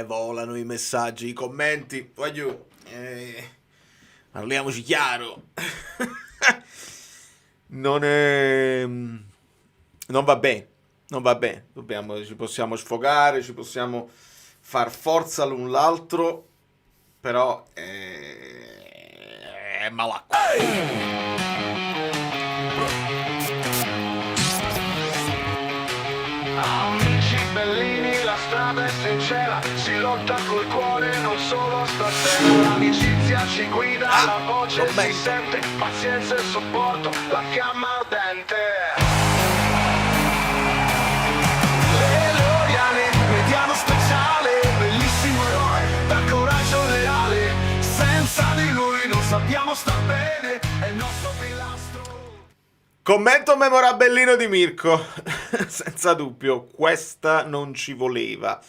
Volano i messaggi, i commenti. Voglio. Parliamoci chiaro. Non è. Non va bene. Non va bene. Ci possiamo sfogare, ci possiamo far forza l'un l'altro. Però è malaccio. Amici bellini, la strada è sincera, si lotta col cuore, non solo stasera. L'amicizia ci guida, la voce si sente, pazienza e supporto, la fiamma ardente. Le Loriane, mediano speciale, bellissimo eroe, dal coraggio leale. Senza di lui non sappiamo star bene, è il nostro pilastro. Commento memorabellino di Mirko. Senza dubbio, questa non ci voleva.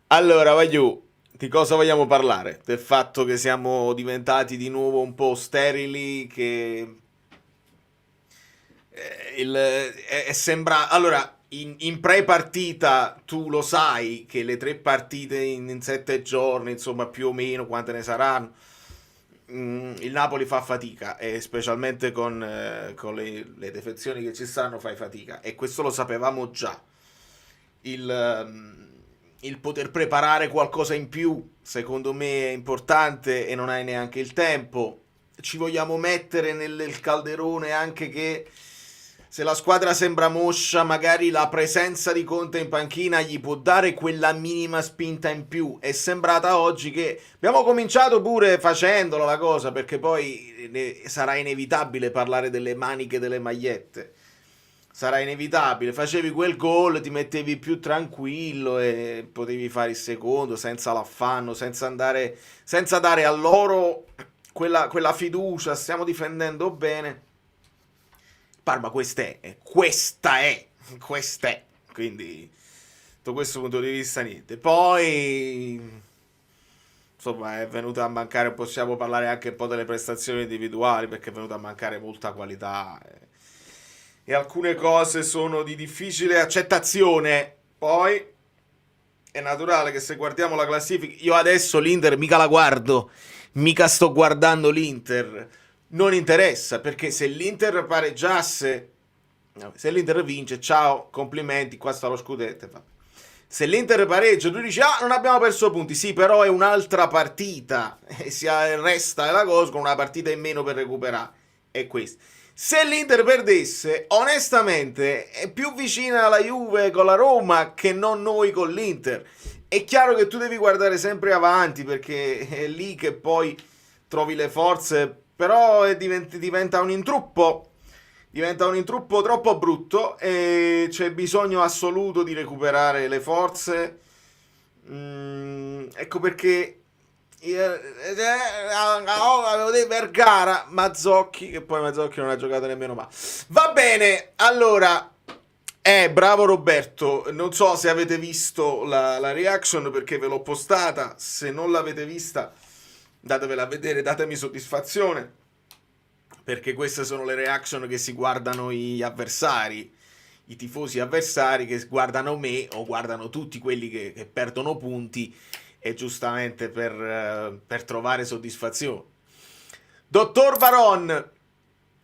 Allora, voglio. Di cosa vogliamo parlare? Del fatto che siamo diventati di nuovo un po' sterili, che sembra. Allora, in pre-partita tu lo sai che le 3 partite in 7 giorni, insomma, più o meno quante ne saranno, il Napoli fa fatica, e specialmente con le defezioni che ci stanno fai fatica, e questo lo sapevamo già. Il poter preparare qualcosa in più, secondo me, è importante, e non hai neanche il tempo. Ci vogliamo mettere nel calderone anche che se la squadra sembra moscia, magari la presenza di Conte in panchina gli può dare quella minima spinta in più. È sembrata oggi che abbiamo cominciato pure facendolo la cosa, perché poi sarà inevitabile parlare delle maniche delle magliette. Sarà inevitabile. Facevi quel gol, ti mettevi più tranquillo e potevi fare il secondo senza l'affanno, senza dare a loro quella fiducia. Stiamo difendendo bene. Parma, questa è. Quindi, da questo punto di vista, niente. Poi, insomma, è venuta a mancare. Possiamo parlare anche un po' delle prestazioni individuali, perché è venuta a mancare molta qualità. E alcune cose sono di difficile accettazione. Poi è naturale che se guardiamo la classifica, io adesso l'Inter mica la guardo, mica sto guardando l'Inter, non interessa, perché se l'Inter pareggiasse, se l'Inter vince, ciao, complimenti, qua sta lo scudetto. Se l'Inter pareggia, tu dici, non abbiamo perso punti, sì, però è un'altra partita, e si resta la cosa con una partita in meno per recuperare, è questo. Se l'Inter perdesse, onestamente, è più vicina alla Juve con la Roma che non noi con l'Inter. È chiaro che tu devi guardare sempre avanti, perché è lì che poi trovi le forze, però diventa un intruppo. Diventa un intruppo troppo brutto e c'è bisogno assoluto di recuperare le forze. Ecco perché avevo dei Vergara, Mazzocchi, che poi Mazzocchi non ha giocato nemmeno male. Va bene, allora, bravo Roberto, non so se avete visto la reaction, perché ve l'ho postata. Se non l'avete vista, datevela a vedere, datemi soddisfazione, perché queste sono le reaction che si guardano gli avversari, i tifosi avversari che guardano me o guardano tutti quelli che perdono punti, e giustamente per trovare soddisfazione. Dottor Varon,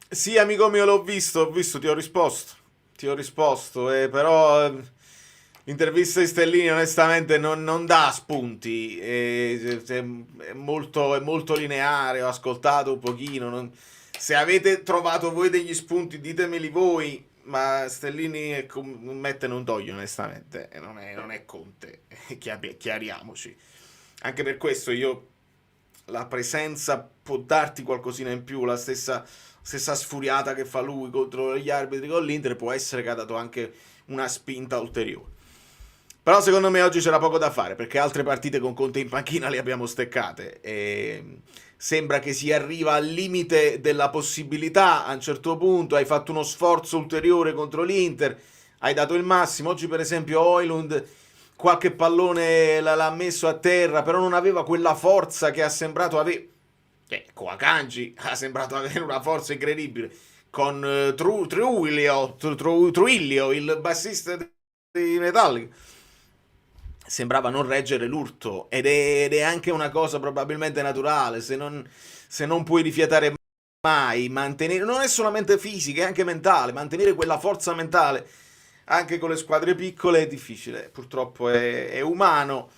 sì amico mio, ho visto, ti ho risposto, però l'intervista di Stellini onestamente non dà spunti, è molto lineare, ho ascoltato un pochino, se avete trovato voi degli spunti ditemeli voi, ma Stellini non mette non toglie onestamente, non è Conte, chiariamoci. Anche per questo la presenza può darti qualcosina in più, la stessa sfuriata che fa lui contro gli arbitri con l'Inter può essere che ha dato anche una spinta ulteriore. Però secondo me oggi c'era poco da fare, perché altre partite con Conte in panchina le abbiamo steccate e sembra che si arriva al limite della possibilità. A un certo punto hai fatto uno sforzo ulteriore contro l'Inter, hai dato il massimo. Oggi per esempio Højlund qualche pallone l'ha messo a terra, però non aveva quella forza che ha sembrato avere. Con Akanji ha sembrato avere una forza incredibile. Con Trujillo, il bassista di Metallica, sembrava non reggere l'urto, ed è anche una cosa probabilmente naturale, se non puoi rifiatare mai, mantenere, non è solamente fisica, è anche mentale, mantenere quella forza mentale anche con le squadre piccole è difficile, purtroppo è umano.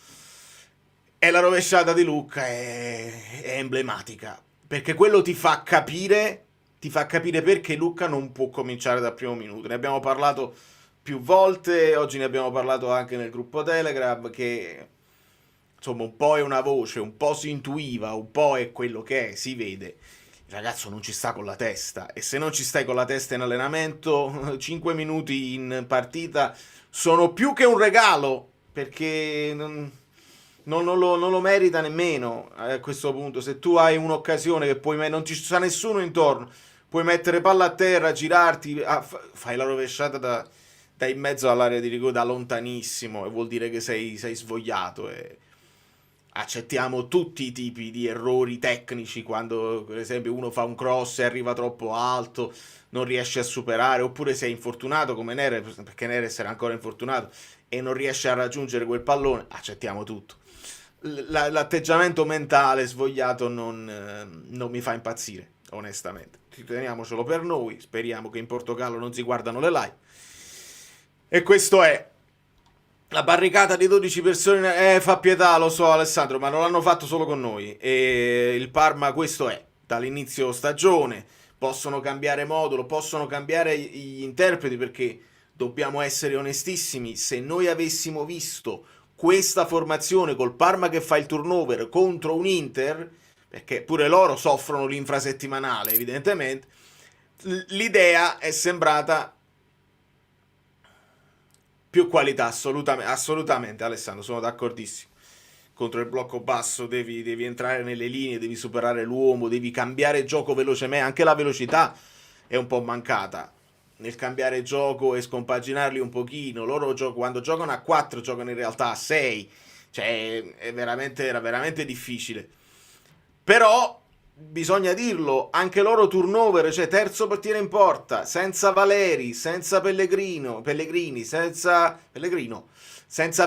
E la rovesciata di Lucca è emblematica, perché quello ti fa capire perché Lucca non può cominciare dal primo minuto. Ne abbiamo parlato più volte, oggi ne abbiamo parlato anche nel gruppo Telegram, che insomma un po' è una voce, un po' si intuiva, un po' è quello che è, si vede. Il ragazzo non ci sta con la testa, e se non ci stai con la testa in allenamento, 5 minuti in partita sono più che un regalo, perché non lo merita nemmeno a questo punto. Se tu hai un'occasione che puoi, non ci sta nessuno intorno, puoi mettere palla a terra, girarti, fai la rovesciata da in mezzo all'area di rigore, da lontanissimo, e vuol dire che sei svogliato. E accettiamo tutti i tipi di errori tecnici, quando per esempio uno fa un cross e arriva troppo alto, non riesce a superare, oppure sei infortunato come Neres, perché Neres era ancora infortunato e non riesce a raggiungere quel pallone, accettiamo tutto. L'atteggiamento mentale svogliato non mi fa impazzire, onestamente. Teniamocelo per noi, speriamo che in Portogallo non si guardano le live. E questo è. La barricata di 12 persone fa pietà, lo so Alessandro, ma non l'hanno fatto solo con noi. E il Parma questo è, dall'inizio stagione. Possono cambiare modulo, possono cambiare gli interpreti, perché dobbiamo essere onestissimi, se noi avessimo visto questa formazione col Parma che fa il turnover contro un Inter, perché pure loro soffrono l'infrasettimanale evidentemente, l'idea è sembrata più qualità, assolutamente Alessandro, sono d'accordissimo. Contro il blocco basso devi entrare nelle linee, devi superare l'uomo, devi cambiare gioco velocemente, anche la velocità è un po' mancata nel cambiare gioco e scompaginarli un pochino. Loro quando giocano a 4 giocano in realtà a 6, cioè era veramente difficile. Però bisogna dirlo, anche loro turnover, cioè terzo portiere in porta, senza Valeri, senza Pellegrini, senza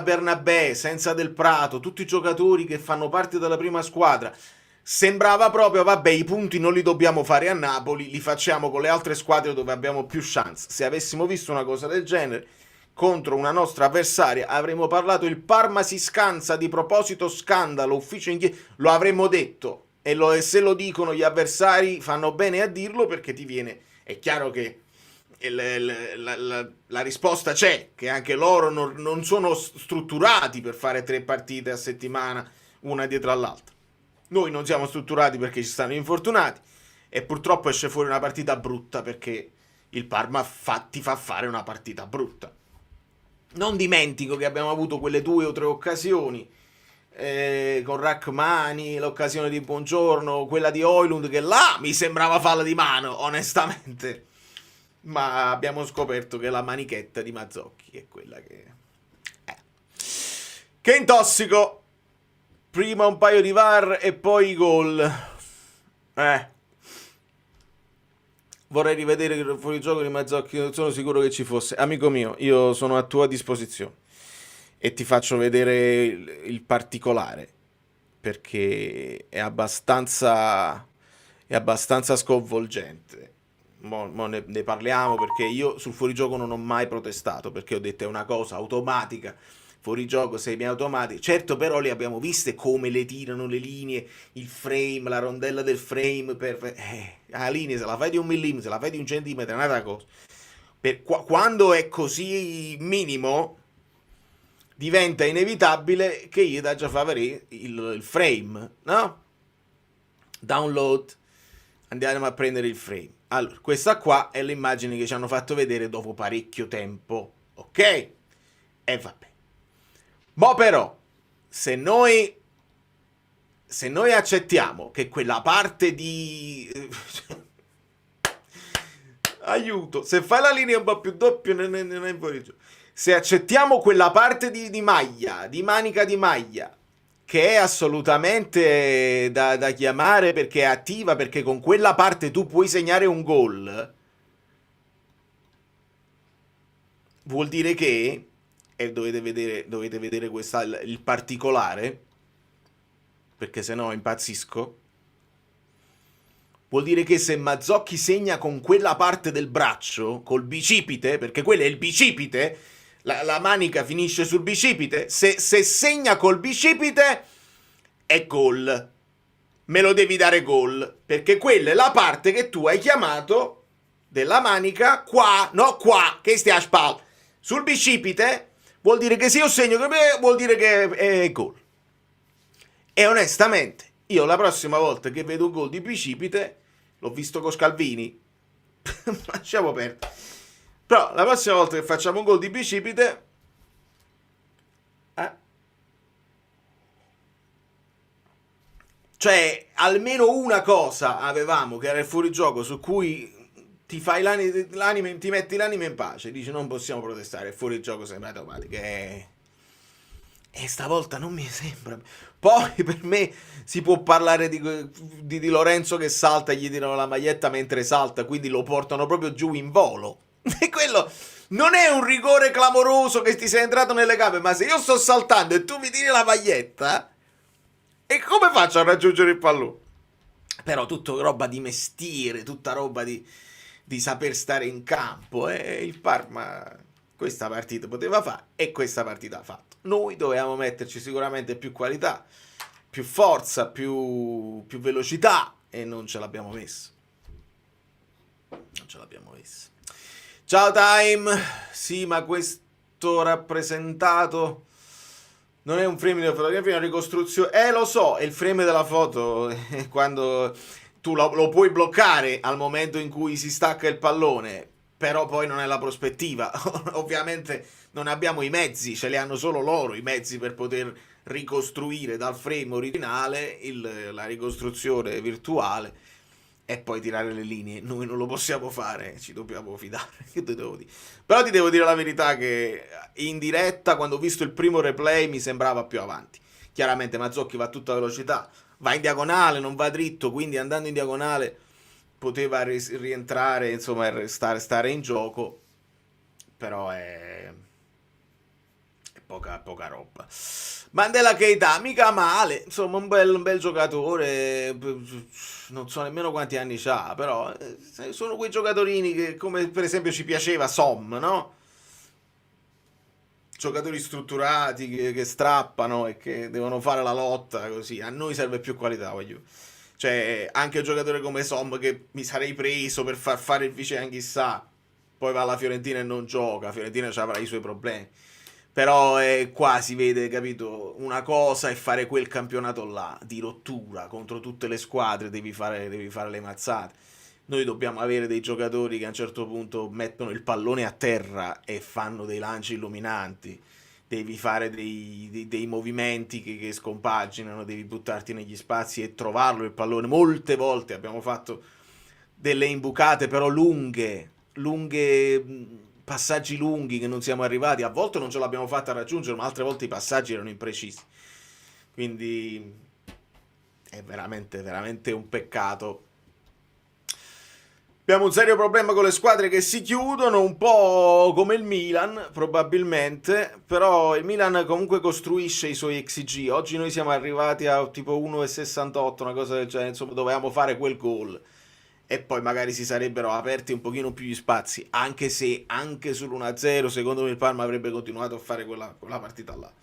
Bernabé, senza Del Prato, tutti i giocatori che fanno parte della prima squadra. Sembrava proprio, vabbè, i punti non li dobbiamo fare a Napoli, li facciamo con le altre squadre dove abbiamo più chance. Se avessimo visto una cosa del genere contro una nostra avversaria, avremmo parlato, il Parma si scansa di proposito scandalo, ufficio inchiesta, lo avremmo detto. E se lo dicono gli avversari fanno bene a dirlo, perché ti viene, è chiaro che la risposta c'è, che anche loro non sono strutturati per fare 3 partite a settimana una dietro all'altra. Noi non siamo strutturati perché ci stanno infortunati, e purtroppo esce fuori una partita brutta perché il Parma ti fa fare una partita brutta. Non dimentico che abbiamo avuto quelle 2 o 3 occasioni, con Rachmani, l'occasione di Buongiorno, quella di Højlund, che là mi sembrava falla di mano, onestamente, ma abbiamo scoperto che la manichetta di Mazzocchi è quella che intossico. Prima un paio di VAR e poi i gol. Vorrei rivedere il fuorigioco di Mazzocchi, non sono sicuro che ci fosse. Amico mio, io sono a tua disposizione e ti faccio vedere il particolare, perché è abbastanza sconvolgente. Mo ne parliamo, perché io sul fuorigioco non ho mai protestato, perché ho detto è una cosa automatica, fuorigioco semi-automatico. Certo, però le abbiamo viste come le tirano le linee, il frame, la rondella del frame, la linea se la fai di 1 millimetro, se la fai di 1 centimetro è un'altra cosa. Quando è così minimo diventa inevitabile che io da già fare il frame, no? Download, andiamo a prendere il frame. Allora, questa qua è l'immagine che ci hanno fatto vedere dopo parecchio tempo, ok? E vabbè. Ma però, se noi accettiamo che quella parte di aiuto, se fai la linea un po' più doppia non è fuorigioco. Se accettiamo quella parte di maglia, di manica di maglia, che è assolutamente da chiamare perché è attiva, perché con quella parte tu puoi segnare un gol, vuol dire che e dovete vedere il particolare, perché se no impazzisco. Vuol dire che se Mazzocchi segna con quella parte del braccio, col bicipite, perché quello è il bicipite, la manica finisce sul bicipite, se segna col bicipite è gol. Me lo devi dare gol, perché quella è la parte che tu hai chiamato della manica qua, no qua, che stia a spalla. Sul bicipite vuol dire che se io segno vuol dire che è gol. E onestamente, io la prossima volta che vedo un gol di bicipite, l'ho visto con Scalvini, lasciamo perdere. Però la prossima volta che facciamo un gol di bicipite, cioè almeno una cosa avevamo, che era il fuorigioco, su cui ti fai l'anima, ti metti l'anima in pace, dici non possiamo protestare, il fuorigioco sembra automatico, e stavolta non mi sembra. Poi per me si può parlare di Lorenzo che salta e gli tirano la maglietta mentre salta, quindi lo portano proprio giù in volo. E quello non è un rigore clamoroso che ti sei entrato nelle gambe, ma se io sto saltando e tu mi tiri la maglietta, e come faccio a raggiungere il pallone? Però tutta roba di mestiere, tutta roba di saper stare in campo, e il Parma questa partita poteva fare e questa partita ha fatto. Noi dovevamo metterci sicuramente più qualità, più forza, più velocità, e non ce l'abbiamo messa. Non ce l'abbiamo messa. Ciao Time! Sì, ma questo rappresentato non è un frame della fotografia, è una ricostruzione. Lo so, è il frame della foto, quando tu lo puoi bloccare al momento in cui si stacca il pallone, però poi non è la prospettiva. Ovviamente non abbiamo i mezzi, ce li hanno solo loro i mezzi per poter ricostruire dal frame originale la ricostruzione virtuale e poi tirare le linee. Noi non lo possiamo fare, ci dobbiamo fidare. Che te devo dire? Però ti devo dire la verità che in diretta, quando ho visto il primo replay, mi sembrava più avanti. Chiaramente Mazzocchi va a tutta velocità, va in diagonale, non va dritto, quindi andando in diagonale poteva rientrare, insomma, stare in gioco, però è poca roba. Mandela Keita, mica male, insomma, un bel giocatore, non so nemmeno quanti anni c'ha, però sono quei giocatorini che, come per esempio ci piaceva Som, no? Giocatori strutturati che strappano e che devono fare la lotta, così. A noi serve più qualità, voglio. Cioè, anche un giocatore come Som, che mi sarei preso per far fare il vice Anghissà, poi va alla Fiorentina e non gioca. Fiorentina ci avrà i suoi problemi. Però qua si vede, capito, una cosa è fare quel campionato là, di rottura, contro tutte le squadre, devi fare le mazzate. Noi dobbiamo avere dei giocatori che a un certo punto mettono il pallone a terra e fanno dei lanci illuminanti. Devi fare dei movimenti che scompaginano, devi buttarti negli spazi e trovarlo il pallone. Molte volte abbiamo fatto delle imbucate, però lunghe, passaggi lunghi che non siamo arrivati. A volte non ce l'abbiamo fatta a raggiungere, ma altre volte i passaggi erano imprecisi. Quindi è veramente un peccato. Abbiamo un serio problema con le squadre che si chiudono, un po' come il Milan, probabilmente, però il Milan comunque costruisce i suoi XG. Oggi noi siamo arrivati a tipo 1,68, una cosa del genere, insomma, dovevamo fare quel gol. E poi magari si sarebbero aperti un pochino più gli spazi, anche se anche sull'1-0 secondo me il Parma avrebbe continuato a fare quella partita là.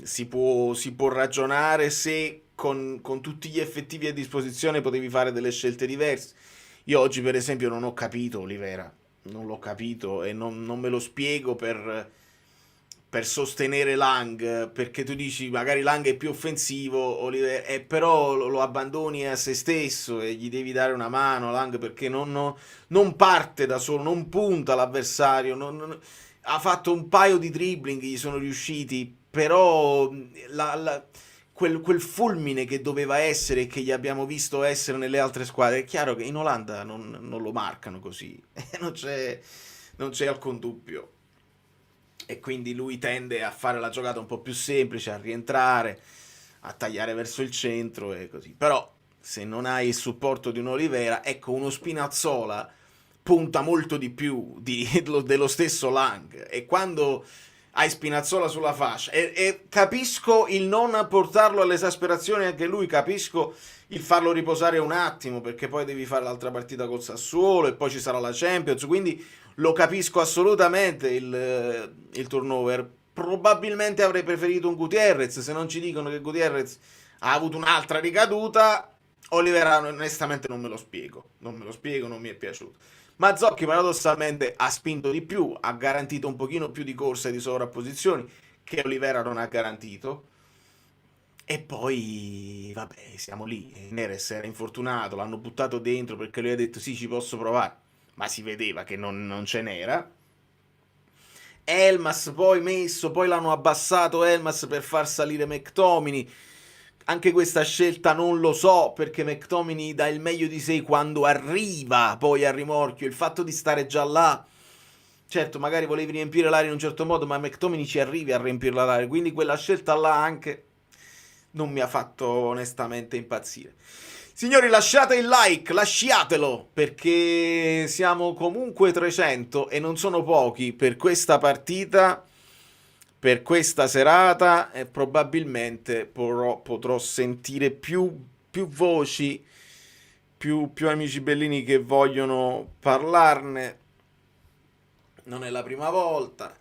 Si può ragionare se con tutti gli effettivi a disposizione potevi fare delle scelte diverse. Io oggi per esempio non ho capito Olivera, non l'ho capito e non me lo spiego per sostenere Lang, perché tu dici magari Lang è più offensivo, Olivera, però lo abbandoni a se stesso e gli devi dare una mano Lang, perché non parte da solo, non punta l'avversario, ha fatto un paio di dribbling, gli sono riusciti, però quel fulmine che doveva essere e che gli abbiamo visto essere nelle altre squadre, è chiaro che in Olanda non lo marcano così, non c'è alcun dubbio. E quindi lui tende a fare la giocata un po' più semplice, a rientrare, a tagliare verso il centro e così. Però se non hai il supporto di un Olivera, ecco, uno Spinazzola punta molto di più dello stesso Lang, e quando hai Spinazzola sulla fascia, e capisco il non portarlo all'esasperazione anche lui, capisco il farlo riposare un attimo, perché poi devi fare l'altra partita col Sassuolo e poi ci sarà la Champions, quindi lo capisco assolutamente il turnover. Probabilmente avrei preferito un Gutierrez, se non ci dicono che Gutierrez ha avuto un'altra ricaduta. Olivera onestamente non me lo spiego, non mi è piaciuto. Mazzocchi paradossalmente ha spinto di più, ha garantito un pochino più di corsa e di sovrapposizioni che Olivera non ha garantito. E poi, vabbè, siamo lì. Neres era infortunato, l'hanno buttato dentro perché lui ha detto sì, ci posso provare, ma si vedeva che non ce n'era. Elmas poi messo, poi l'hanno abbassato Elmas per far salire McTominay. Anche questa scelta non lo so, perché McTominay dà il meglio di sé quando arriva poi al rimorchio. Il fatto di stare già là, certo, magari volevi riempire l'area in un certo modo, ma McTominay ci arrivi a riempire l'area, quindi quella scelta là anche non mi ha fatto onestamente impazzire. Signori, lasciate il like, lasciatelo, perché siamo comunque 300 e non sono pochi per questa partita, per questa serata, e probabilmente potrò sentire più voci, più amici bellini che vogliono parlarne. Non è la prima volta.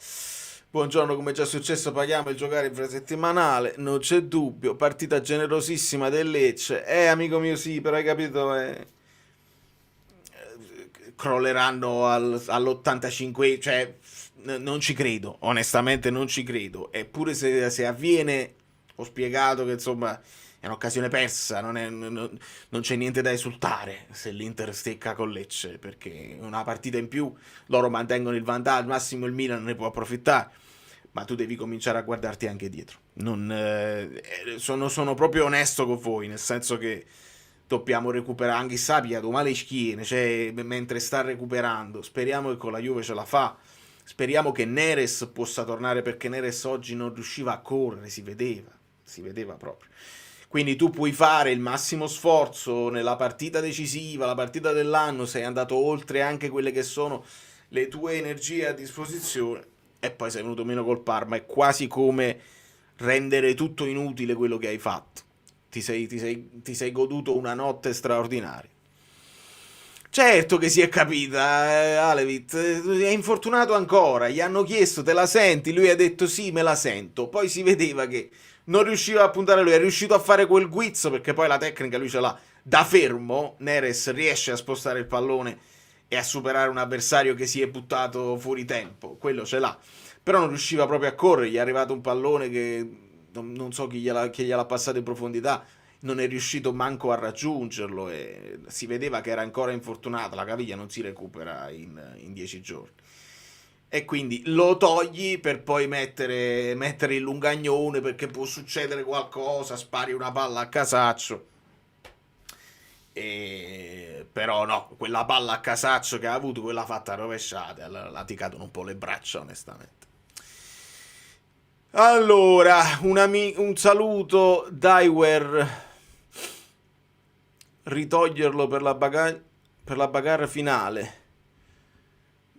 Buongiorno, come già successo paghiamo il giocare infrasettimanale, non c'è dubbio. Partita generosissima del Lecce. Amico mio, sì, però hai capito, crolleranno all'85, cioè non ci credo, onestamente non ci credo. Eppure se avviene, ho spiegato che insomma è un'occasione persa, non c'è niente da esultare se l'Inter stecca con Lecce, perché una partita in più, loro mantengono il vantaggio, al massimo il Milan ne può approfittare, ma tu devi cominciare a guardarti anche dietro. Sono proprio onesto con voi, nel senso che dobbiamo recuperare anche Sapia, male schiene, cioè mentre sta recuperando. Speriamo che con la Juve ce la fa. Speriamo che Neres possa tornare, perché Neres oggi non riusciva a correre, si vedeva proprio. Quindi tu puoi fare il massimo sforzo nella partita decisiva, la partita dell'anno, sei andato oltre anche quelle che sono le tue energie a disposizione, e poi sei venuto meno col Parma. È quasi come rendere tutto inutile quello che hai fatto. Ti sei goduto una notte straordinaria. Certo che si è capita, Alevit, è infortunato ancora, gli hanno chiesto te la senti, lui ha detto sì, me la sento, poi si vedeva che non riusciva a puntare lui, è riuscito a fare quel guizzo, perché poi la tecnica lui ce l'ha, da fermo Neres riesce a spostare il pallone e a superare un avversario che si è buttato fuori tempo, quello ce l'ha, però non riusciva proprio a correre, gli è arrivato un pallone che non so chi gliel'ha passato in profondità, non è riuscito manco a raggiungerlo, e si vedeva che era ancora infortunato, la caviglia non si recupera in 10 giorni. E quindi lo togli per poi mettere il lungagnone, perché può succedere qualcosa, spari una palla a casaccio. Però no, quella palla a casaccio che ha avuto, quella fatta a rovesciate, l'ha ticato un po' le braccia onestamente. Allora, un saluto, Daiwer, ritoglierlo per la bagarre finale.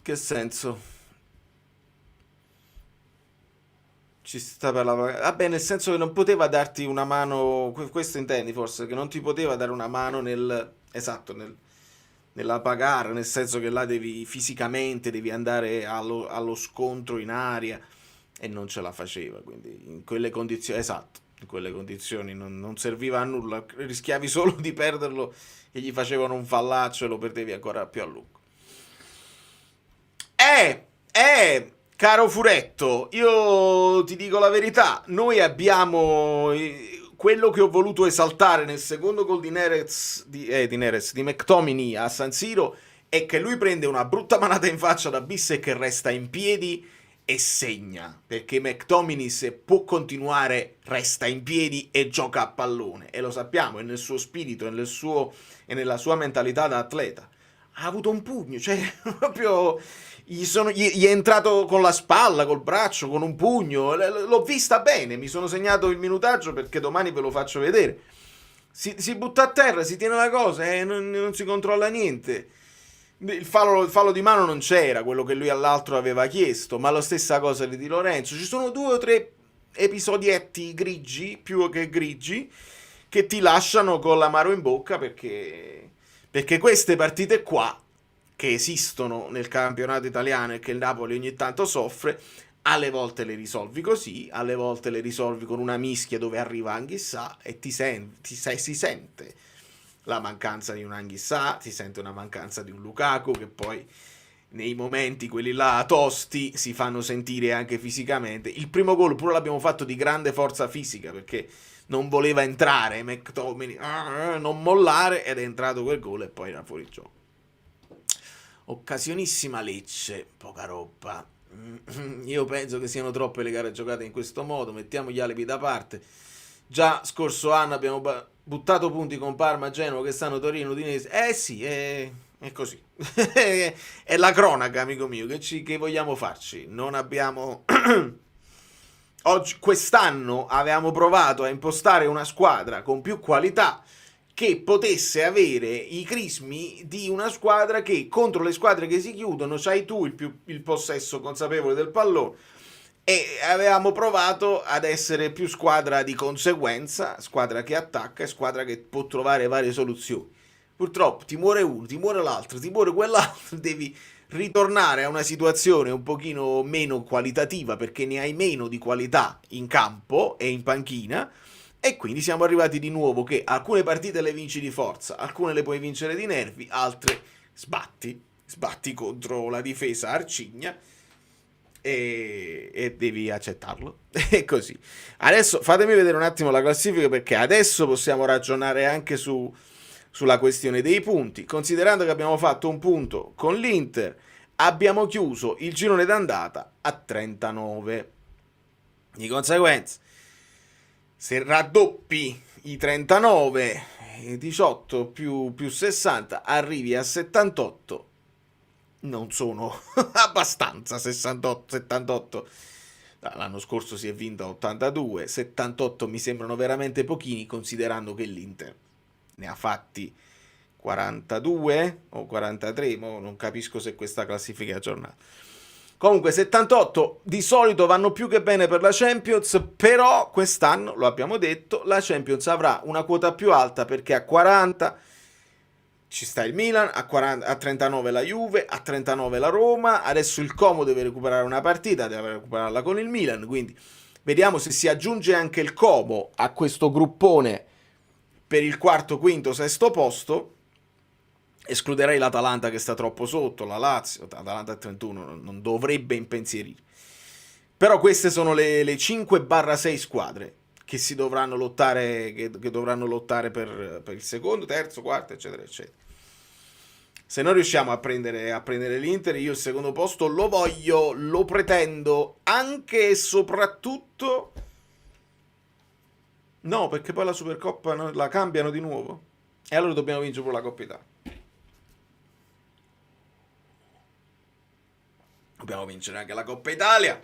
Che senso? Ci sta per la bagarre. Vabbè, nel senso che non poteva darti una mano, questo intendi forse, che non ti poteva dare una mano nella bagarre, nel senso che là fisicamente devi andare allo scontro in aria, e non ce la faceva, quindi in quelle condizioni, esatto, in quelle condizioni non serviva a nulla, rischiavi solo di perderlo, e gli facevano un fallaccio e lo perdevi ancora più a lungo. Caro Furetto, io ti dico la verità, noi abbiamo quello che ho voluto esaltare nel secondo gol di McTominay a San Siro, è che lui prende una brutta manata in faccia da Bissek che resta in piedi e segna, perché McTominay, se può continuare, resta in piedi e gioca a pallone, e lo sappiamo, è nel suo spirito, e nella sua mentalità da atleta. Ha avuto un pugno, cioè proprio gli è entrato con la spalla, col braccio, con un pugno, l'ho vista bene, mi sono segnato il minutaggio perché domani ve lo faccio vedere. Si butta a terra, si tiene la cosa e non si controlla niente. Il fallo di mano non c'era, quello che lui all'altro aveva chiesto, ma la stessa cosa di Di Lorenzo. Ci sono 2 o 3 episodietti grigi, più che grigi, che ti lasciano con l'amaro in bocca perché queste partite qua, che esistono nel campionato italiano e che il Napoli ogni tanto soffre, alle volte le risolvi così, alle volte le risolvi con una mischia dove arriva Anghissà e si sente la mancanza di un Anghissà, si sente una mancanza di un Lukaku che poi nei momenti quelli là tosti si fanno sentire anche fisicamente. Il primo gol pure l'abbiamo fatto di grande forza fisica perché non voleva entrare McTominay, non mollare, ed è entrato quel gol e poi era fuori gioco. Occasionissima Lecce, poca roba. Io penso che siano troppe le gare giocate in questo modo, mettiamo gli alibi da parte. Già scorso anno abbiamo buttato punti con Parma, Genova, che stanno Torino, Udinese. Sì, è così. È la cronaca, amico mio, che vogliamo farci? Non abbiamo... Quest'anno avevamo provato a impostare una squadra con più qualità che potesse avere i crismi di una squadra che contro le squadre che si chiudono c'hai tu il possesso consapevole del pallone, e avevamo provato ad essere più squadra di conseguenza, squadra che attacca e squadra che può trovare varie soluzioni. Purtroppo ti muore uno, ti muore l'altro, ti muore quell'altro, devi ritornare a una situazione un pochino meno qualitativa perché ne hai meno di qualità in campo e in panchina, e quindi siamo arrivati di nuovo che alcune partite le vinci di forza, alcune le puoi vincere di nervi, altre sbatti contro la difesa arcigna e devi accettarlo. È così. Adesso fatemi vedere un attimo la classifica, perché adesso possiamo ragionare anche sulla questione dei punti, considerando che abbiamo fatto un punto con l'Inter, abbiamo chiuso il girone d'andata a 39. Di conseguenza, se raddoppi i 39, 18 più 60, arrivi a 78. Non sono abbastanza 68, 78. L'anno scorso si è vinto a 82, 78 mi sembrano veramente pochini, considerando che l'Inter ne ha fatti 42 o 43, non capisco se questa classifica è aggiornata. Comunque 78 di solito vanno più che bene per la Champions, però quest'anno, lo abbiamo detto, la Champions avrà una quota più alta perché a 40 ci sta il Milan, a 39 la Juve, a 39 la Roma, adesso il Como deve recuperare una partita, deve recuperarla con il Milan, quindi vediamo se si aggiunge anche il Como a questo gruppone per il quarto, quinto, sesto posto. Escluderei l'Atalanta che sta troppo sotto, la Lazio, l'Atalanta a 31 non dovrebbe impensierire. Però queste sono le 5-6 squadre che si dovranno lottare, che dovranno lottare per il secondo, terzo, quarto, eccetera, eccetera. Se non riusciamo a prendere l'Inter, io il secondo posto lo voglio, lo pretendo, anche e soprattutto... No, perché poi la Supercoppa la cambiano di nuovo. E allora dobbiamo vincere pure la Coppa Italia. Dobbiamo vincere anche la Coppa Italia.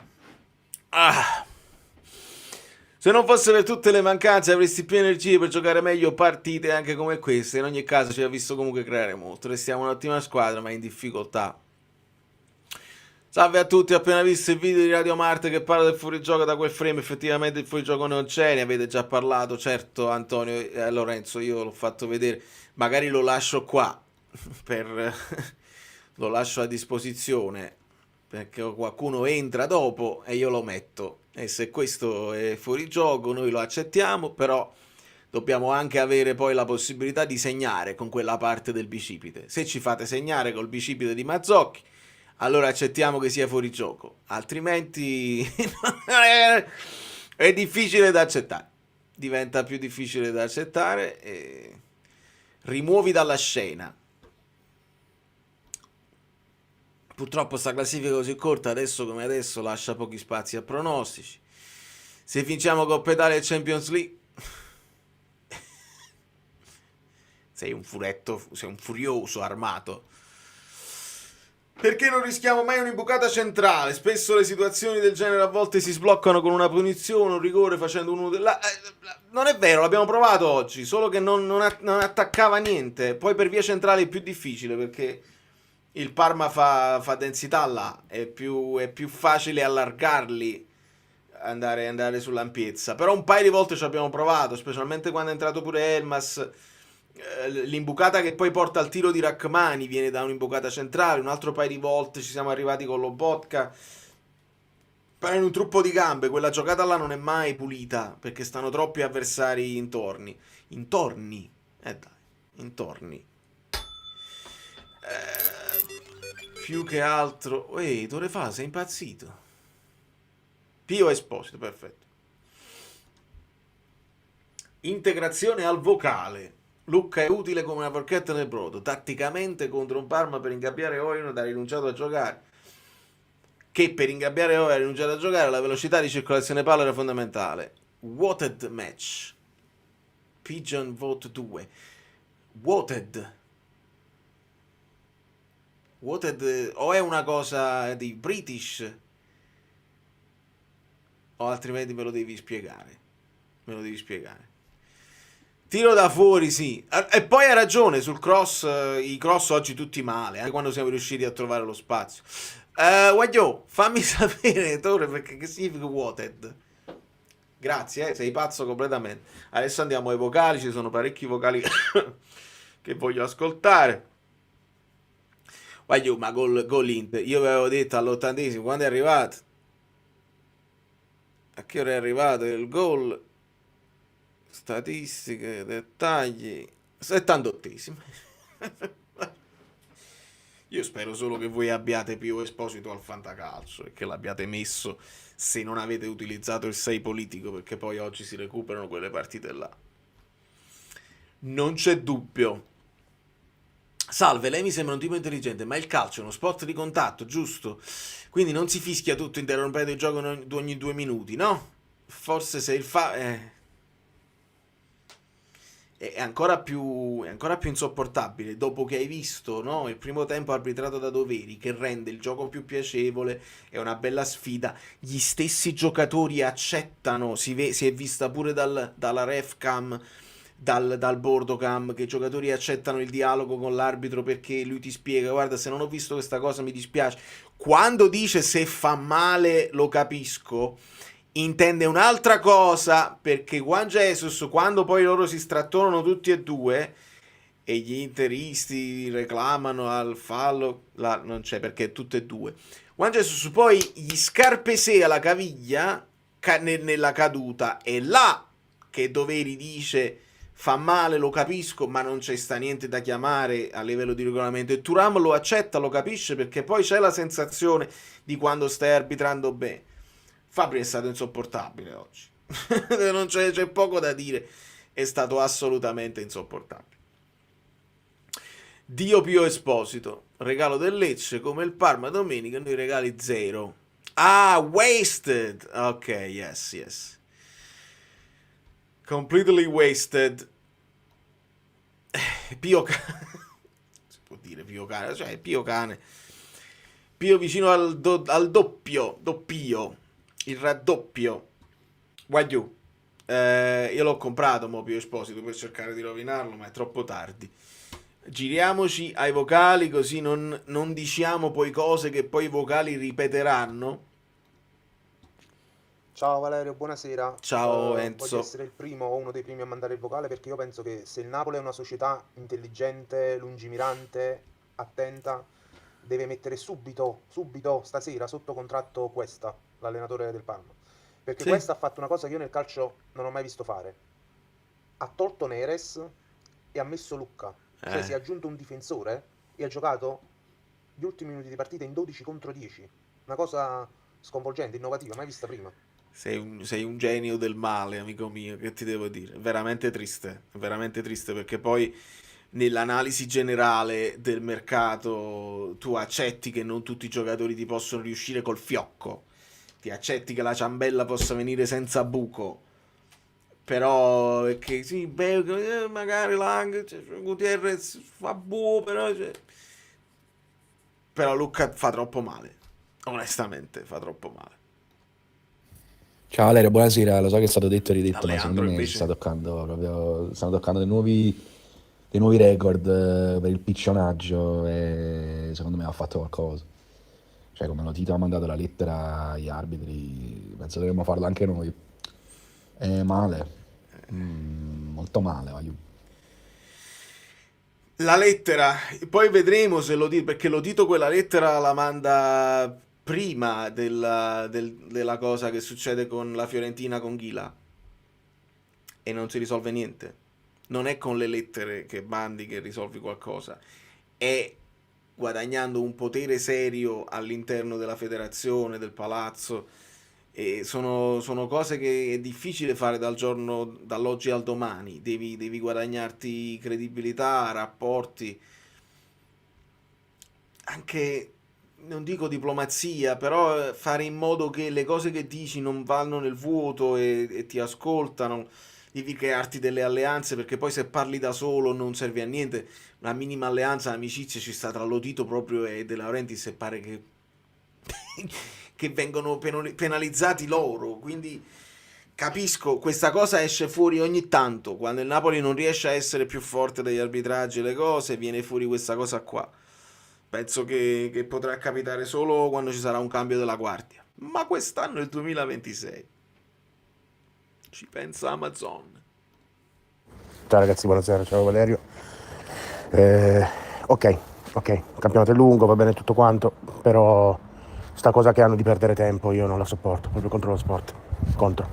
Se non fosse per tutte le mancanze avresti più energie per giocare meglio partite anche come queste. In ogni caso ci ha visto comunque creare molto. Restiamo un'ottima squadra ma in difficoltà. Salve a tutti, ho appena visto il video di Radio Marte che parla del fuorigioco da quel frame. Effettivamente il fuorigioco non c'è, ne avete già parlato. Certo Antonio e Lorenzo, io l'ho fatto vedere. Magari lo lascio qua lo lascio a disposizione, perché qualcuno entra dopo e io lo metto, e se questo è fuori gioco noi lo accettiamo, però dobbiamo anche avere poi la possibilità di segnare con quella parte del bicipite. Se ci fate segnare col bicipite di Mazzocchi, allora accettiamo che sia fuori gioco, altrimenti è difficile da accettare, diventa più difficile da accettare e rimuovi dalla scena. Purtroppo sta classifica così corta adesso come adesso lascia pochi spazi a pronostici. Se vinciamo Coppa Italia e Champions League sei un furetto, sei un furioso armato. Perché non rischiamo mai un'imbucata centrale? Spesso le situazioni del genere a volte si sbloccano con una punizione, un rigore, facendo uno non è vero, l'abbiamo provato oggi, solo che non attaccava niente. Poi per via centrale è più difficile perché Il Parma fa densità là, è più facile allargarli, andare sull'ampiezza. Però un paio di volte ci abbiamo provato, specialmente quando è entrato pure Elmas. L'imbucata che poi porta al tiro di Rachmani viene da un'imbucata centrale. Un altro paio di volte ci siamo arrivati con Lobotka. Però in un truppo di gambe, quella giocata là non è mai pulita, perché stanno troppi avversari intorni. Intorni? Dai, intorni. Più che altro... Ehi, Tore fa, sei impazzito? Pio Esposito, perfetto. Integrazione al vocale. Lucca è utile come una forchetta nel brodo. Tatticamente contro un Parma per ingabbiare Oyon ha rinunciato a giocare. Che per ingabbiare Oyon ha rinunciato a giocare, la velocità di circolazione palla era fondamentale. Voted match. Pigeon vote 2. Voted. Voted o è una cosa di British o altrimenti me lo devi spiegare. Me lo devi spiegare. Tiro da fuori, sì. E poi hai ragione, sul cross, i cross oggi tutti male, anche quando siamo riusciti a trovare lo spazio. Guaglio, fammi sapere, Tore, perché che significa Wated? Grazie, sei pazzo completamente. Adesso andiamo ai vocali, ci sono parecchi vocali che voglio ascoltare. Guaglio, ma gol Inter, io avevo detto all'80esimo, quando è arrivato? A che ora è arrivato il gol? Statistiche, dettagli. 78esimo. Io spero solo che voi abbiate più Esposito al fantacalcio e che l'abbiate messo se non avete utilizzato il 6 politico, perché poi oggi si recuperano quelle partite là. Non c'è dubbio. Salve, lei mi sembra un tipo intelligente, ma il calcio è uno sport di contatto, giusto? Quindi non si fischia tutto interrompendo il gioco ogni 2 minuti, no? Forse se il è ancora più insopportabile dopo che hai visto, no, il primo tempo arbitrato da Doveri, che rende il gioco più piacevole, è una bella sfida, gli stessi giocatori accettano, si è vista pure dalla ref cam, dal bordo cam, che i giocatori accettano il dialogo con l'arbitro, perché lui ti spiega: guarda, se non ho visto questa cosa mi dispiace. Quando dice se fa male lo capisco, intende un'altra cosa, perché Juan Jesus, quando poi loro si strattonano tutti e due e gli interisti reclamano al fallo, là non c'è perché tutte e due, Juan Jesus poi gli scarpesea la caviglia nella caduta, e là che Doveri dice fa male, lo capisco, ma non c'è sta niente da chiamare a livello di regolamento, e Thuram lo accetta, lo capisce, perché poi c'è la sensazione di quando stai arbitrando bene. Fabri è stato insopportabile oggi. Non c'è poco da dire, è stato assolutamente insopportabile. Dio Pio Esposito, regalo del Lecce come il Parma domenica, noi regali 0. Ah, wasted. Ok, yes. Completely wasted. Pio cane. Si può dire Pio cane, cioè Pio cane. Pio vicino al doppio. Il raddoppio. Guagliù. Io l'ho comprato mo Pio Esposito per cercare di rovinarlo, ma è troppo tardi. Giriamoci ai vocali, così non diciamo poi cose che poi i vocali ripeteranno. Ciao Valerio, buonasera. Ciao Enzo. Voglio essere il primo o uno dei primi a mandare il vocale, perché io penso che se il Napoli è una società intelligente, lungimirante, attenta, deve mettere subito, stasera, sotto contratto Cuesta, l'allenatore del Parma. Perché Sì. Cuesta ha fatto una cosa che io nel calcio non ho mai visto fare. Ha tolto Neres e ha messo Lucca. Cioè si è aggiunto un difensore e ha giocato gli ultimi minuti di partita in 12 contro 10. Una cosa sconvolgente, innovativa, mai vista prima. Sei un genio del male, amico mio, che ti devo dire? Veramente triste, perché poi nell'analisi generale del mercato tu accetti che non tutti i giocatori ti possono riuscire col fiocco, ti accetti che la ciambella possa venire senza buco, però è che sì, beh, magari Lang, cioè, Gutierrez fa buo, però Luca fa troppo male, onestamente fa troppo male. Ciao Valerio, buonasera. Lo so che è stato detto e ridetto, ma Alejandro secondo me invece stanno toccando dei nuovi record per il piccionaggio e secondo me ha fatto qualcosa. Cioè, come lo Tito ha mandato la lettera agli arbitri, penso dovremmo farlo anche noi. È male, molto male, voglio. La lettera, poi vedremo se perché lo Tito quella lettera la manda prima della cosa che succede con la Fiorentina con Ghila e non si risolve niente. Non è con le lettere che mandi che risolvi qualcosa, è guadagnando un potere serio all'interno della federazione, del palazzo. E sono cose che è difficile fare dall'oggi al domani. Devi guadagnarti credibilità, rapporti, anche, non dico diplomazia, però fare in modo che le cose che dici non vanno nel vuoto e ti ascoltano. Devi crearti delle alleanze, perché poi se parli da solo non serve a niente. Una minima alleanza, un'amicizia ci sta tra Lotito proprio e De Laurentiis, e pare che che vengono penalizzati loro. Quindi capisco, questa cosa esce fuori ogni tanto quando il Napoli non riesce a essere più forte degli arbitraggi e le cose, viene fuori questa cosa qua. Penso che potrà capitare solo quando ci sarà un cambio della guardia, ma quest'anno è il 2026, ci pensa Amazon. Ciao ragazzi, buonasera, ciao Valerio. Ok, il campionato è lungo, va bene tutto quanto, però sta cosa che hanno di perdere tempo io non la sopporto, proprio contro lo sport, contro.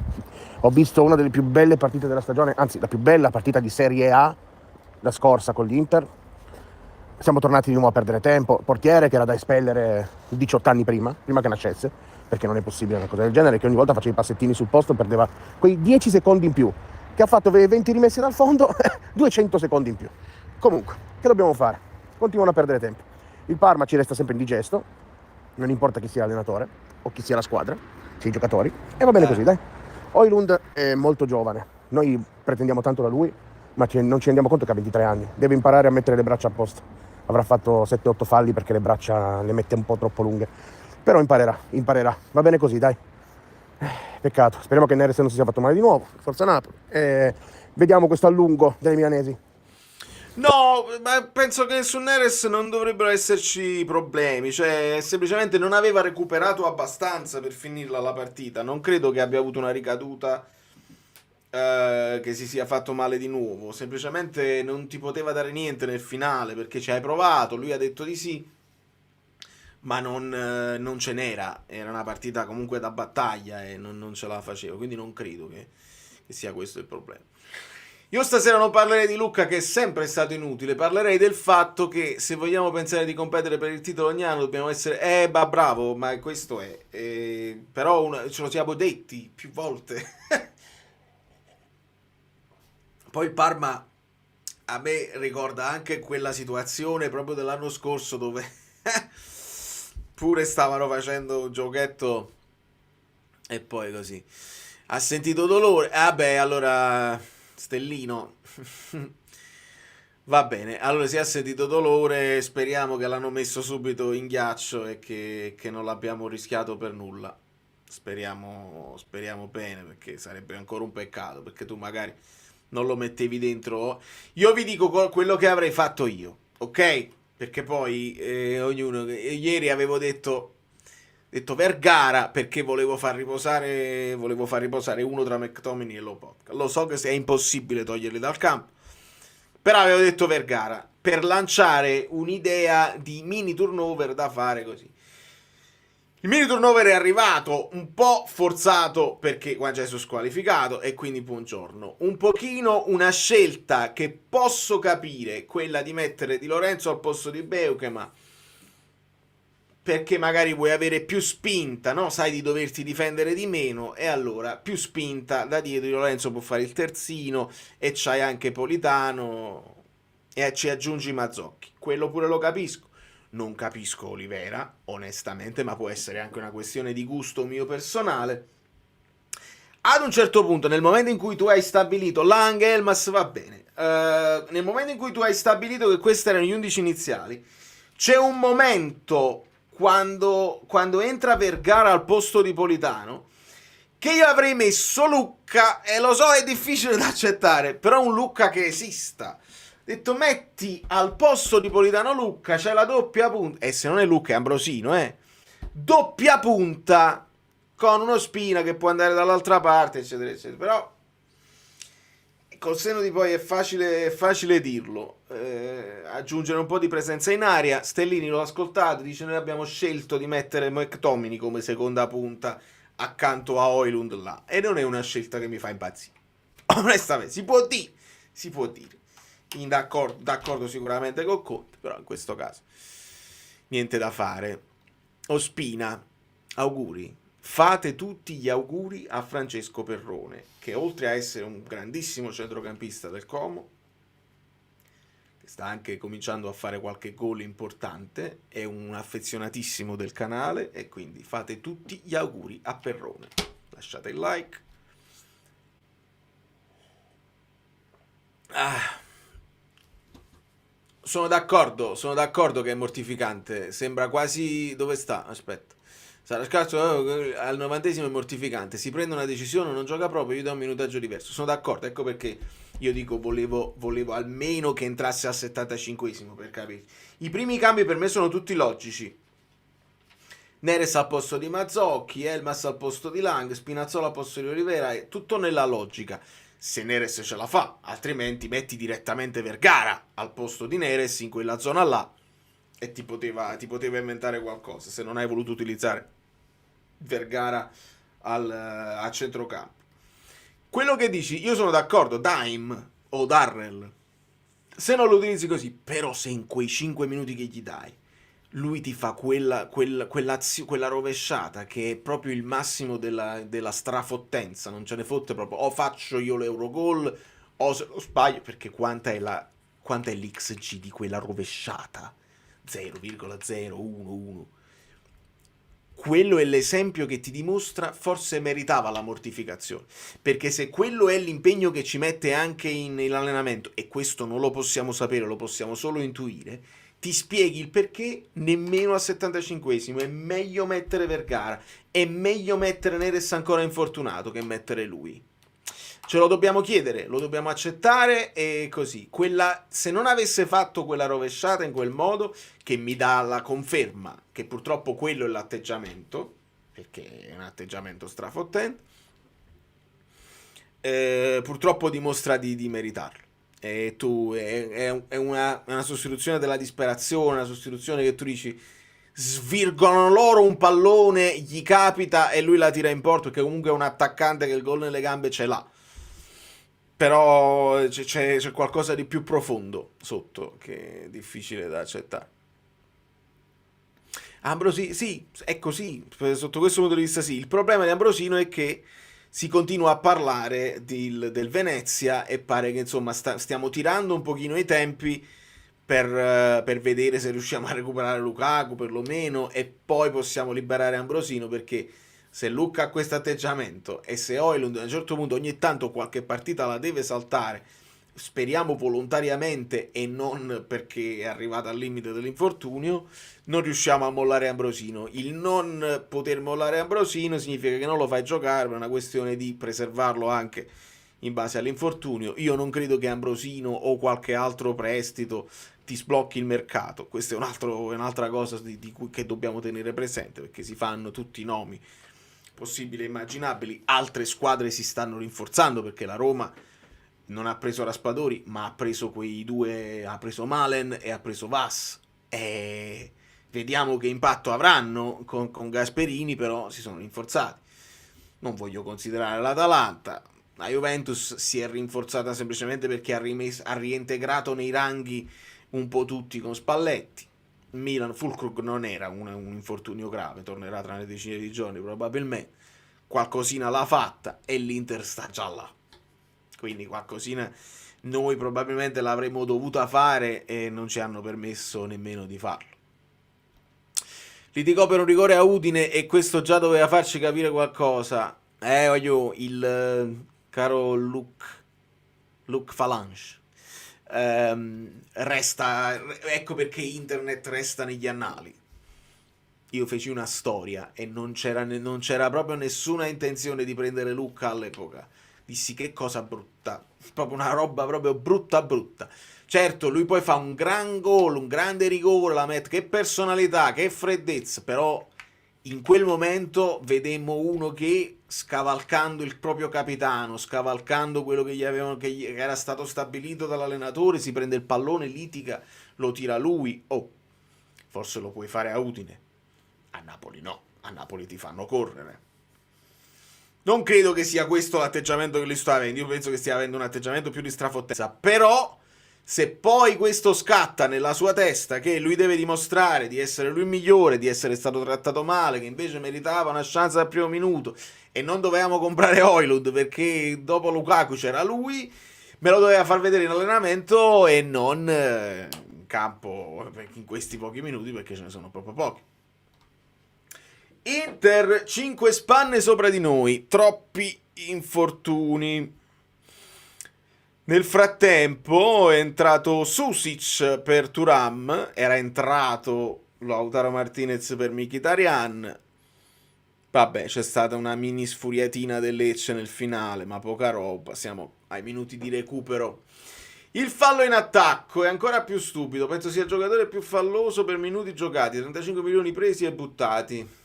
Ho visto una delle più belle partite della stagione, anzi la più bella partita di Serie A, la scorsa con l'Inter. Siamo tornati di nuovo a perdere tempo, portiere che era da espellere 18 anni prima che nascesse, perché non è possibile una cosa del genere, che ogni volta faceva i passettini sul posto, perdeva quei 10 secondi in più, che ha fatto 20 rimessi dal fondo, 200 secondi in più. Comunque, che dobbiamo fare? Continuano a perdere tempo. Il Parma ci resta sempre indigesto, non importa chi sia l'allenatore o chi sia la squadra, sia i giocatori, e va bene così, dai. Højlund è molto giovane, noi pretendiamo tanto da lui, ma non ci rendiamo conto che ha 23 anni, deve imparare a mettere le braccia a posto. Avrà fatto 7-8 falli perché le braccia le mette un po' troppo lunghe, però imparerà, va bene così, dai. Peccato, speriamo che Neres non si sia fatto male di nuovo, forza Napoli, vediamo questo allungo dei milanesi. No, ma penso che su Neres non dovrebbero esserci problemi, cioè semplicemente non aveva recuperato abbastanza per finirla la partita, non credo che abbia avuto una ricaduta che si sia fatto male di nuovo, semplicemente non ti poteva dare niente nel finale perché ci hai provato, lui ha detto di sì, ma non ce n'era, era una partita comunque da battaglia e non ce la faceva, quindi non credo che sia questo il problema. Io stasera non parlerei di Lucca, che è sempre stato inutile, parlerei del fatto che se vogliamo pensare di competere per il titolo ogni anno dobbiamo essere, bravo, ma questo è, però ce lo siamo detti più volte. Poi il Parma a me ricorda anche quella situazione proprio dell'anno scorso dove pure stavano facendo un giochetto e poi così. Ha sentito dolore? Allora Stellino va bene, allora se ha sentito dolore speriamo che l'hanno messo subito in ghiaccio e che non l'abbiamo rischiato per nulla. Speriamo bene, perché sarebbe ancora un peccato, perché tu magari non lo mettevi dentro. Io vi dico quello che avrei fatto io, ok? Perché poi ognuno, ieri avevo detto Vergara perché volevo far riposare uno tra McTominay e Lobotka. Lo so che è impossibile toglierli dal campo, però avevo detto Vergara per lanciare un'idea di mini turnover da fare così. Il mini turnover è arrivato un po' forzato perché Juan Jesus squalificato e quindi buongiorno. Un pochino una scelta che posso capire, quella di mettere Di Lorenzo al posto di Beukema, perché magari vuoi avere più spinta, no? Sai di doverti difendere di meno e allora più spinta da dietro. Di Lorenzo può fare il terzino e c'hai anche Politano e ci aggiungi Mazzocchi. Quello pure lo capisco. Non capisco Olivera, onestamente, ma può essere anche una questione di gusto mio personale. Ad un certo punto, nel momento in cui tu hai stabilito Lang e Elmas, va bene. Nel momento in cui tu hai stabilito che questi erano gli 11 iniziali, c'è un momento quando entra Vergara al posto di Politano che io avrei messo Lucca, e lo so è difficile da accettare, però un Lucca che esista. detto metti al posto di Politano Lucca c'è la doppia punta, e se non è Lucca è Ambrosino, doppia punta con uno Spina che può andare dall'altra parte, eccetera eccetera. Però col senno di poi è facile dirlo. Aggiungere un po' di presenza in aria. Stellini l'ho ascoltato, dice noi abbiamo scelto di mettere McTominay come seconda punta accanto a Højlund là, e non è una scelta che mi fa impazzire. Onestamente si può dire d'accordo sicuramente con Conte, però in questo caso niente da fare. Ospina, auguri, fate tutti gli auguri a Francesco Perrone, che oltre a essere un grandissimo centrocampista del Como, che sta anche cominciando a fare qualche gol importante, è un affezionatissimo del canale, e quindi fate tutti gli auguri a Perrone. Lasciate il like. Sono d'accordo che è mortificante. Sembra quasi... Dove sta? Aspetta. Sarà scarso al 90esimo, è mortificante. Si prende una decisione, non gioca proprio, gli do un minutaggio diverso. Sono d'accordo, ecco perché io dico volevo almeno che entrasse al 75esimo, per capire. I primi cambi per me sono tutti logici. Neres al posto di Mazzocchi, Elmas al posto di Lang, Spinazzola al posto di Olivera, è tutto nella logica. Se Neres ce la fa, altrimenti metti direttamente Vergara al posto di Neres in quella zona là e ti poteva inventare qualcosa, se non hai voluto utilizzare Vergara a centrocampo. Quello che dici, io sono d'accordo, Daim o Darrell, se non lo utilizzi così, però se in quei 5 minuti che gli dai lui ti fa quella rovesciata che è proprio il massimo della strafottenza, non ce ne fotte proprio, o faccio io l'Eurogol o se lo sbaglio, perché quanta è l'XG di quella rovesciata? 0,011. Quello è l'esempio che ti dimostra forse meritava la mortificazione, perché se quello è l'impegno che ci mette anche in allenamento, e questo non lo possiamo sapere, lo possiamo solo intuire, ti spieghi il perché nemmeno al 75esimo è meglio mettere Vergara, è meglio mettere Neres ancora infortunato che mettere lui. Ce lo dobbiamo chiedere, lo dobbiamo accettare, e così. Se non avesse fatto quella rovesciata in quel modo, che mi dà la conferma che purtroppo quello è l'atteggiamento, perché è un atteggiamento strafottente, purtroppo dimostra di meritarlo. E tu è una sostituzione della disperazione, una sostituzione che tu dici svirgono loro un pallone, gli capita e lui la tira in porto, che comunque è un attaccante che il gol nelle gambe ce l'ha, però c'è qualcosa di più profondo sotto che è difficile da accettare. Ambrosino, sì, è così, sotto questo punto di vista sì. Il problema di Ambrosino è che si continua a parlare del Venezia e pare che insomma stiamo tirando un pochino i tempi per vedere se riusciamo a recuperare Lukaku perlomeno, e poi possiamo liberare Ambrosino, perché se Luca ha questo atteggiamento e se Højlund a un certo punto ogni tanto qualche partita la deve saltare, speriamo volontariamente e non perché è arrivato al limite dell'infortunio, non riusciamo a mollare Ambrosino. Il non poter mollare Ambrosino significa che non lo fai giocare per una questione di preservarlo anche in base all'infortunio. Io non credo che Ambrosino o qualche altro prestito ti sblocchi il mercato. Questa è un'altra cosa che dobbiamo tenere presente, perché si fanno tutti i nomi possibili e immaginabili. Altre squadre si stanno rinforzando, perché la Roma non ha preso Raspadori, ma ha preso quei due, ha preso Malen e ha preso Vass, e vediamo che impatto avranno con Gasperini, però si sono rinforzati. Non voglio considerare l'Atalanta. La Juventus si è rinforzata semplicemente perché ha reintegrato nei ranghi un po' tutti con Spalletti. Milan, Fulkrug non era un infortunio grave, tornerà tra una decina di giorni probabilmente, qualcosina l'ha fatta, e l'Inter sta già là, quindi qualcosina noi probabilmente l'avremmo dovuta fare e non ci hanno permesso nemmeno di farlo. Litigò per un rigore a Udine e questo già doveva farci capire qualcosa. Il caro Luc Falange. Ecco perché internet resta negli annali. Io feci una storia e non c'era proprio nessuna intenzione di prendere Luca all'epoca, dissi che cosa brutta, proprio una roba proprio brutta brutta. Certo, lui poi fa un gran gol, un grande rigore, la mette, che personalità, che freddezza, però in quel momento vedemmo uno che, scavalcando il proprio capitano, scavalcando quello che che era stato stabilito dall'allenatore, si prende il pallone, litiga, lo tira lui. Oh, forse lo puoi fare a Udine, a Napoli no, a Napoli ti fanno correre. Non credo che sia questo l'atteggiamento che lui sta avendo, io penso che stia avendo un atteggiamento più di strafottenza, però se poi questo scatta nella sua testa che lui deve dimostrare di essere lui il migliore, di essere stato trattato male, che invece meritava una chance al primo minuto e non dovevamo comprare Højlund perché dopo Lukaku c'era lui, me lo doveva far vedere in allenamento e non in campo in questi pochi minuti, perché ce ne sono proprio pochi. Inter 5 spanne sopra di noi, troppi infortuni. Nel frattempo è entrato Susic per Thuram, era entrato Lautaro Martinez per Mkhitaryan. Vabbè, c'è stata una mini sfuriatina del Lecce nel finale, ma poca roba, siamo ai minuti di recupero. Il fallo in attacco è ancora più stupido, penso sia il giocatore più falloso per minuti giocati, 35 milioni presi e buttati.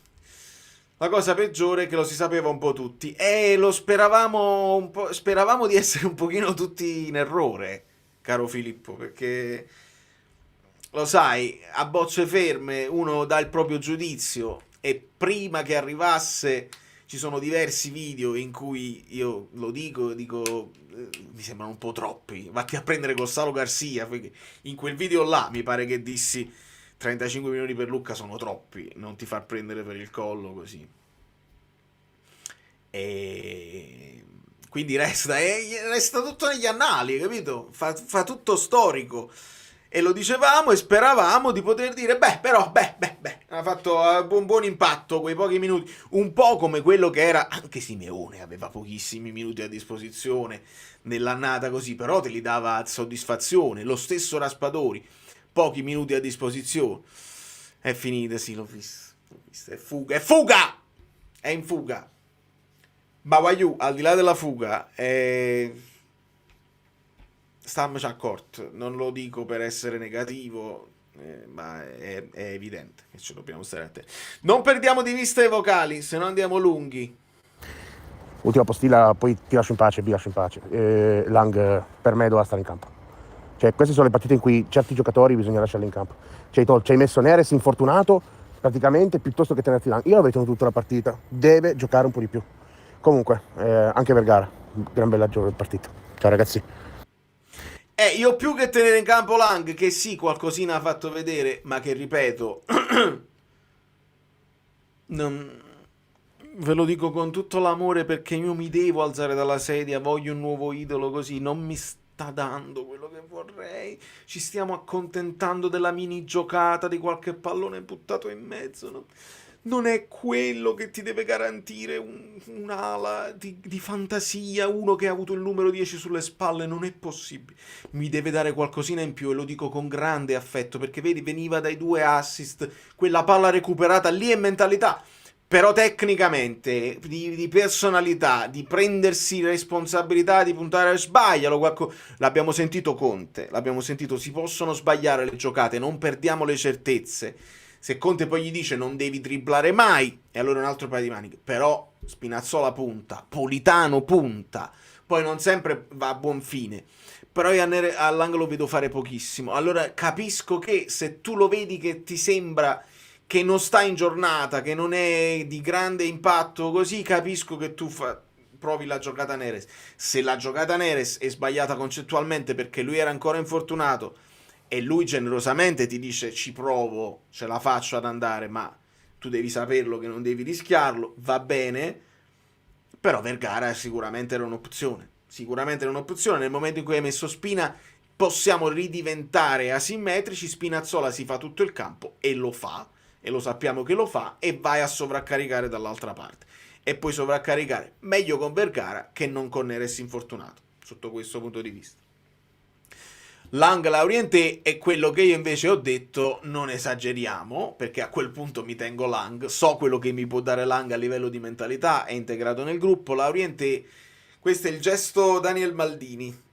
La cosa peggiore è che lo si sapeva un po' tutti e lo speravamo un po', speravamo di essere un pochino tutti in errore, caro Filippo, perché lo sai, a bocce ferme uno dà il proprio giudizio e prima che arrivasse ci sono diversi video in cui io lo dico mi sembrano un po' troppi, vatti a prendere Gonzalo Garcia, perché in quel video là mi pare che dissi 35 milioni per Lucca sono troppi, non ti far prendere per il collo così. E quindi resta tutto negli annali, capito? Fa tutto storico. E lo dicevamo e speravamo di poter dire, ha fatto un buon impatto quei pochi minuti, un po' come quello che era anche Simeone, aveva pochissimi minuti a disposizione nell'annata così, però te li dava soddisfazione, lo stesso Raspadori, pochi minuti a disposizione. È finita, sì, l'ho visto. È fuga! È in fuga. Bawayu, al di là della fuga, stiamoci accorti, non lo dico per essere negativo, ma è evidente che ci dobbiamo stare attenti. Non perdiamo di vista i vocali, se no andiamo lunghi. Ultima postilla, poi vi lascio in pace. Lang per me doveva stare in campo. Cioè, queste sono le partite in cui certi giocatori bisogna lasciarli in campo. Ci hai messo Neres infortunato praticamente piuttosto che tenerti Lang. Io l'avrei tenuto tutta la partita, deve giocare un po' di più. Comunque, anche Vergara, gran bella partita. Ciao ragazzi. Io più che tenere in campo Lang, che sì, qualcosina ha fatto vedere, ma che ripeto, non... ve lo dico con tutto l'amore perché io mi devo alzare dalla sedia, voglio un nuovo idolo così, non mi sta dando quello che vorrei, ci stiamo accontentando della mini giocata, di qualche pallone buttato in mezzo, no? Non è quello che ti deve garantire un'ala di fantasia, uno che ha avuto il numero 10 sulle spalle, non è possibile. Mi deve dare qualcosina in più e lo dico con grande affetto, perché vedi, veniva dai 2 assist, quella palla recuperata, lì è mentalità, però tecnicamente, di personalità, di prendersi responsabilità, di puntare, sbaglialo, l'abbiamo sentito Conte, l'abbiamo sentito, si possono sbagliare le giocate, non perdiamo le certezze. Se Conte poi gli dice non devi dribblare mai, e allora un altro paio di maniche. Però Spinazzola punta, Politano punta, poi non sempre va a buon fine. Però io all'angolo vedo fare pochissimo. Allora capisco che se tu lo vedi che ti sembra che non sta in giornata, che non è di grande impatto così, capisco che tu provi la giocata Neres. Se la giocata Neres è sbagliata concettualmente perché lui era ancora infortunato, e lui generosamente ti dice ci provo, ce la faccio ad andare, ma tu devi saperlo che non devi rischiarlo, va bene, però Vergara sicuramente era un'opzione, nel momento in cui hai messo Spina possiamo ridiventare asimmetrici, Spinazzola si fa tutto il campo e lo fa, e lo sappiamo che lo fa, e vai a sovraccaricare dall'altra parte, e puoi sovraccaricare meglio con Vergara che non con Neres infortunato, sotto questo punto di vista. Lang Laurienté è quello che io invece ho detto non esageriamo, perché a quel punto mi tengo Lang, so quello che mi può dare Lang a livello di mentalità, è integrato nel gruppo. Laurienté Questo è il gesto Daniel Maldini.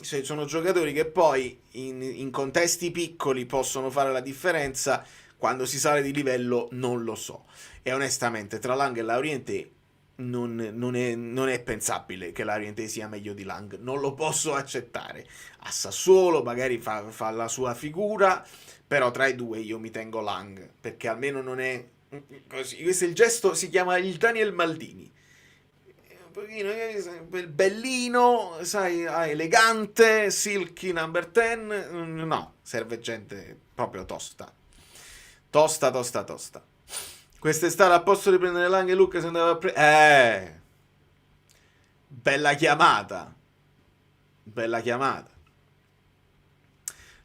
Cioè, sono giocatori che poi in contesti piccoli possono fare la differenza, quando si sale di livello non lo so. E onestamente tra Lang e Laurienté non è pensabile che Laurienté sia meglio di Lang, non lo posso accettare. A Sassuolo magari fa la sua figura, però tra i due io mi tengo Lang, perché almeno non è così. Questo è il gesto, si chiama il Daniel Maldini. Un pochino bellino, sai, elegante, silky number 10. No, serve gente proprio tosta. Tosta. Quest'estate a posto di prendere Lang e Luca si andava a bella chiamata.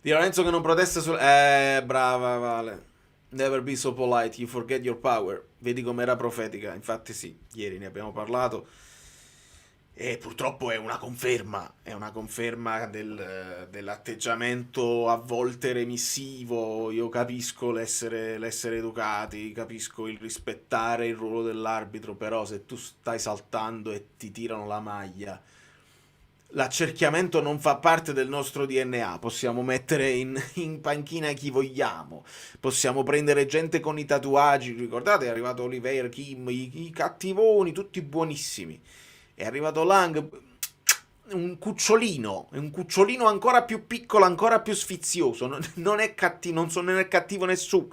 Di Lorenzo che non protesta sul... brava Vale. Never be so polite, you forget your power. Vedi com'era profetica. Infatti sì, ieri ne abbiamo parlato. E purtroppo è una conferma dell'atteggiamento a volte remissivo. Io capisco l'essere educati, capisco il rispettare il ruolo dell'arbitro, però se tu stai saltando e ti tirano la maglia, l'accerchiamento non fa parte del nostro DNA. Possiamo mettere in panchina chi vogliamo, possiamo prendere gente con i tatuaggi, ricordate è arrivato Oliveira, Kim, i cattivoni, tutti buonissimi. È arrivato Lang, un cucciolino ancora più piccolo, ancora più sfizioso. Non è cattivo nessuno.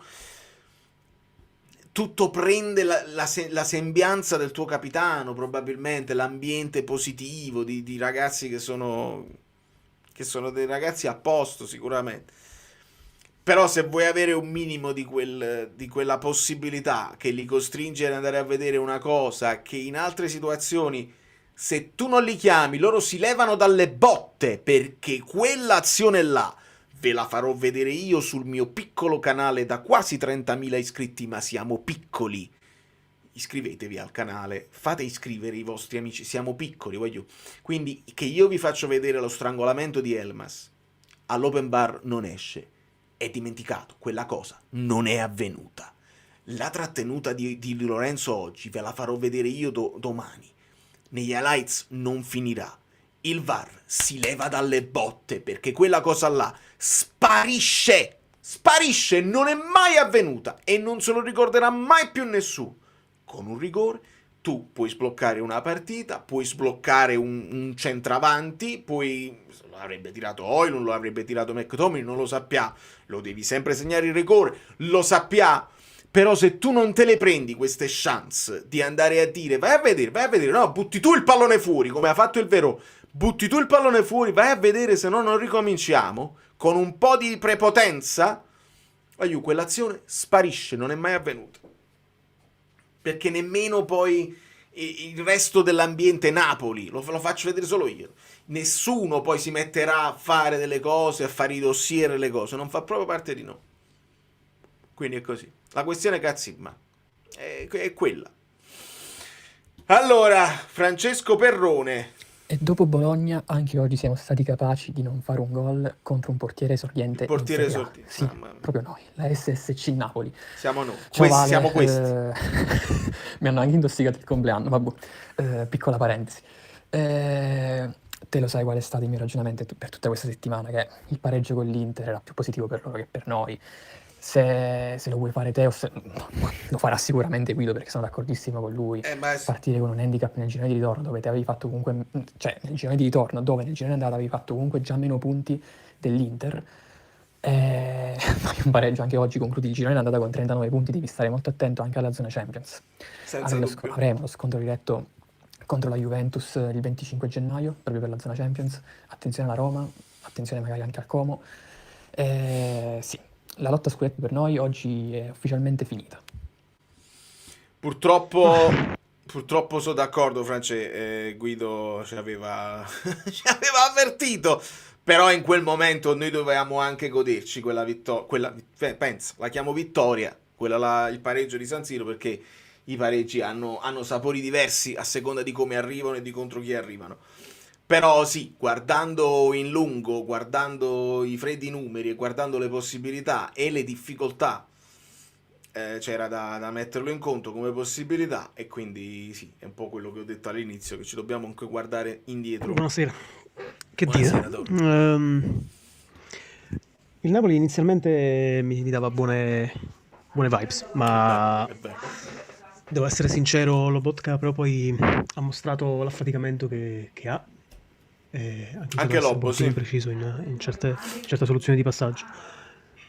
Tutto prende la sembianza del tuo capitano, probabilmente, l'ambiente positivo di ragazzi che sono dei ragazzi a posto, sicuramente. Però se vuoi avere un minimo di quella possibilità che li costringe ad andare a vedere una cosa che in altre situazioni, se tu non li chiami, loro si levano dalle botte, perché quell'azione là ve la farò vedere io sul mio piccolo canale da quasi 30.000 iscritti, ma siamo piccoli. Iscrivetevi al canale, fate iscrivere i vostri amici, siamo piccoli, voglio. Quindi che io vi faccio vedere lo strangolamento di Elmas all'open bar non esce. È dimenticato, quella cosa non è avvenuta. La trattenuta di Lorenzo oggi ve la farò vedere io domani. Negli highlights non finirà. Il VAR si leva dalle botte perché quella cosa là sparisce, non è mai avvenuta e non se lo ricorderà mai più nessuno. Con un rigore tu puoi sbloccare una partita, puoi sbloccare un centravanti, puoi... L'avrebbe tirato Højlund, lo avrebbe tirato McTominay, non lo sappiamo. Lo devi sempre segnare il rigore, lo sappiamo. Però se tu non te le prendi queste chance di andare a dire vai a vedere, no, butti tu il pallone fuori, come ha fatto il Verò, butti tu il pallone fuori, vai a vedere, se no non ricominciamo, con un po' di prepotenza, quell'azione sparisce, non è mai avvenuta. Perché nemmeno poi il resto dell'ambiente Napoli, lo faccio vedere solo io, nessuno poi si metterà a fare delle cose, a fare i dossier e le cose, non fa proprio parte di noi. Quindi è così. La questione cazzimma è quella. Allora, Francesco Perrone. E dopo Bologna anche oggi siamo stati capaci di non fare un gol contro un portiere esordiente. Il portiere in Serie A. esordiente. Sì, proprio noi, la SSC Napoli. Siamo noi. Ciao, Vale, Siamo questi. Mi hanno anche intossicato il compleanno, vabbè. Piccola parentesi. Te lo sai qual è stato il mio ragionamento per tutta questa settimana, che il pareggio con l'Inter era più positivo per loro che per noi. Se lo vuoi fare te, lo farà sicuramente Guido, perché sono d'accordissimo con lui. Partire con un handicap nel girone di ritorno dove te avevi fatto comunque, cioè nel girone di ritorno dove nel girone di andata avevi fatto comunque già meno punti dell'Inter. Un pareggio anche oggi, concludi il girone di andata con 39 punti, devi stare molto attento anche alla zona Champions. Avremo lo scontro diretto contro la Juventus il 25 gennaio, proprio per la zona Champions. Attenzione alla Roma, attenzione magari anche al Como. Sì. La lotta a scudetto per noi oggi è ufficialmente finita. Purtroppo sono d'accordo, France. Guido ci aveva avvertito. Però in quel momento noi dovevamo anche goderci quella vittoria. Pensa, la chiamo vittoria, quella là, il pareggio di San Siro, perché i pareggi hanno sapori diversi a seconda di come arrivano e di contro chi arrivano. Però sì, guardando in lungo, guardando i freddi numeri e guardando le possibilità e le difficoltà c'era da metterlo in conto come possibilità, e quindi sì, è un po' quello che ho detto all'inizio, che ci dobbiamo anche guardare indietro. Buonasera. Che Buonasera, dire? Toro. Il Napoli inizialmente mi dava buone vibes, ma Beh. devo essere sincero, Lobotka però poi ha mostrato l'affaticamento che ha. E anche Anche poteva essere un Lobbo, po' più sì. impreciso in certe soluzioni di passaggio.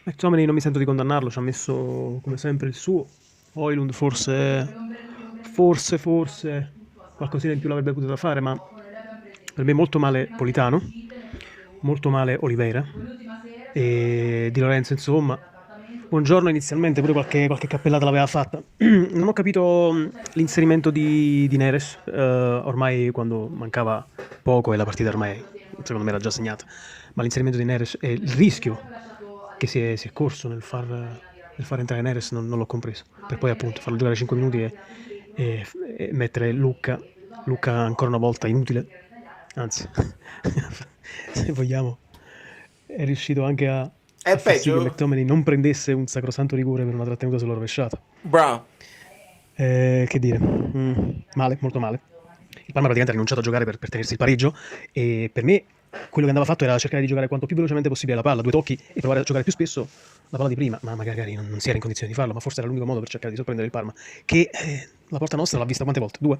McTominay non mi sento di condannarlo, ci ha messo come sempre il suo. Højlund forse qualcosina in più l'avrebbe potuto fare, ma per me molto male Politano, molto male Oliveira e Di Lorenzo, insomma. Buongiorno inizialmente pure qualche cappellata l'aveva fatta. Non ho capito l'inserimento di Neres, ormai quando mancava poco e la partita ormai secondo me era già segnata, ma l'inserimento di Neres e il rischio che si è corso nel far entrare Neres non l'ho compreso, per poi appunto farlo giocare 5 minuti e mettere Lucca ancora una volta inutile, anzi se vogliamo è riuscito anche a È far sì che peggio. McTominay non prendesse un sacrosanto rigore per una trattenuta sulla rovesciata. Bravo. Che dire, male, molto male. Il Parma praticamente ha rinunciato a giocare per tenersi il pareggio, e per me quello che andava fatto era cercare di giocare quanto più velocemente possibile la palla, 2 tocchi, e provare a giocare più spesso la palla di prima, ma magari non si era in condizione di farlo, ma forse era l'unico modo per cercare di sorprendere il Parma, che la porta nostra l'ha vista quante volte? 2,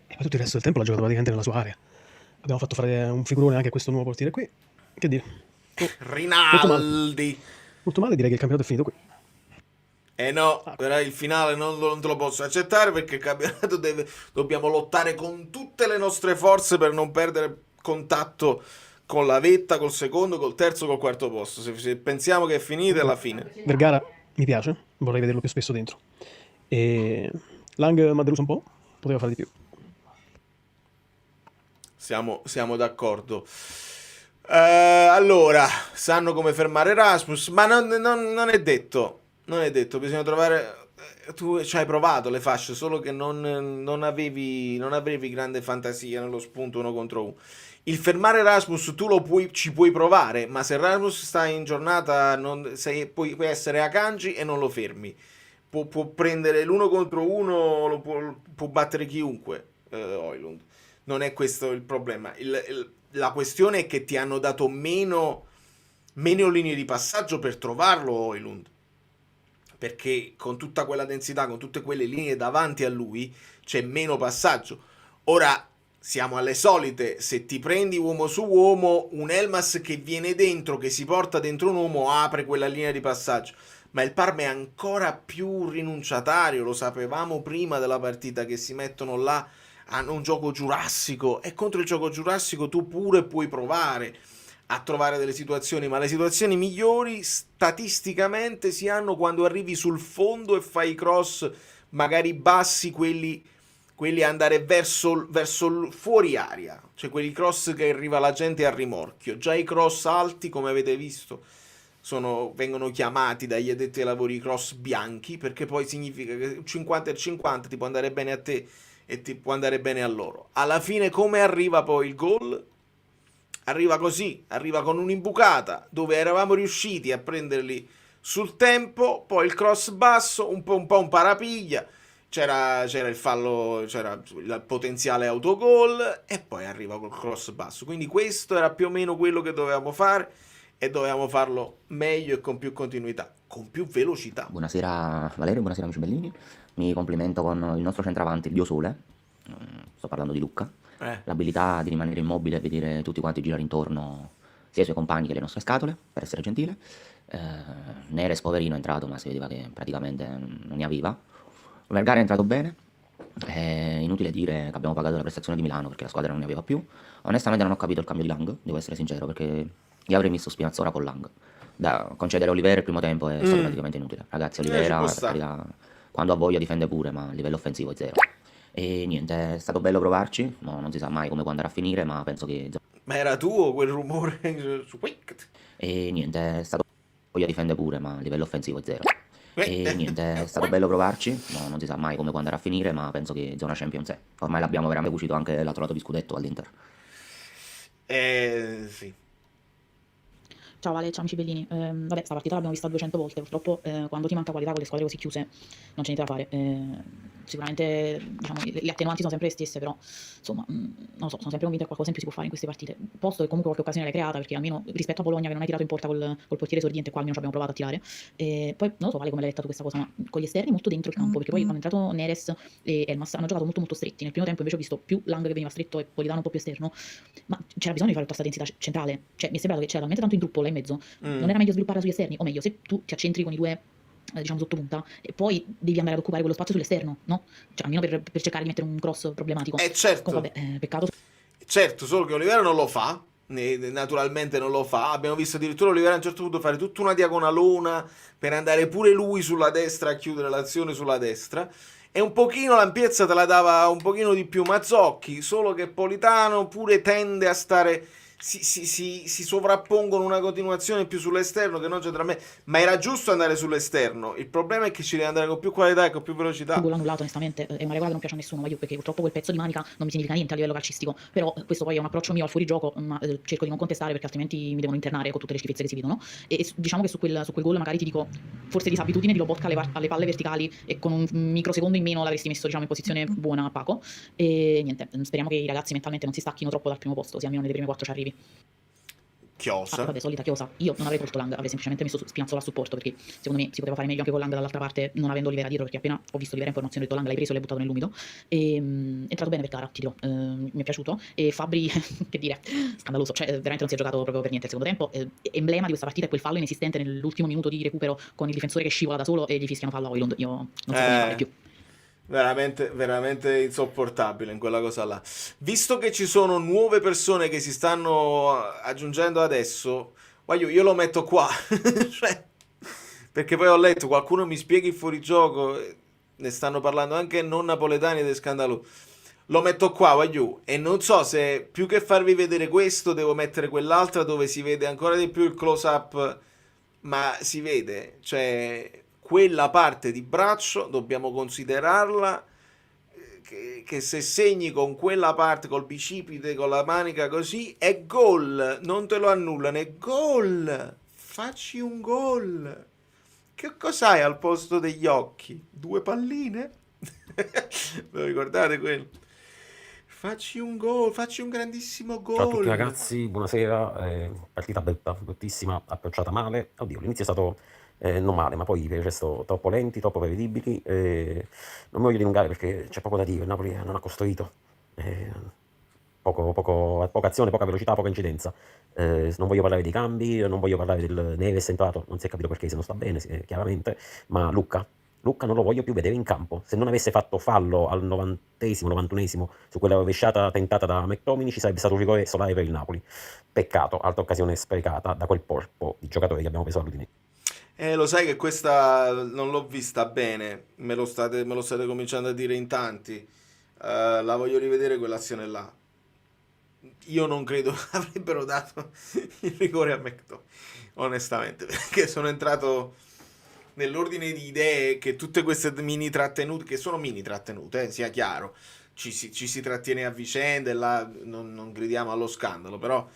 e poi tutto il resto del tempo l'ha giocato praticamente nella sua area. Abbiamo fatto fare un figurone anche a questo nuovo portiere qui, che dire, Rinaldi. molto male, direi che il campionato è finito qui. No, però il finale non te lo posso accettare, perché il campionato dobbiamo lottare con tutte le nostre forze per non perdere contatto con la vetta, col secondo, col terzo, col quarto posto. Se pensiamo che è finita, è la fine. Vergara mi piace, vorrei vederlo più spesso dentro. E Lang mi ha deluso un po', poteva fare di più. Siamo d'accordo. Allora, sanno come fermare Rasmus, ma non è detto. Non è detto, bisogna trovare. Tu ci hai provato le fasce, solo che non avevi grande fantasia nello spunto 1 contro 1. Il fermare Rasmus tu ci puoi provare, ma se Rasmus sta in giornata puoi essere Akanji e non lo fermi. Può prendere l'1 contro 1, può battere chiunque, Højlund. Non è questo il problema. La questione è che ti hanno dato meno linee di passaggio per trovarlo Højlund, perché con tutta quella densità, con tutte quelle linee davanti a lui, c'è meno passaggio. Ora siamo alle solite: se ti prendi uomo su uomo, un Elmas che viene dentro, che si porta dentro un uomo, apre quella linea di passaggio. Ma il Parma è ancora più rinunciatario, lo sapevamo prima della partita, che si mettono là, hanno un gioco giurassico, e contro il gioco giurassico tu pure puoi provare a trovare delle situazioni, ma le situazioni migliori statisticamente si hanno quando arrivi sul fondo e fai i cross magari bassi, quelli andare verso fuori area, cioè quelli cross che arriva la gente a rimorchio. Già i cross alti, come avete visto, vengono chiamati dagli addetti ai lavori cross bianchi, perché poi significa che 50 e 50 ti può andare bene a te e ti può andare bene a loro. Alla fine come arriva poi il gol? Arriva così, arriva con un'imbucata dove eravamo riusciti a prenderli sul tempo, poi il cross basso, un po' un parapiglia, c'era il fallo, c'era il potenziale autogol, e poi arriva col cross basso. Quindi questo era più o meno quello che dovevamo fare, e dovevamo farlo meglio e con più continuità, con più velocità. Buonasera Valerio, buonasera amici bellini. Mi complimento con il nostro centravanti, il Dio Sole, sto parlando di Lucca. L'abilità di rimanere immobile e vedere tutti quanti girare intorno, sia i suoi compagni che le nostre scatole, per essere gentile. Neres poverino è entrato, ma si vedeva che praticamente non ne aveva. Vergara è entrato bene. È inutile dire che abbiamo pagato la prestazione di Milano perché la squadra non ne aveva più. Onestamente non ho capito il cambio di Lang, devo essere sincero, perché io avrei messo Spinazzola con Lang. Da concedere Oliveira il primo tempo è stato praticamente inutile. Ragazzi, Oliveira per carità, quando ha voglia difende pure, ma a livello offensivo è zero. E niente, è stato bello provarci, non si sa mai come può andare a finire, ma penso che... Ma era tuo quel rumore su Wicked? E niente, è stato... Voglia difende pure, ma a livello offensivo è zero. E niente, è stato bello provarci, non si sa mai come può andare a finire, ma penso che zona Champions è. Ormai l'abbiamo veramente cucito anche l'altro lato di scudetto all'Inter. Sì. Ciao Ale, ciao amici bellini. Vabbè, sta partita l'abbiamo vista 200 volte, purtroppo quando ti manca qualità con le squadre così chiuse non c'è niente da fare. Sicuramente diciamo, le attenuanti sono sempre le stesse, però insomma, non lo so, sono sempre convinta che qualcosa in più si può fare in queste partite. Posto che comunque qualche occasione l'hai creata, perché almeno rispetto a Bologna che non hai tirato in porta col portiere esordiente, qua almeno ci abbiamo provato a tirare. E poi non lo so Vale come l'hai letta tu questa cosa, ma con gli esterni molto dentro il campo, perché poi quando è entrato Neres e Elmas hanno giocato molto molto stretti. Nel primo tempo invece ho visto più Lang che veniva stretto e Politano un po' più esterno, ma c'era bisogno di fare tutta questa densità centrale. Cioè mi è sembrato che c'era talmente tanto in gruppo là in mezzo, non era meglio svilupparla sugli esterni? O meglio, se tu ti accentri con i due diciamo sottopunta e poi devi andare ad occupare quello spazio sull'esterno, no? Cioè almeno per cercare di mettere un cross problematico. Certo. Comunque, vabbè, peccato. Certo, solo che Olivera non lo fa, naturalmente non lo fa. Abbiamo visto addirittura Olivera a un certo punto fare tutta una diagonalona per andare pure lui sulla destra a chiudere l'azione sulla destra. E un pochino l'ampiezza te la dava un pochino di più Mazzocchi, solo che Politano pure tende a stare... Si sovrappongono una continuazione più sull'esterno che non c'è tra me, ma era giusto andare sull'esterno. Il problema è che ci devi andare con più qualità e con più velocità. Il gol annullato onestamente è una regola che non piace a nessuno, ma io perché purtroppo quel pezzo di manica non mi significa niente a livello calcistico, però questo poi è un approccio mio al fuorigioco, ma cerco di non contestare perché altrimenti mi devono internare con tutte le schifezze che si vedono. E diciamo che su quel gol magari ti dico, forse disabitudine di Lobotka alle palle verticali e con un microsecondo in meno l'avresti messo diciamo in posizione buona a Paco. E niente, speriamo che i ragazzi mentalmente non si stacchino troppo dal primo posto, sia almeno nelle prime 4 ci arrivi. Chiosa. Vabbè, solita chiosa. Io non avrei tolto Lang, avrei semplicemente messo Spinazzola a supporto, perché secondo me si poteva fare meglio anche con Lang dall'altra parte, non avendo Olivera dietro, perché appena ho visto Olivera in formazione ho detto Lang l'hai preso e l'hai buttato nell'umido. E è entrato bene per gara, ti dirò, mi è piaciuto. E Fabri, che dire, scandaloso, cioè veramente non si è giocato proprio per niente il secondo tempo. Emblema di questa partita è quel fallo inesistente nell'ultimo minuto di recupero con il difensore che scivola da solo e gli fischiano fallo a Højlund. Io non so come fare più. Veramente insopportabile in quella cosa là. Visto che ci sono nuove persone che si stanno aggiungendo adesso, io lo metto qua. Cioè, perché poi ho letto, qualcuno mi spieghi il fuorigioco, ne stanno parlando anche non napoletani ed è scandaloso. Lo metto qua, e non so se più che farvi vedere questo devo mettere quell'altra dove si vede ancora di più il close up, ma si vede, cioè quella parte di braccio dobbiamo considerarla che se segni con quella parte, col bicipite, con la manica così, è gol, non te lo annullano, è gol, facci un gol. Che cos'hai al posto degli occhi? 2 palline? Ve lo ricordate quello? Facci un gol, facci un grandissimo gol. Ciao a tutti ragazzi, buonasera. Partita bruttissima, approcciata male. Oddio, l'inizio è stato non male, ma poi per il resto troppo lenti, troppo prevedibili. Non mi voglio dilungare perché c'è poco da dire. Il Napoli non ha costruito. Poca azione, poca velocità, poca incidenza. Non voglio parlare dei cambi, non voglio parlare del Neves entrato, non si è capito perché, se non sta bene, chiaramente, ma Lucca non lo voglio più vedere in campo. Se non avesse fatto fallo al 90esimo, 91esimo su quella rovesciata tentata da McTominay, ci sarebbe stato un rigore solare per il Napoli. Peccato, altra occasione sprecata da quel corpo di giocatori che abbiamo preso all'Udinese. Lo sai che questa non l'ho vista bene, me lo state cominciando a dire in tanti. La voglio rivedere quell'azione là. Io non credo avrebbero dato il rigore a McTominay, onestamente, perché sono entrato nell'ordine di idee che tutte queste mini trattenute, che sono mini trattenute, sia chiaro, ci si trattiene a vicenda e là non gridiamo allo scandalo, però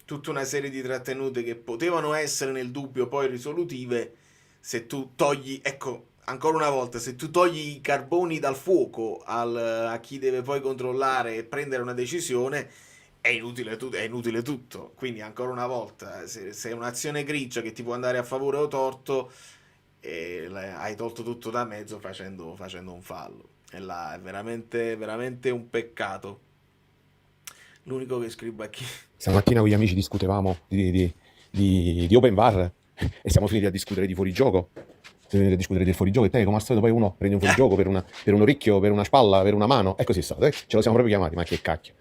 tutta una serie di trattenute che potevano essere nel dubbio poi risolutive, se tu togli, ecco, ancora una volta, se tu togli i carboni dal fuoco a chi deve poi controllare e prendere una decisione, è inutile tutto. Quindi ancora una volta, se è un'azione grigia che ti può andare a favore o torto, hai tolto tutto da mezzo facendo un fallo. E là è veramente un peccato. L'unico che scrivo è chi... Stamattina con gli amici discutevamo di open bar e siamo finiti a discutere di fuorigioco. A discutere del fuorigioco e te, come al solito, poi uno prende un fuorigioco per un orecchio, per una spalla, per una mano. E così è stato, ce lo siamo proprio chiamati, ma che cacchio.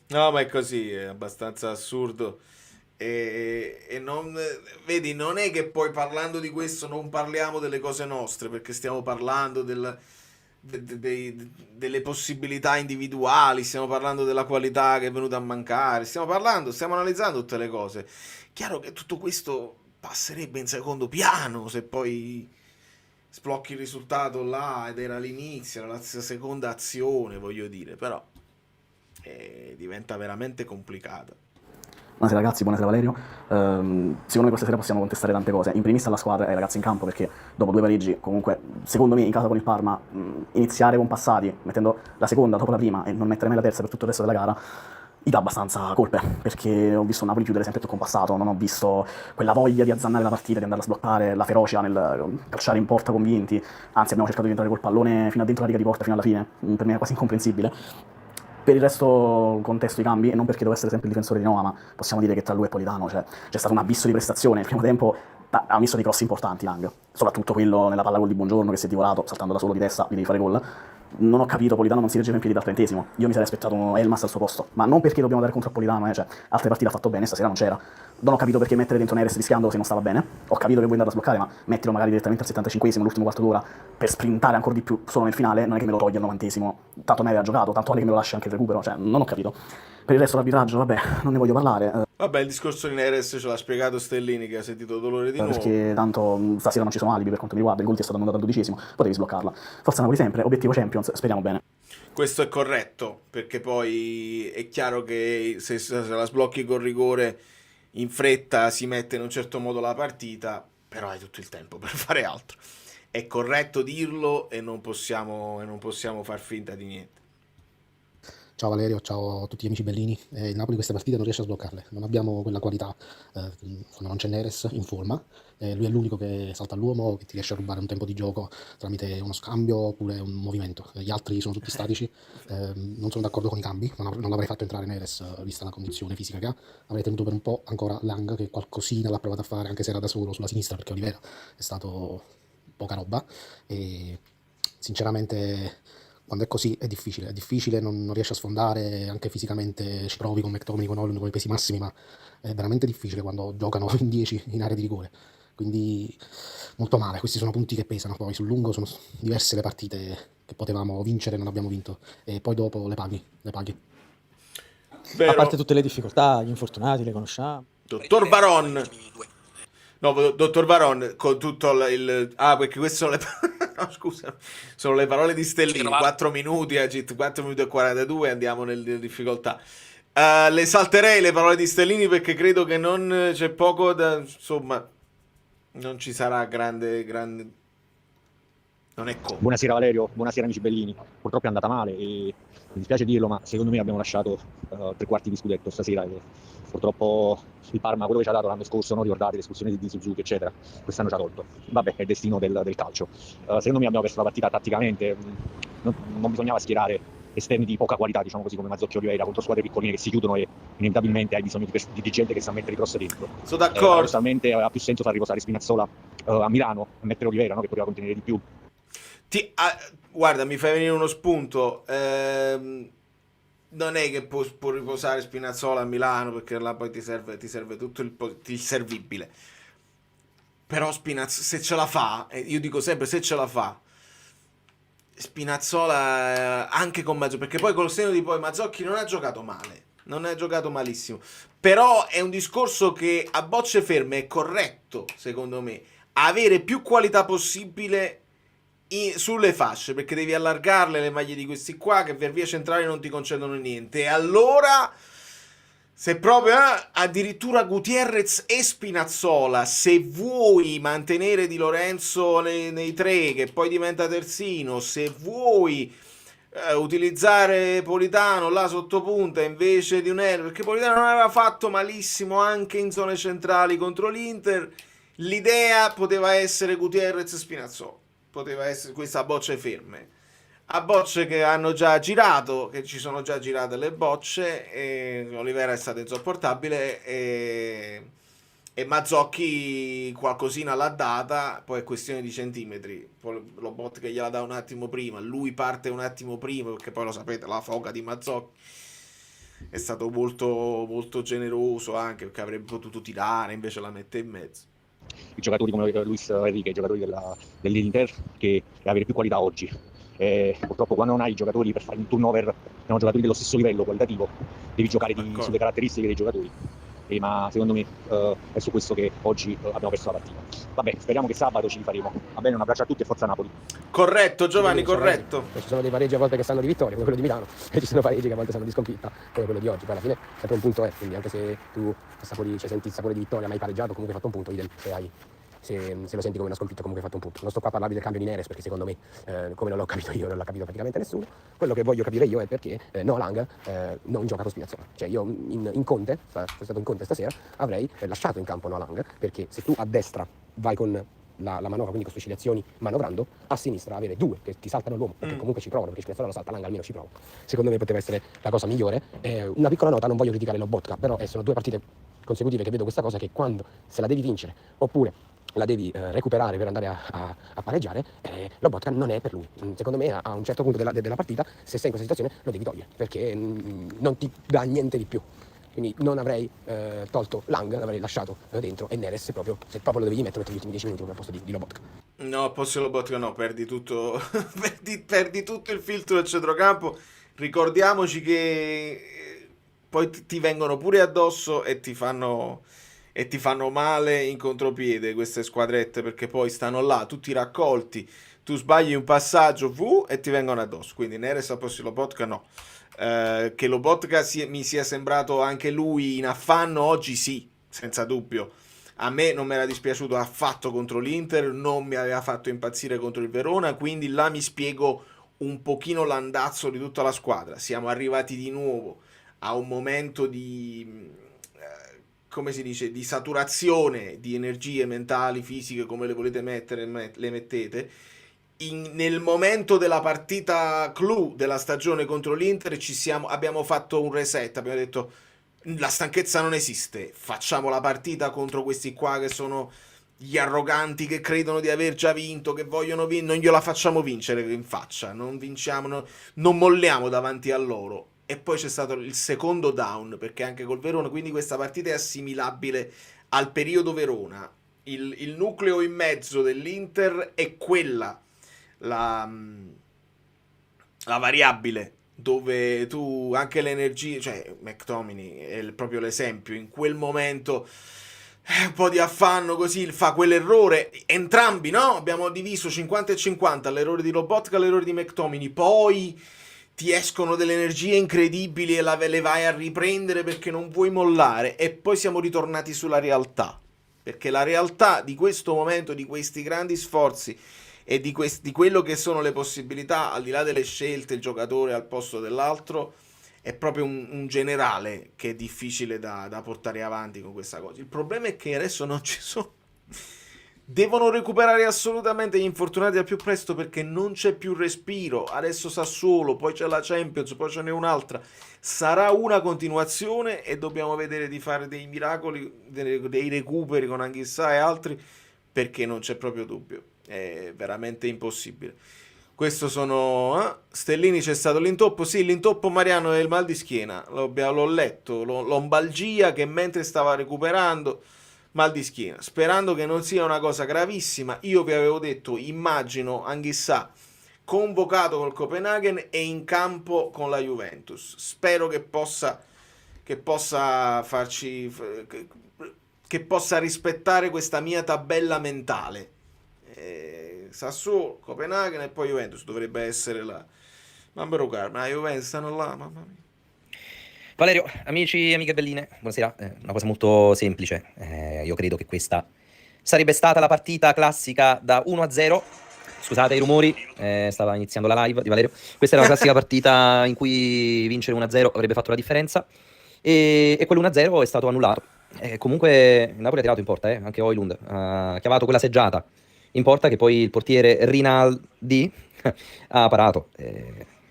No, ma è così, è abbastanza assurdo. E non, vedi, non è che poi parlando di questo non parliamo delle cose nostre, perché stiamo parlando delle possibilità individuali, stiamo parlando della qualità che è venuta a mancare, stiamo analizzando tutte le cose. Chiaro che tutto questo passerebbe in secondo piano se poi sblocchi il risultato là ed era l'inizio, la seconda azione, voglio dire, però diventa veramente complicata. Buonasera ragazzi, buonasera Valerio. Secondo me questa sera possiamo contestare tante cose. In primis alla squadra e ai ragazzi in campo, perché dopo 2 pareggi, comunque, secondo me in casa con il Parma, iniziare con passati, mettendo la seconda dopo la prima e non mettere mai la terza per tutto il resto della gara, gli dà abbastanza colpe, perché ho visto Napoli chiudere sempre più compassato, non ho visto quella voglia di azzannare la partita, di andare a sbloccare, la ferocia nel calciare in porta convinti, anzi abbiamo cercato di entrare col pallone fino a dentro la riga di porta, fino alla fine, per me è quasi incomprensibile. Per il resto contesto i cambi, e non perché devo essere sempre il difensore di Noah, ma possiamo dire che tra lui e Politano c'è stato un abisso di prestazione. Il primo tempo ha messo dei cross importanti Lang, soprattutto quello nella palla gol di Buongiorno che si è divorato, saltando da solo di testa, vi devi fare gol. Non ho capito, Politano non si reggeva in piedi dal 30°, io mi sarei aspettato Elmas al suo posto, ma non perché dobbiamo dare contro a Politano, cioè, altre partite ha fatto bene, stasera non c'era. Non ho capito perché mettere dentro Neres rischiandolo se non stava bene, ho capito che vuoi andare a sbloccare, ma mettilo magari direttamente al 75°, l'ultimo quarto d'ora, per sprintare ancora di più solo nel finale, non è che me lo togli al 90°, tanto me aveva giocato, tanto vale che me lo lasci anche il recupero, cioè non ho capito. Per il resto l'arbitraggio, vabbè, non ne voglio parlare. Vabbè, il discorso di Neres ce l'ha spiegato Stellini, che ha sentito dolore di nuovo. Perché tanto stasera non ci sono alibi per quanto mi riguarda, il gol ti è stato annullato al 12°, potevi sbloccarla. Forza Napoli sempre, obiettivo Champions, speriamo bene. Questo è corretto, perché poi è chiaro che se la sblocchi con rigore in fretta si mette in un certo modo la partita, però hai tutto il tempo per fare altro. È corretto dirlo e non possiamo far finta di niente. Ciao Valerio, ciao a tutti gli amici bellini. Il Napoli queste partite non riesce a sbloccarle, non abbiamo quella qualità, quando non c'è Neres in forma, lui è l'unico che salta all'uomo, che ti riesce a rubare un tempo di gioco tramite uno scambio oppure un movimento. Gli altri sono tutti statici, non sono d'accordo con i cambi, non l'avrei fatto entrare Neres vista la condizione fisica che ha, avrei tenuto per un po' ancora Lang che qualcosina l'ha provato a fare anche se era da solo sulla sinistra, perché Olivera è stato poca roba e sinceramente quando è così è difficile, non riesce a sfondare, anche fisicamente ci provi con McTominay, con Olmo, con i pesi massimi, ma è veramente difficile quando giocano in 10 in area di rigore, quindi molto male. Questi sono punti che pesano, poi sul lungo sono diverse le partite che potevamo vincere e non abbiamo vinto, e poi dopo le paghi. Vero. A parte tutte le difficoltà, gli infortunati, le conosciamo. Dottor Varon. No, dottor Varon, con tutto perché queste sono le no, scusa, sono le parole di Stellini. 4 minuti, Agit, 4 minuti e 42, andiamo nelle difficoltà. Le salterei le parole di Stellini perché credo che non c'è poco da, insomma, non ci sarà grande non è come. Buonasera Valerio, buonasera amici bellini. Purtroppo è andata male e mi dispiace dirlo, ma secondo me abbiamo lasciato 3 quarti di scudetto stasera e purtroppo il Parma quello che ci ha dato l'anno scorso, non ricordate l'espulsione di Suzuki eccetera, quest'anno ci ha tolto. Vabbè, è il destino del calcio. Secondo me abbiamo perso la partita tatticamente, non bisognava schierare esterni di poca qualità, diciamo così, come Mazzocchi e Oliveira contro squadre piccoline che si chiudono e inevitabilmente hai bisogno di gente che sa mettere i cross dentro. Sono d'accordo. Paradossalmente ha più senso far riposare Spinazzola a Milano e mettere Oliveira, no? Che poteva contenere di più. Guarda, mi fai venire uno spunto. Non è che può riposare Spinazzola a Milano, perché là poi ti serve tutto il servibile. Però Spinazzola, se ce la fa, io dico sempre se ce la fa, Spinazzola anche con Mazzocchi, perché poi col senno di poi Mazzocchi non ha giocato male, non ha giocato malissimo, però è un discorso che a bocce ferme è corretto, secondo me, avere più qualità possibile sulle fasce, perché devi allargarle le maglie di questi qua che per via centrale non ti concedono niente. E allora, se proprio addirittura Gutierrez e Spinazzola, se vuoi mantenere Di Lorenzo nei 3 che poi diventa terzino, se vuoi utilizzare Politano là sotto punta invece di Unel, perché Politano non aveva fatto malissimo anche in zone centrali contro l'Inter, l'idea poteva essere Gutierrez e Spinazzola. Poteva essere questa a bocce ferme, a bocce che hanno già girato, che ci sono già girate le bocce, e Olivera è stato insopportabile e Mazzocchi qualcosina l'ha data, poi è questione di centimetri, poi lo bot che gliela dà un attimo prima, lui parte un attimo prima, perché poi lo sapete, la foga di Mazzocchi è stato molto, molto generoso anche, perché avrebbe potuto tirare, invece la mette in mezzo. I giocatori come Luis Enrique, i giocatori dell'Inter, che avere più qualità oggi. Purtroppo quando non hai giocatori per fare un turnover, sono giocatori dello stesso livello qualitativo, devi giocare sulle caratteristiche dei giocatori. ma secondo me è su questo che oggi abbiamo perso la partita. Vabbè, speriamo che sabato ci rifaremo. Va bene, un abbraccio a tutti e forza Napoli. Corretto Giovanni, Ci sono corretto. ci sono dei pareggi a volte che sanno di vittoria, come quello di Milano, e ci sono pareggi che a volte sanno di sconfitta, come quello di oggi. Poi alla fine sempre un punto è, quindi anche se tu senti il sapore di vittoria, ma hai pareggiato, comunque hai fatto un punto, idem, se lo senti come una sconfitta, comunque hai fatto un punto. Non sto qua a parlarvi del cambio di Neres, perché secondo me, come non l'ho capito io, non l'ha capito praticamente nessuno. Quello che voglio capire io è perché Noah Lang non gioca con Spinazzola. Cioè io in Conte, sono stato in Conte stasera, avrei lasciato in campo Noah Lang, perché se tu a destra vai con la manovra, quindi con specializazioni manovrando, a sinistra avere due che ti saltano l'uomo, perché comunque ci provano, perché Spinazzola lo salta, Lang almeno ci prova. Secondo me poteva essere la cosa migliore. Una piccola nota, non voglio criticare Lobotka, però sono 2 partite consecutive che vedo questa cosa, che quando se la devi vincere oppure la devi recuperare per andare a pareggiare, Lobotka non è per lui. Secondo me a un certo punto della partita, se sei in questa situazione, lo devi togliere, perché non ti dà niente di più. Quindi non avrei tolto Lang, l'avrei lasciato dentro, e Neres proprio, se proprio lo devi mettere, metti gli ultimi 10 minuti al posto di Lobotka. No, al posto di Lobotka no, perdi tutto perdi tutto il filtro del centrocampo. Ricordiamoci che poi ti vengono pure addosso e ti fanno male in contropiede queste squadrette, perché poi stanno là tutti raccolti, tu sbagli un passaggio e ti vengono addosso. Quindi Neres al posto di Lobotka no. Che Lobotka mi sia sembrato anche lui in affanno oggi, sì, senza dubbio. A me non mi era dispiaciuto affatto contro l'Inter, non mi aveva fatto impazzire contro il Verona, quindi là mi spiego un pochino l'andazzo di tutta la squadra. Siamo arrivati di nuovo a un momento di come si dice, di saturazione di energie mentali, fisiche, come le volete mettere, le mettete. Nel momento della partita clou della stagione contro l'Inter abbiamo fatto un reset, abbiamo detto la stanchezza non esiste, facciamo la partita contro questi qua che sono gli arroganti, che credono di aver già vinto, che vogliono vincere, non gliela facciamo vincere in faccia, non vinciamo, non molliamo davanti a loro. E poi c'è stato il secondo down, perché anche col Verona, quindi questa partita è assimilabile al periodo Verona. Il nucleo in mezzo dell'Inter è quella, la variabile dove tu anche l'energia, cioè McTominay è proprio l'esempio, in quel momento un po' di affanno così fa quell'errore, entrambi, no? Abbiamo diviso 50 e 50, l'errore di Lobotka e l'errore di McTominay, poi ti escono delle energie incredibili e le vai a riprendere perché non vuoi mollare, e poi siamo ritornati sulla realtà, perché la realtà di questo momento, di questi grandi sforzi e di quello che sono le possibilità, al di là delle scelte, il giocatore al posto dell'altro, è proprio un generale che è difficile da portare avanti con questa cosa. Il problema è che adesso non ci sono, devono recuperare assolutamente gli infortunati al più presto, perché non c'è più respiro. Adesso Sassuolo, poi c'è la Champions, poi ce n'è un'altra, sarà una continuazione e dobbiamo vedere di fare dei miracoli, dei recuperi con Anghissà e altri, perché non c'è proprio dubbio, è veramente impossibile. Questo sono Stellini, c'è stato l'intoppo, sì, l'intoppo Mariano è il mal di schiena, l'ho letto, lombalgia, che mentre stava recuperando, mal di schiena, sperando che non sia una cosa gravissima. Io vi avevo detto, immagino Anghissà convocato col Copenaghen e in campo con la Juventus. Spero che possa farci, che possa rispettare questa mia tabella mentale. Sassuolo, Copenaghen e poi Juventus dovrebbe essere la Mambero Carme. La Juventus stanno là, mamma mia. Valerio, amici e amiche belline, buonasera. Una cosa molto semplice. Io credo che questa sarebbe stata la partita classica da 1-0. Scusate i rumori, stava iniziando la live di Valerio. Questa era la classica partita in cui vincere 1-0 avrebbe fatto la differenza, e quell'1-0 è stato annullato. Comunque il Napoli ha tirato in porta, anche Højlund ha chiavato quella seggiata in porta che poi il portiere Rinaldi ha parato.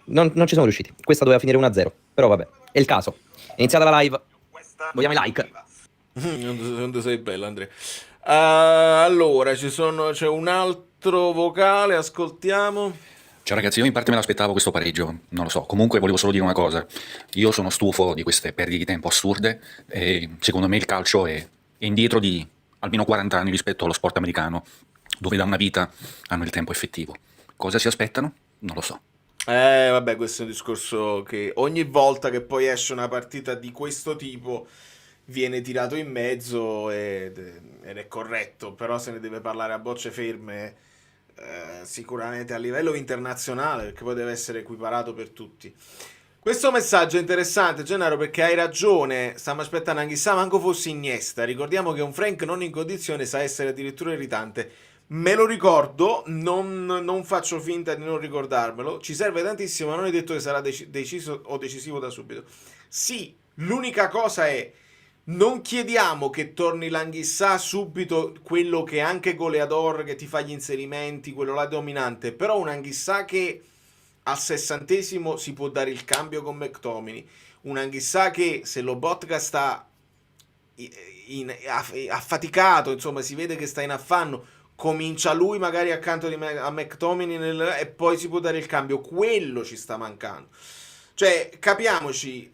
Non ci sono riusciti. Questa doveva finire 1-0, però vabbè, è il caso. È iniziata la live, vogliamo i like. Non sei bello, Andrea. Allora, c'è un altro vocale, ascoltiamo. Ciao ragazzi, io in parte me l'aspettavo questo pareggio, non lo so. Comunque volevo solo dire una cosa: io sono stufo di queste perdite di tempo assurde, e secondo me il calcio è indietro di almeno 40 anni rispetto allo sport americano, dove da una vita hanno il tempo effettivo. Cosa si aspettano? Non lo so. Vabbè, questo è un discorso che ogni volta che poi esce una partita di questo tipo viene tirato in mezzo ed è corretto, però se ne deve parlare a bocce ferme, sicuramente a livello internazionale, perché poi deve essere equiparato per tutti. Questo messaggio è interessante, Gennaro, perché hai ragione. Stiamo aspettando anche chissà, manco fosse Iniesta. Ricordiamo che un Frank non in condizione sa essere addirittura irritante. Me lo ricordo, non faccio finta di non ricordarmelo. Ci serve tantissimo, ma non è detto che sarà deciso o decisivo da subito. Sì, l'unica cosa è: non chiediamo che torni l'Anghissà subito, quello che è anche goleador, che ti fa gli inserimenti, quello là dominante, però un Anghissà che al 60° si può dare il cambio con McTominay, un Anghissà che se Lobotka sta affaticato, insomma si vede che sta in affanno, comincia lui magari accanto a McTominay e poi si può dare il cambio. Quello ci sta mancando. Cioè, capiamoci,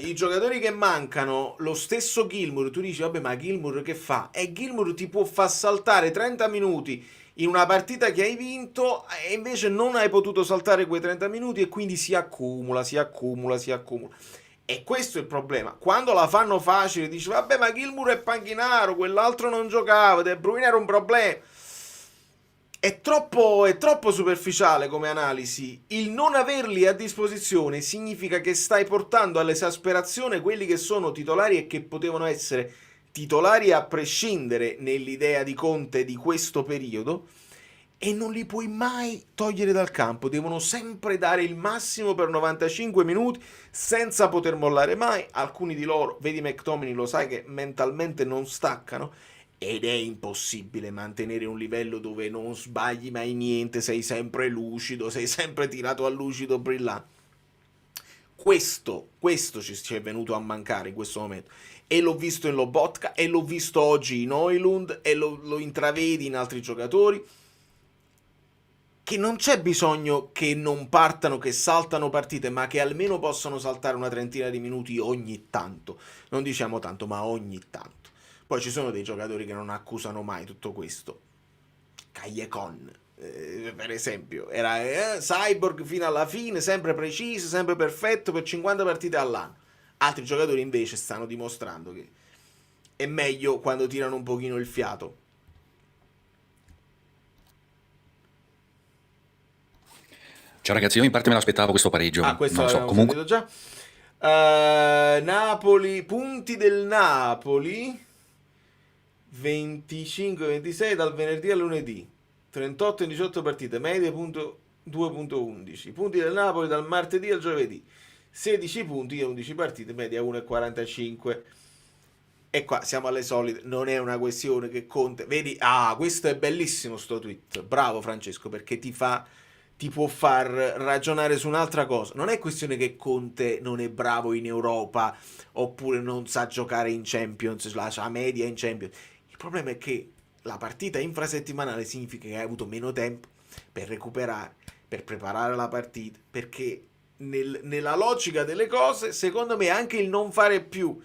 i giocatori che mancano, lo stesso Gilmour, tu dici, vabbè, ma Gilmour che fa? E Gilmour ti può far saltare 30 minuti in una partita che hai vinto e invece non hai potuto saltare quei 30 minuti e quindi si accumula. E questo è il problema. Quando la fanno facile, dici, vabbè, ma Gilmour è panchinaro, quell'altro non giocava, De Bruyne era un problema. È troppo superficiale come analisi. Il non averli a disposizione significa che stai portando all'esasperazione quelli che sono titolari e che potevano essere titolari a prescindere nell'idea di Conte di questo periodo, e non li puoi mai togliere dal campo. Devono sempre dare il massimo per 95 minuti senza poter mollare mai. Alcuni di loro, vedi McTominay, lo sai che mentalmente non staccano. Ed è impossibile mantenere un livello dove non sbagli mai niente, sei sempre lucido, sei sempre tirato a lucido brillante. Questo ci è venuto a mancare in questo momento. E l'ho visto in Lobotka, e l'ho visto oggi in Højlund, e lo intravedi in altri giocatori. Che non c'è bisogno che non partano, che saltano partite, ma che almeno possano saltare una trentina di minuti ogni tanto. Non diciamo tanto, ma ogni tanto. Poi ci sono dei giocatori che non accusano mai tutto questo. Callecon, per esempio, era cyborg fino alla fine, sempre preciso, sempre perfetto per 50 partite all'anno. Altri giocatori invece stanno dimostrando che è meglio quando tirano un pochino il fiato. Ciao ragazzi, io in parte me l'aspettavo questo pareggio. Questo non lo so, l'abbiamo comunque sentito già. Napoli, punti del Napoli 25-26 dal venerdì al lunedì, 38 in 18 partite, media 2.11. Punti del Napoli dal martedì al giovedì, 16 punti in 11 partite, media 1.45. E qua siamo alle solite, non è una questione che Conte, vedi, questo è bellissimo sto tweet, bravo Francesco, perché ti può far ragionare su un'altra cosa. Non è questione che Conte non è bravo in Europa oppure non sa giocare in Champions, la media in Champions. Il problema è che la partita infrasettimanale significa che hai avuto meno tempo per recuperare, per preparare la partita, perché nella logica delle cose, secondo me, anche il non fare più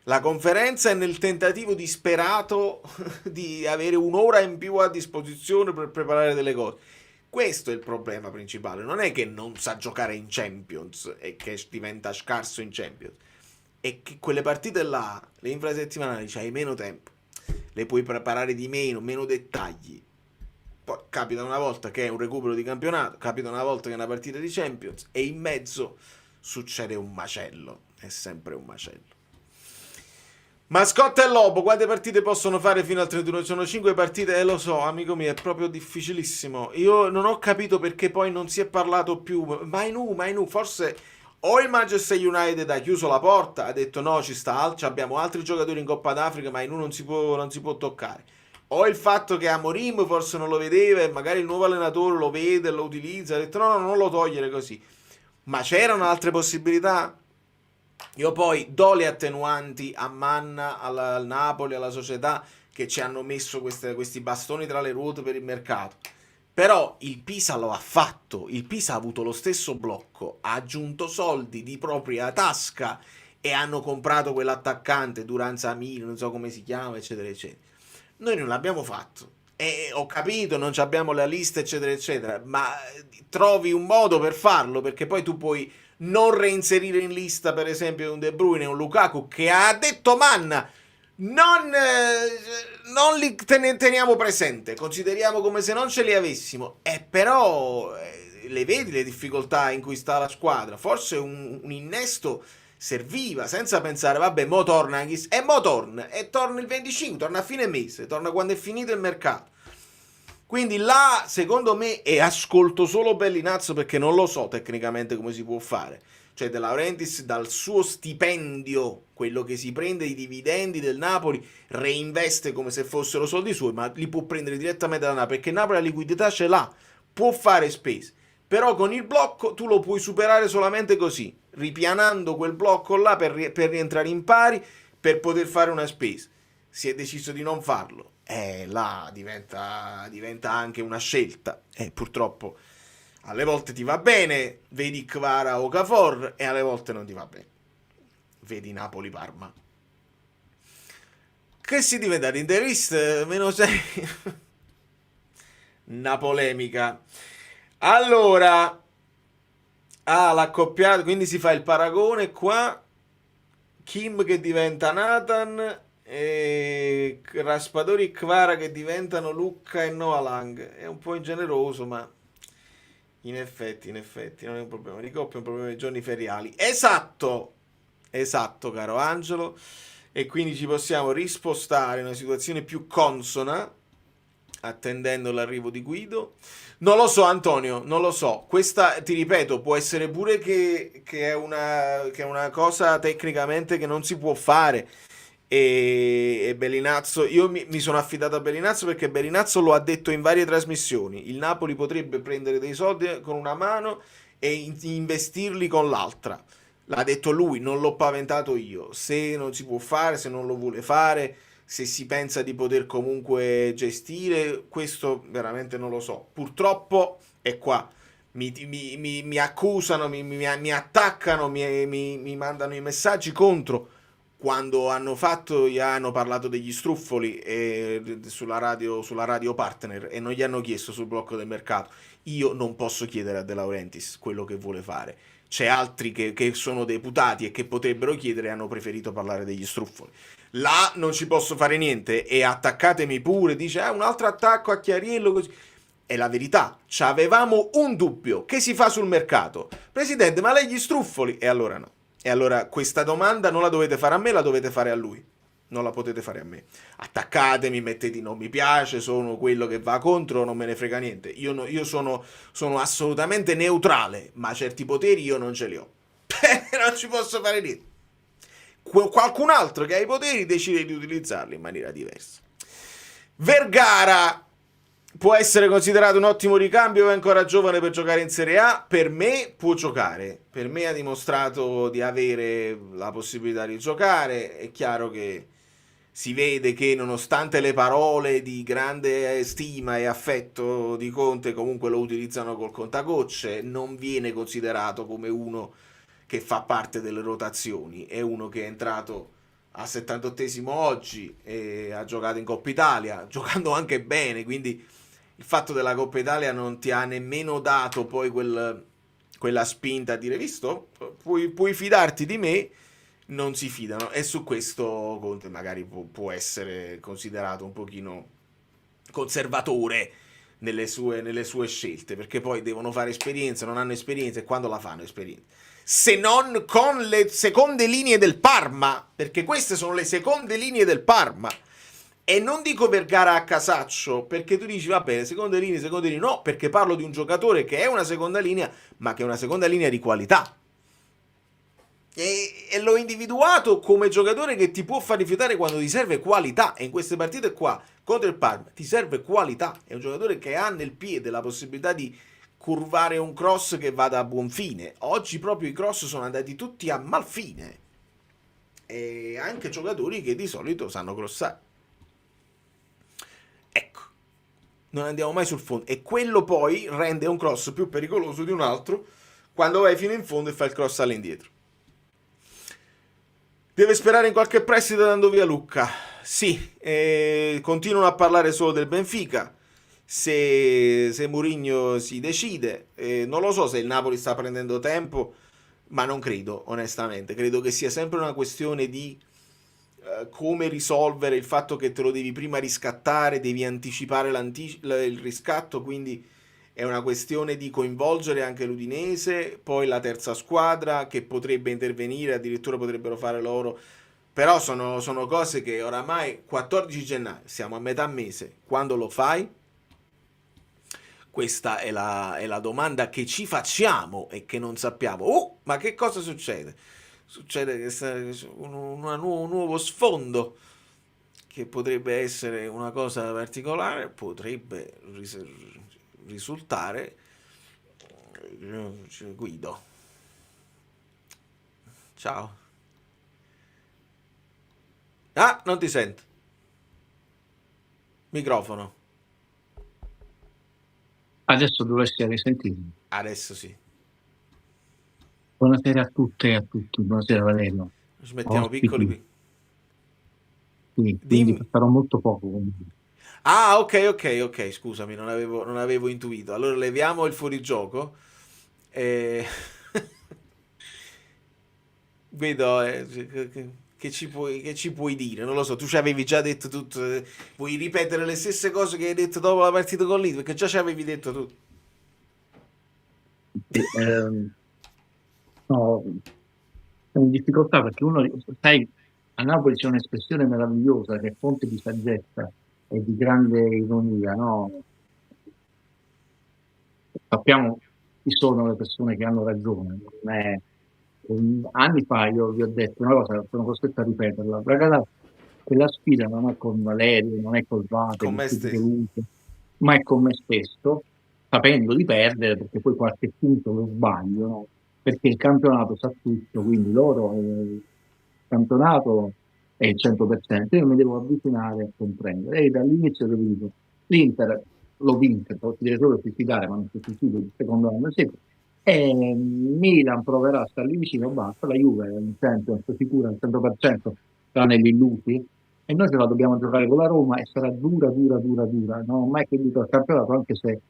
la conferenza è nel tentativo disperato di avere un'ora in più a disposizione per preparare delle cose. Questo è il problema principale. Non è che non sa giocare in Champions e che diventa scarso in Champions, è che quelle partite là, le infrasettimanali, c'hai meno tempo, le puoi preparare di meno dettagli. Poi capita una volta che è un recupero di campionato, capita una volta che è una partita di Champions, e in mezzo succede un macello. È sempre un macello. Mascotte e Lobo, quante partite possono fare fino al 31? Sono 5 partite, lo so, amico mio, è proprio difficilissimo. Io non ho capito perché poi non si è parlato più. Mainu, forse o il Manchester United ha chiuso la porta, ha detto no, abbiamo altri giocatori in Coppa d'Africa, Mainu non si può toccare. O il fatto che Amorim forse non lo vedeva e magari il nuovo allenatore lo vede, lo utilizza, ha detto no, non lo togliere così. Ma c'erano altre possibilità? Io poi do le attenuanti a Manna, al Napoli, alla società che ci hanno messo questi bastoni tra le ruote per il mercato. Però il Pisa lo ha fatto, il Pisa ha avuto lo stesso blocco, ha aggiunto soldi di propria tasca e hanno comprato quell'attaccante, Duranzamino, non so come si chiama, eccetera, eccetera. Noi non l'abbiamo fatto. E ho capito, non abbiamo la lista, eccetera, eccetera, ma trovi un modo per farlo, perché poi tu puoi non reinserire in lista per esempio un De Bruyne e un Lukaku, che ha detto Manna non li teniamo presente, consideriamo come se non ce li avessimo, però le vedi le difficoltà in cui sta la squadra. Forse un innesto serviva, senza pensare vabbè mo torna e mo torna il 25, torna a fine mese, torna quando è finito il mercato. Quindi là secondo me, e ascolto solo Bellinazzo perché non lo so tecnicamente come si può fare, cioè De Laurentiis dal suo stipendio, quello che si prende i dividendi del Napoli, reinveste come se fossero soldi suoi, ma li può prendere direttamente da Napoli, perché Napoli la liquidità ce l'ha, può fare spese, però con il blocco tu lo puoi superare solamente così, ripianando quel blocco là per rientrare in pari, per poter fare una spesa. Si è deciso di non farlo, là diventa anche una scelta, purtroppo alle volte ti va bene, vedi Kvara o Okafor, e alle volte non ti va bene, vedi Napoli-Parma. Che si diventa l'intervista meno 6 una polemica. Allora l'accoppiato, quindi si fa il paragone qua, Kim che diventa Nathan e Raspadori e Kvara che diventano Lucca e Noah Lang. È un po' ingeneroso, ma in effetti non è un problema di coppia, è un problema di giorni feriali. Esatto caro Angelo, e quindi ci possiamo rispostare in una situazione più consona, attendendo l'arrivo di Guido. Non lo so Antonio, non lo so, questa ti ripeto può essere pure che è una cosa tecnicamente che non si può fare, e Bellinazzo, io mi sono affidato a Bellinazzo perché Bellinazzo lo ha detto in varie trasmissioni, il Napoli potrebbe prendere dei soldi con una mano e investirli con l'altra, l'ha detto lui, non l'ho paventato io. Se non si può fare, se non lo vuole fare, se si pensa di poter comunque gestire, questo veramente non lo so. Purtroppo è qua, mi accusano, mi attaccano, mi mandano i messaggi contro. Quando hanno parlato degli struffoli sulla radio partner, e non gli hanno chiesto sul blocco del mercato. Io non posso chiedere a De Laurentiis quello che vuole fare. C'è altri che sono deputati e che potrebbero chiedere e hanno preferito parlare degli struffoli. Là non ci posso fare niente, e attaccatemi pure, dice un altro attacco a Chiariello così. È la verità, c'avevamo un dubbio, che si fa sul mercato? Presidente, ma lei gli struffoli? E allora no. E allora questa domanda non la dovete fare a me, la dovete fare a lui. Non la potete fare a me. Attaccatemi, mettete non mi piace, sono quello che va contro, non me ne frega niente. Io sono assolutamente neutrale, ma certi poteri io non ce li ho. Non ci posso fare niente. Qualcun altro che ha i poteri decide di utilizzarli in maniera diversa. Vergara può essere considerato un ottimo ricambio, è ancora giovane per giocare in Serie A. Per me può giocare, per me ha dimostrato di avere la possibilità di giocare. È chiaro che si vede che nonostante le parole di grande stima e affetto di Conte, comunque lo utilizzano col contagocce, non viene considerato come uno che fa parte delle rotazioni, è uno che è entrato al 78esimo oggi e ha giocato in Coppa Italia, giocando anche bene, quindi il fatto della Coppa Italia non ti ha nemmeno dato poi quella spinta a dire visto, puoi fidarti di me. Non si fidano, e su questo Conte magari può essere considerato un pochino conservatore nelle sue scelte, perché poi devono fare esperienza, non hanno esperienza, e quando la fanno esperienza? Se non con le seconde linee del Parma, perché queste sono le seconde linee del Parma. E non dico Vergara a casaccio, perché tu dici vabbè, seconde linee, no, perché parlo di un giocatore che è una seconda linea, ma che è una seconda linea di qualità. E l'ho individuato come giocatore che ti può far rifiutare quando ti serve qualità, e in queste partite qua contro il Parma ti serve qualità. È un giocatore che ha nel piede la possibilità di curvare un cross che vada a buon fine. Oggi proprio i cross sono andati tutti a malfine, e anche giocatori che di solito sanno crossare. Ecco, non andiamo mai sul fondo, e quello poi rende un cross più pericoloso di un altro quando vai fino in fondo e fai il cross all'indietro. Deve sperare in qualche prestito andando via Lucca. Sì, continuano a parlare solo del Benfica. Se Mourinho si decide, non lo so se il Napoli sta prendendo tempo. ma non credo, onestamente. Credo che sia sempre una questione di come risolvere il fatto che te lo devi prima riscattare, devi anticipare il riscatto, quindi è una questione di coinvolgere anche l'Udinese, poi la terza squadra che potrebbe intervenire, addirittura potrebbero fare loro, però sono cose che oramai 14 gennaio, siamo a metà mese, quando lo fai? Questa è la domanda che ci facciamo e che non sappiamo. Oh, ma che cosa succede? Succede che un nuovo sfondo che potrebbe essere una cosa particolare, potrebbe risultare Guido. Ciao. Ah, non ti sento. Microfono. Adesso dovresti risentirmi. Adesso sì. Buonasera a tutte e a tutti, buonasera Valerio. Ci mettiamo Ospiti. piccoli. Sì, quindi farò molto poco comunque. Ah, ok, scusami, non avevo intuito. Allora leviamo il fuorigioco. Guido, che ci puoi dire? Non lo so, tu ci avevi già detto tutto. Vuoi ripetere le stesse cose che hai detto dopo la partita con l'Inter? Perché già ci avevi detto tutto. No, sono in difficoltà perché uno, sai, a Napoli c'è un'espressione meravigliosa che è fonte di saggezza e di grande ironia, no? Sappiamo chi sono le persone che hanno ragione. Non è... Anni fa io vi ho detto una cosa, sono costretto a ripeterla. Ragazzi, che la sfida non è con Valerio, non è col Vate, Con me stesso. ma è con me stesso, sapendo di perdere perché poi qualche punto lo sbaglio, no? Perché il campionato sa tutto, quindi loro il campionato è il 100%, io mi devo avvicinare a comprendere. E dall'inizio ho capito, l'Inter l'ho vinto, posso dire solo che si dare, ma non si chiude il secondo anno seguito. E Milan proverà a stargli vicino, basta, la Juve è in Champions sicura al 100%, tranne gli illusi, e noi ce la dobbiamo giocare con la Roma e sarà dura. Non ho mai creduto al campionato, anche se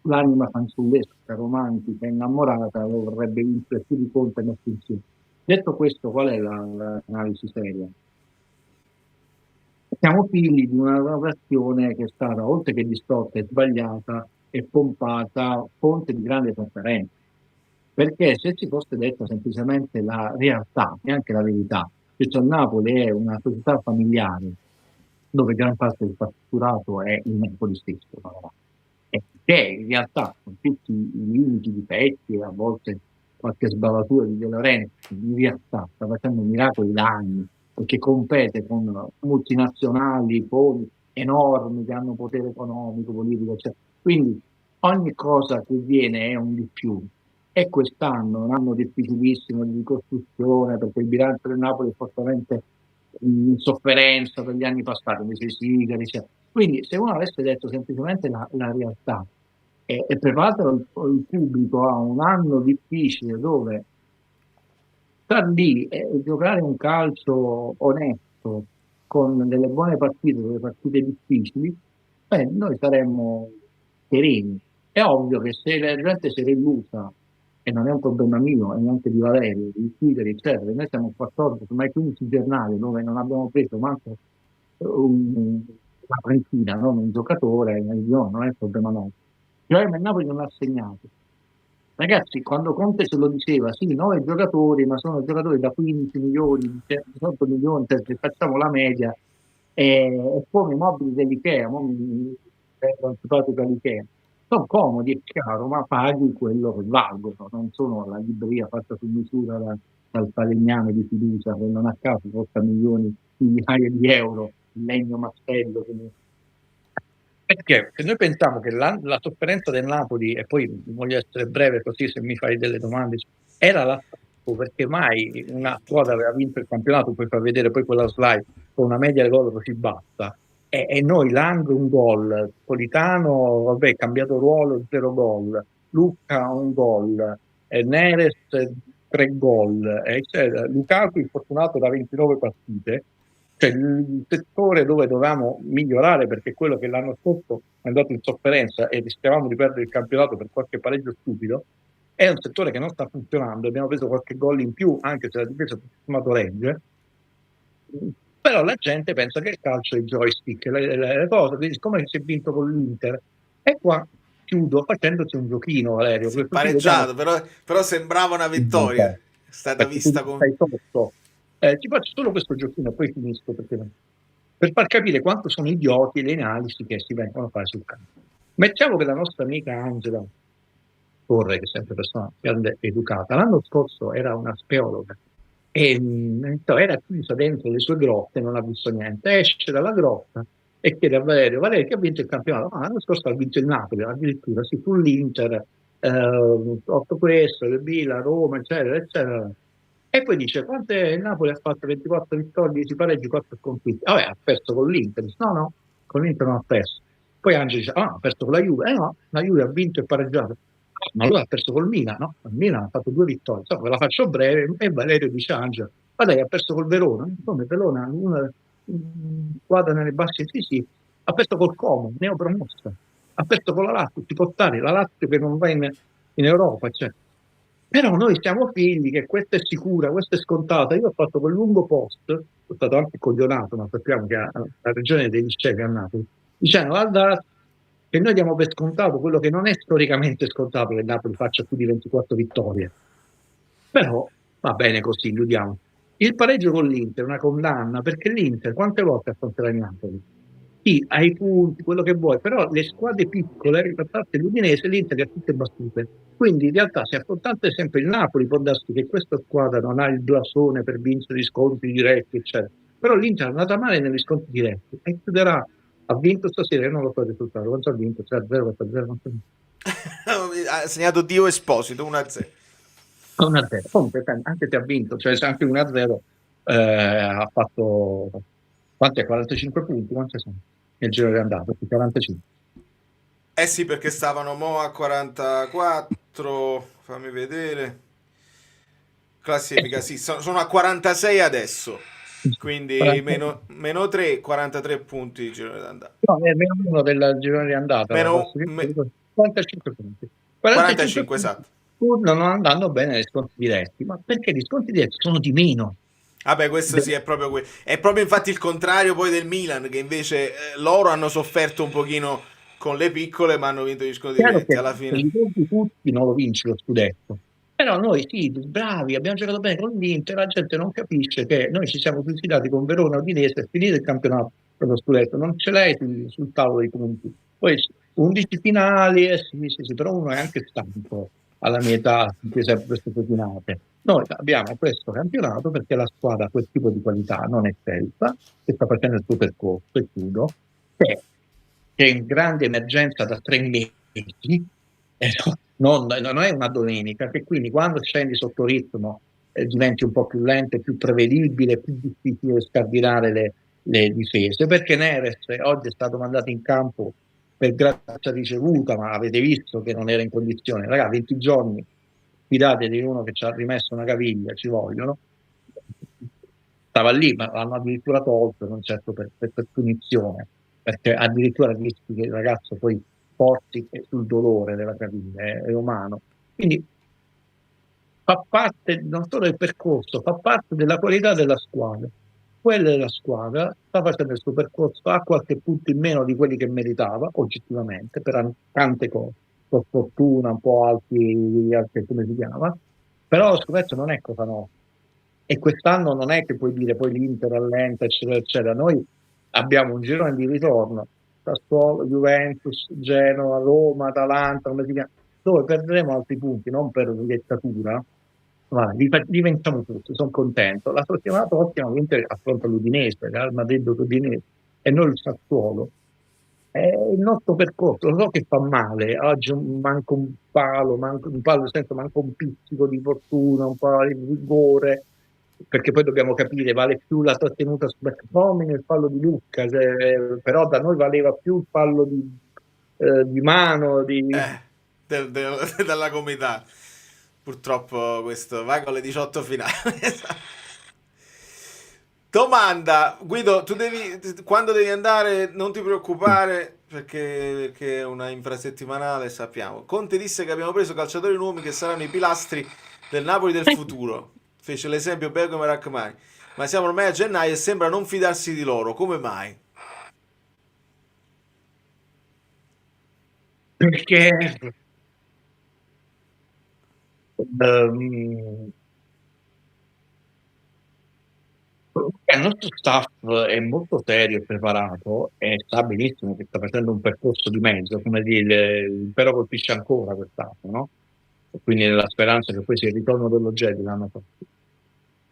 l'anima fanciullesca, romantica, innamorata lo vorrebbe vincere più di Conte messo insieme. Detto questo, qual è l'analisi seria? Siamo figli di una lavorazione che è stata, oltre che distorta e sbagliata, e pompata, fonte di grande sofferenza. Perché se ci fosse detta semplicemente la realtà, neanche la verità, cioè Napoli è una società familiare dove gran parte del fatturato è il Napoli stesso, no? E che in realtà con tutti i limiti, difetti e a volte qualche sbavatura di De Laurentiis, in realtà sta facendo miracoli da anni perché compete con multinazionali, poli enormi che hanno potere economico, politico, eccetera. Quindi ogni cosa che viene è un di più. E quest'anno, un anno difficilissimo di ricostruzione, perché il bilancio del Napoli è fortemente in sofferenza per gli anni passati, invece i sigari, eccetera. Quindi se uno avesse detto semplicemente la realtà e preparato il pubblico a un anno difficile dove star lì e giocare un calcio onesto con delle buone partite, delle partite difficili, noi saremmo sereni. È ovvio che se la gente si è illusa, e non è un problema mio, e neanche di Valerio, di Tigri, eccetera, noi siamo 14, ormai 15 giornali dove non abbiamo preso manco una panchina, non un giocatore, no, non è il problema nostro. Cioè, il Napoli non ha segnato. Ragazzi, quando Conte ce lo diceva, sì, 9 giocatori, ma sono giocatori da 15 milioni, 18 milioni, se facciamo la media, è come i mobili dell'Ikea, mi vengo antipatico all'Ikea. Sono comodi, è chiaro, ma paghi quello che valgono, non sono la libreria fatta su misura dal falegname di fiducia, che non a caso costa milioni, migliaia di euro, il legno mastello. Perché se noi pensiamo che la sofferenza del Napoli, e poi voglio essere breve così se mi fai delle domande, era l'attacco, perché mai una squadra aveva vinto il campionato, puoi far vedere poi quella slide, con una media di gol così bassa, e noi Lang un gol, Politano, vabbè, cambiato ruolo, 0 gol, Lucca un gol, Neres 3 gol, Lukaku infortunato da 29 partite, cioè il settore dove dovevamo migliorare, perché quello che l'anno scorso è andato in sofferenza e rischiavamo di perdere il campionato per qualche pareggio stupido, è un settore che non sta funzionando, abbiamo preso qualche gol in più, anche se la difesa tutto sommato regge, però la gente pensa che il calcio è il joystick, le cose, quindi siccome si è vinto con l'Inter, e qua chiudo facendoci un giochino, Valerio. Questo qui Pareggiato, vediamo- però sembrava una vittoria. È stata perché vista tu come... stai sotto. Ti faccio solo questo giochino e poi finisco per far capire quanto sono idioti le analisi che si vengono a fare sul campo. Mettiamo che la nostra amica Angela Torre, che è sempre persona grande educata, l'anno scorso era una speologa e era chiusa dentro le sue grotte, non ha visto niente, esce dalla grotta e chiede a Valerio che ha vinto il campionato. Ma l'anno scorso ha vinto il Napoli, addirittura sì, sull'Inter, 8 questo, il Milan, Roma, eccetera, eccetera. E poi dice, quante il Napoli ha fatto 24 vittorie, 10 pareggi, 4 sconfitte. Vabbè, ha perso con l'Inter. Dice, no, con l'Inter non ha perso. Poi Angelo dice, ha perso con la Juve. No, la Juve ha vinto e pareggiato. Ma lui ha perso col Milan, no? Il Milan ha fatto 2 vittorie. Insomma, ve la faccio breve. E Valerio dice a Angelo, ma lei ha perso col Verona. Come Verona, una squadra nelle basse, sì, ha perso col Como, neopromossa. Ha perso con la Lazio, si può stare, la Lazio che non va in Europa, eccetera. Però noi siamo figli che questa è sicura, questa è scontata. Io ho fatto quel lungo post, sono stato anche coglionato, ma sappiamo che la regione dei Licei a Napoli, dicendo guarda che noi diamo per scontato quello che non è storicamente scontato che Napoli faccia più di 24 vittorie. Però va bene così, illudiamo. Il pareggio con l'Inter è una condanna, perché l'Inter quante volte affronterà il Napoli? Sì, hai punti, quello che vuoi, però le squadre piccole, a parte l'Udinese, l'Inter le ha tutte battute. Quindi in realtà se affrontate sempre il Napoli può darsi che questa squadra non ha il blasone per vincere gli scontri diretti, eccetera. Però l'Inter è andata male negli scontri diretti e chiuderà. Ha vinto stasera, io non lo so il risultato, quanto ha vinto? 3-0, 4-0, non so. Ha segnato Dio Esposito 1-0. 1-0. Comunque, anche se ha vinto, cioè se anche 1-0 ha fatto quanti 45 punti, quanti sono? Nel giro di andata, 45. Eh sì, perché stavano mo a 44, fammi vedere. Classifica, sì, sono a 46 adesso. Quindi 40. meno 3, 43 punti di giro di andata. No, è meno 1 del giro di andata. 45 punti. 45, esatto. Non andando bene negli scontri diretti. Ma perché gli scontri diretti sono di meno? Vabbè, questo sì, è proprio è proprio infatti il contrario poi del Milan, che invece loro hanno sofferto un pochino con le piccole, ma hanno vinto gli scontri diretti alla fine. Se li conti tutti non lo vinci lo scudetto. Però noi sì, bravi, abbiamo giocato bene con l'Inter, la gente non capisce che noi ci siamo suicidati con Verona Udinese, è finito il campionato per lo scudetto, non ce l'hai sul tavolo dei punti. Poi 11 finali, sì, però uno è anche stanco alla mia età, che sempre queste pedinate. Noi abbiamo questo campionato perché la squadra ha quel tipo di qualità, non è Felpa, che sta facendo il suo percorso, e chiudo, che è in grande emergenza da 3 mesi, non è una domenica, che quindi quando scendi sotto ritmo diventi un po' più lento, più prevedibile, più difficile scardinare le difese, perché Neres oggi è stato mandato in campo per grazia ricevuta, ma avete visto che non era in condizione. Ragazzi, 20 giorni, fidate di uno che ci ha rimesso una caviglia, ci vogliono. Stava lì, ma l'hanno addirittura tolto, non certo per punizione, perché addirittura rischi che il ragazzo poi porti sul dolore della caviglia, è umano. Quindi fa parte non solo del percorso, fa parte della qualità della squadra. Quella della squadra sta facendo il suo percorso, ha qualche punto in meno di quelli che meritava, oggettivamente, per tante cose, per fortuna, un po' altri come si chiama, però lo scudetto non è cosa nostra. E quest'anno non è che puoi dire poi l'Inter allenta, eccetera, eccetera. Noi abbiamo un girone di ritorno, Sassuolo, Juventus, Genoa, Roma, Atalanta, come si chiama, dove perderemo altri punti, non per dettatura, ma li vinciamo tutti, sono contento. La prossima l'Inter affronta l'Udinese, Real Madrid l'Udinese, e noi il Sassuolo. È il nostro percorso, lo so che fa male, oggi manca un palo, nel senso manca un pizzico di fortuna, un po' di rigore, perché poi dobbiamo capire, vale più la trattenuta su McTominay, il fallo di Lucca, però da noi valeva più il fallo di mano della comunità. Purtroppo questo va con le 18 finali. Domanda, Guido, quando devi andare non ti preoccupare, perché è una infrasettimanale, sappiamo. Conte disse che abbiamo preso calciatori nuovi che saranno i pilastri del Napoli del futuro. Fece l'esempio Bergamo e Rachmani. Ma siamo ormai a gennaio e sembra non fidarsi di loro. Come mai? Perché ehm, il nostro staff è molto serio e preparato e sa benissimo che sta facendo un percorso di mezzo, come dire, l'impero colpisce ancora quest'anno, no? E quindi nella speranza che poi sia il ritorno dello Jedi l'anno prossimo.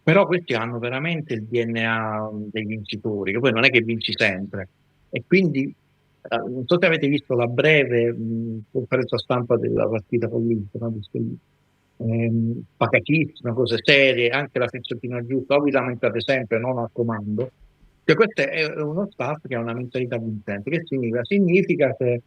Però questi hanno veramente il DNA dei vincitori, che poi non è che vinci sempre. E quindi, non so se avete visto la breve conferenza stampa della partita con l'Inter, no? Pacatissima, cose serie, anche la frecciatina giusta, voi lamentate sempre, non al comando. Cioè, questo è uno staff che ha una mentalità vincente. Che significa? Significa che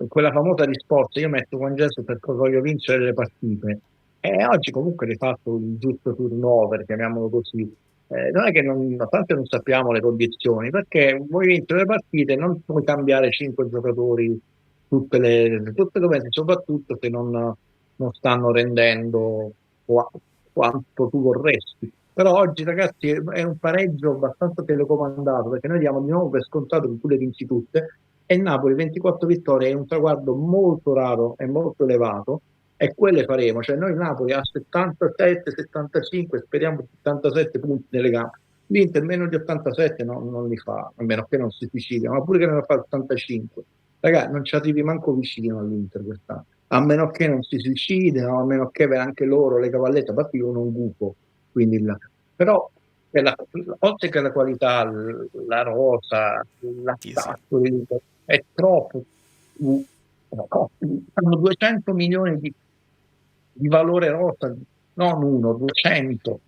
quella famosa risposta, io metto Juan Jesus perché voglio vincere le partite, e oggi comunque hai fatto il giusto turnover, chiamiamolo così. Non è che tanto non sappiamo le condizioni, perché vuoi vincere le partite, non puoi cambiare 5 giocatori tutte le mesi, soprattutto se non stanno rendendo quanto tu vorresti. Però oggi, ragazzi, è un pareggio abbastanza telecomandato, perché noi diamo di nuovo per scontato che tu le vinci tutte, e il Napoli 24 vittorie è un traguardo molto raro e molto elevato, e quelle faremo. Cioè noi Napoli a 77-75, speriamo 77 punti nelle gambe. L'Inter meno di 87 non li fa, a meno che non si suicida, ma pure che ne fa 85. Ragazzi, non ci arrivi manco vicino all'Inter quest'anno, a meno che non si suicidino, a meno che anche loro, le cavallette, a parte io non gufo, quindi però oltre che la qualità, la rosa, l'attacco, è troppo. Hanno 200 milioni di valore rosa, non 1, 200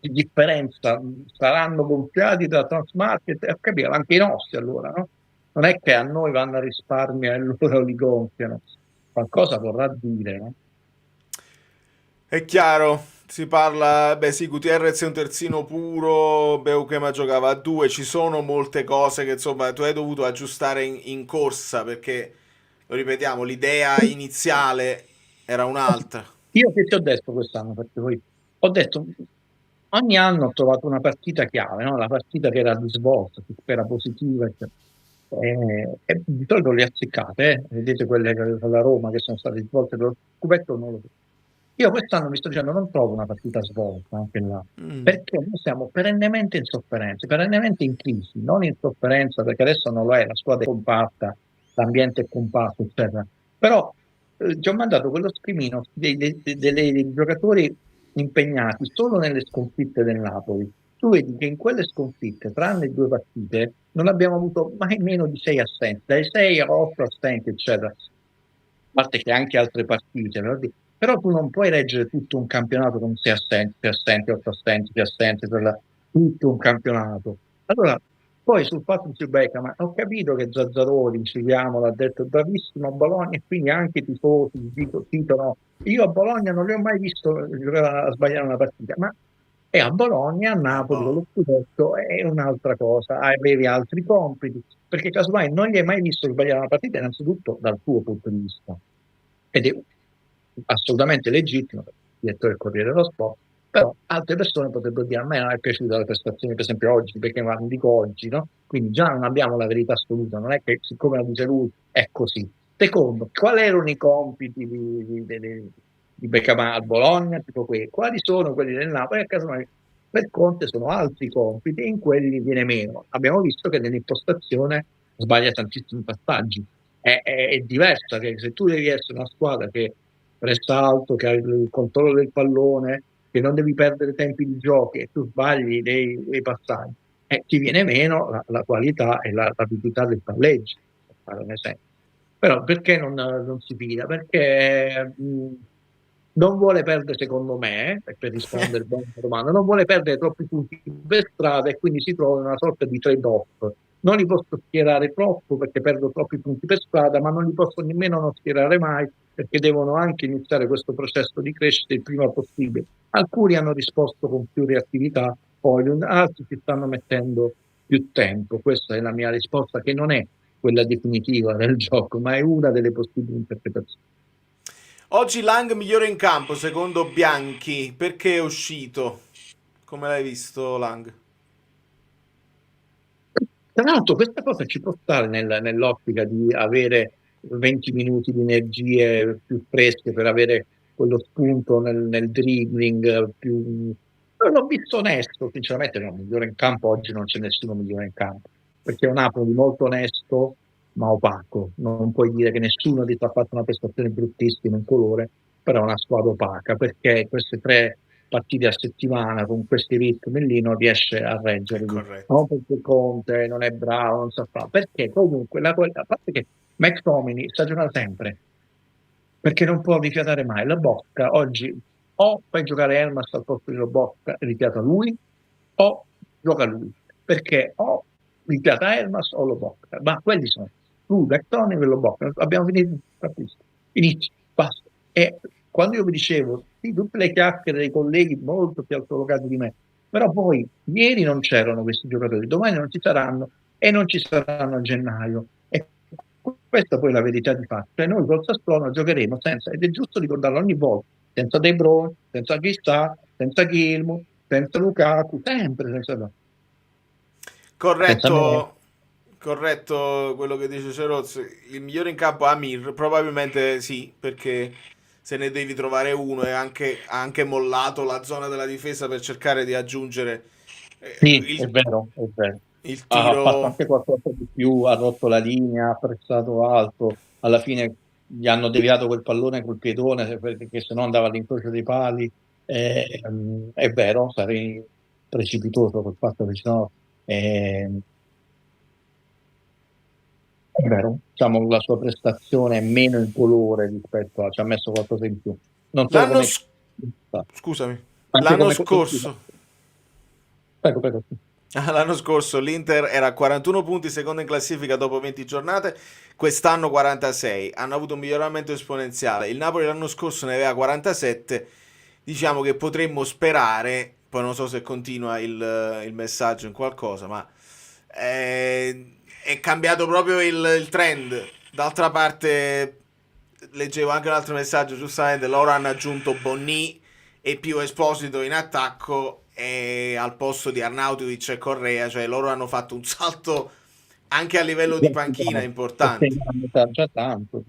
di differenza, saranno gonfiati da Transmarket, capito? Anche i nostri allora, no? Non è che a noi vanno a risparmio e loro li gonfiano, qualcosa vorrà dire, no? È chiaro, si parla, beh sì, Gutierrez è un terzino puro, Beukema giocava a 2, ci sono molte cose che insomma tu hai dovuto aggiustare in corsa perché, lo ripetiamo, l'idea iniziale era un'altra. Io che ti ho detto quest'anno, perché poi ho detto, ogni anno ho trovato una partita chiave, no? La partita che era di svolta, che era positiva, e di solito le azzeccate, vedete quelle con la Roma che sono state svolte per lo scudetto, non lo so. Io quest'anno mi sto dicendo non trovo una partita svolta anche là, perché noi siamo perennemente in sofferenza, perennemente in crisi, non in sofferenza perché adesso non lo è, la squadra è compatta, l'ambiente è compatto, eccetera. Però ci ho mandato quello scremino dei giocatori impegnati solo nelle sconfitte del Napoli. Tu vedi che in quelle sconfitte, tranne 2 partite, non abbiamo avuto mai meno di 6 assenti, dai 6 a 8 assenti, eccetera. A parte che anche altre partite, però tu non puoi reggere tutto un campionato con 6 assenti, 6 assenti, 8 assenti, 6 assenti, tutto un campionato. Allora, poi sul fatto di Becca, ma ho capito che Zazzaroni, citiamo, l'ha detto bravissimo a Bologna, e quindi anche i tifosi citano. Io a Bologna non li ho mai visto giocare a sbagliare una partita, ma è a Bologna, a Napoli con lo scudetto è un'altra cosa, avevi altri compiti, perché casomai non gli hai mai visto sbagliare una partita, innanzitutto dal tuo punto di vista, ed è assolutamente legittimo, perché il direttore del Corriere dello Sport, però altre persone potrebbero dire a me non è piaciuta la prestazione, per esempio oggi, perché non dico oggi, no? Quindi già non abbiamo la verità assoluta, non è che siccome la dice lui è così. Secondo, quali erano i compiti di Beckham al Bologna, tipo quali sono quelli del Napoli? A caso per Conte sono altri compiti e in quelli viene meno. Abbiamo visto che nell'impostazione sbaglia tantissimi passaggi. È diversa, che se tu devi essere una squadra che resta alto, che ha il controllo del pallone, che non devi perdere tempi di gioco e tu sbagli dei passaggi, ti viene meno la qualità e la rapidità del palleggio, per fare un esempio. Però perché non si fida? Perché non vuole perdere, secondo me, per rispondere a una domanda, non vuole perdere troppi punti per strada e quindi si trova in una sorta di trade-off. Non li posso schierare troppo perché perdo troppi punti per strada, ma non li posso nemmeno non schierare mai perché devono anche iniziare questo processo di crescita il prima possibile. Alcuni hanno risposto con più reattività, poi altri ci stanno mettendo più tempo. Questa è la mia risposta, che non è quella definitiva del gioco, ma è una delle possibili interpretazioni. Oggi Lang migliore in campo, secondo Bianchi, perché è uscito? Come l'hai visto Lang? Tra l'altro questa cosa ci può stare nell'ottica di avere 20 minuti di energie più fresche per avere quello spunto nel dribbling più... L'ho visto onesto, sinceramente no, migliore in campo oggi non c'è nessuno migliore in campo, perché è un Napoli molto onesto ma opaco. Non puoi dire che nessuno di te ha fatto una prestazione bruttissima in colore, però è una squadra opaca, perché queste 3 partite a settimana con questi ritmi lì non riesce a reggerli. Non perché Conte non è bravo, non sa fare, perché comunque a parte che McTominay sta giocando sempre, perché non può rifiatare mai. La Bocca oggi o fai giocare Elmas al posto di Lobotka e rifiata lui, o gioca lui, perché o rifiata Elmas o Lobotka, ma quelli sono lui, McTominay e Lobotka. Abbiamo finito inizio, basta. E quando io vi dicevo sì, tutte le chiacchiere dei colleghi molto più autolocati di me, però poi ieri non c'erano questi giocatori, domani non ci saranno e non ci saranno a gennaio. E questa poi è la verità di fatto. Cioè noi col Sassuolo giocheremo senza, ed è giusto ricordarlo ogni volta, senza De Bruyne, senza Chissà, senza Gilmo, senza Lukaku, sempre senza... Corretto, corretto quello che dice Ceroz. Il migliore in campo Amir, probabilmente sì, perché se ne devi trovare uno e ha anche mollato la zona della difesa per cercare di aggiungere Sì, è vero, è vero. il Ha fatto tiro. anche qualcosa di più, ha rotto la linea, ha pressato alto, alla fine gli hanno deviato quel pallone col piedone perché se no andava all'incrocio dei pali. È vero, sarei precipitoso col fatto che sennò è vero, diciamo la sua prestazione è meno incolore rispetto a ci ha messo qualcosa in più. Non so L'anno come... Scusami, Anche l'anno come- scorso Prego. l'anno scorso l'Inter era a 41 punti, secondo in classifica dopo 20 giornate, quest'anno 46. Hanno avuto un miglioramento esponenziale. Il Napoli l'anno scorso ne aveva 47. Diciamo che potremmo sperare, poi non so se continua il messaggio in qualcosa, ma è cambiato proprio il trend. D'altra parte, leggevo anche un altro messaggio, giustamente, loro hanno aggiunto Bonni e più Esposito in attacco e al posto di Arnautovic e Correa, cioè loro hanno fatto un salto anche a livello di panchina importante. Già tanto.